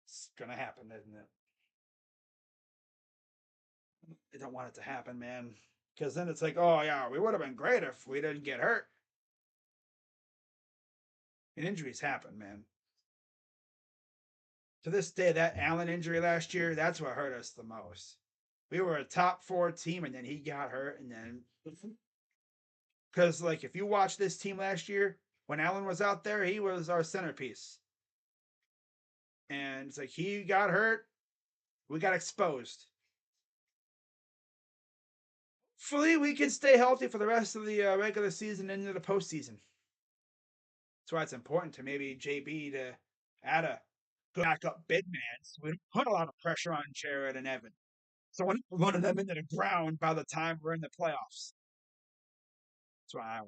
it's gonna happen, isn't it? I don't want it to happen, man. Because then it's like, oh yeah, we would have been great if we didn't get hurt. And injuries happen, man. To this day, that Allen injury last year, that's what hurt us the most. We were a top four team, and then he got hurt, and then because like if you watch this team last year, when Allen was out there, he was our centerpiece, and it's like he got hurt, we got exposed. Hopefully, we can stay healthy for the rest of the regular season and into the postseason. That's why it's important to maybe JB to add a good backup big man so we don't put a lot of pressure on Jared and Evan. So we're not running them into the ground by the time we're in the playoffs. That's why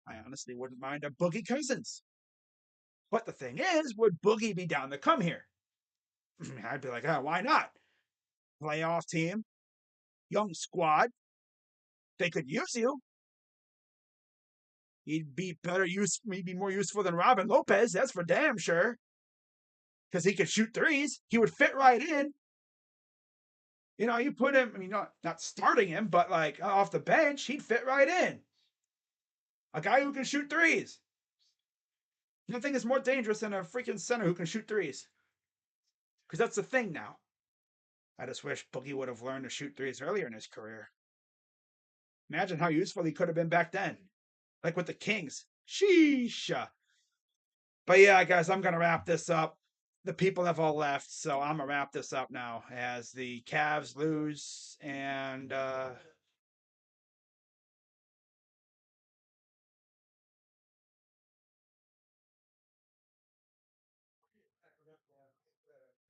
I honestly wouldn't mind a Boogie Cousins. But the thing is, would Boogie be down to come here? I'd be like, oh, why not? Playoff team, young squad. They could use you. He'd be better use, maybe more useful than Robin Lopez. That's for damn sure. Because he could shoot threes. He would fit right in. You know, you put him. I mean, not starting him, but like off the bench, he'd fit right in. A guy who can shoot threes. Nothing is more dangerous than a freaking center who can shoot threes. Because that's the thing now. I just wish Boogie would have learned to shoot threes earlier in his career. Imagine how useful he could have been back then. Like with the Kings. Sheesh. But yeah, guys, I'm going to wrap this up. The people have all left, so I'm going to wrap this up now as the Cavs lose. And all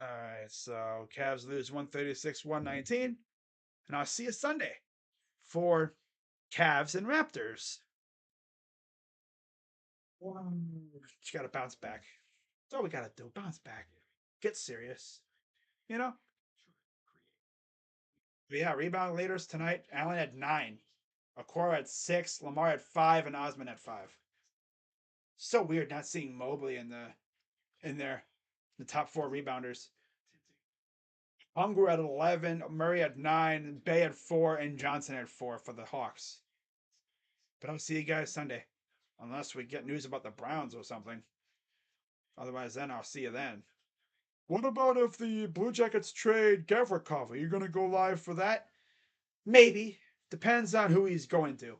right, so Cavs lose 136-119. And I'll see you Sunday for Cavs and Raptors. Just got to bounce back. That's all we got to do. Bounce back. Get serious. You know? But yeah, rebound leaders tonight. Allen had 9. Okoro had 6. Lamar had 5. And Osman had 5. So weird not seeing Mobley in there. The top 4 rebounders. Hunger had 11. Murray had 9. Bay had 4. And Johnson had 4 for the Hawks. But I'll see you guys Sunday. Unless we get news about the Browns or something. Otherwise, then I'll see you then. What about if the Blue Jackets trade Gavrikov? Are you going to go live for that? Maybe. Depends on who he's going to.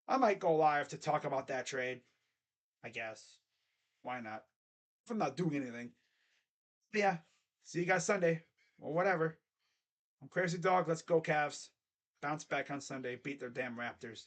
I might go live to talk about that trade. I guess. Why not? If I'm not doing anything. But yeah. See you guys Sunday. Or whatever. I'm Crazy Dog. Let's go, Cavs. Bounce back on Sunday. Beat their damn Raptors.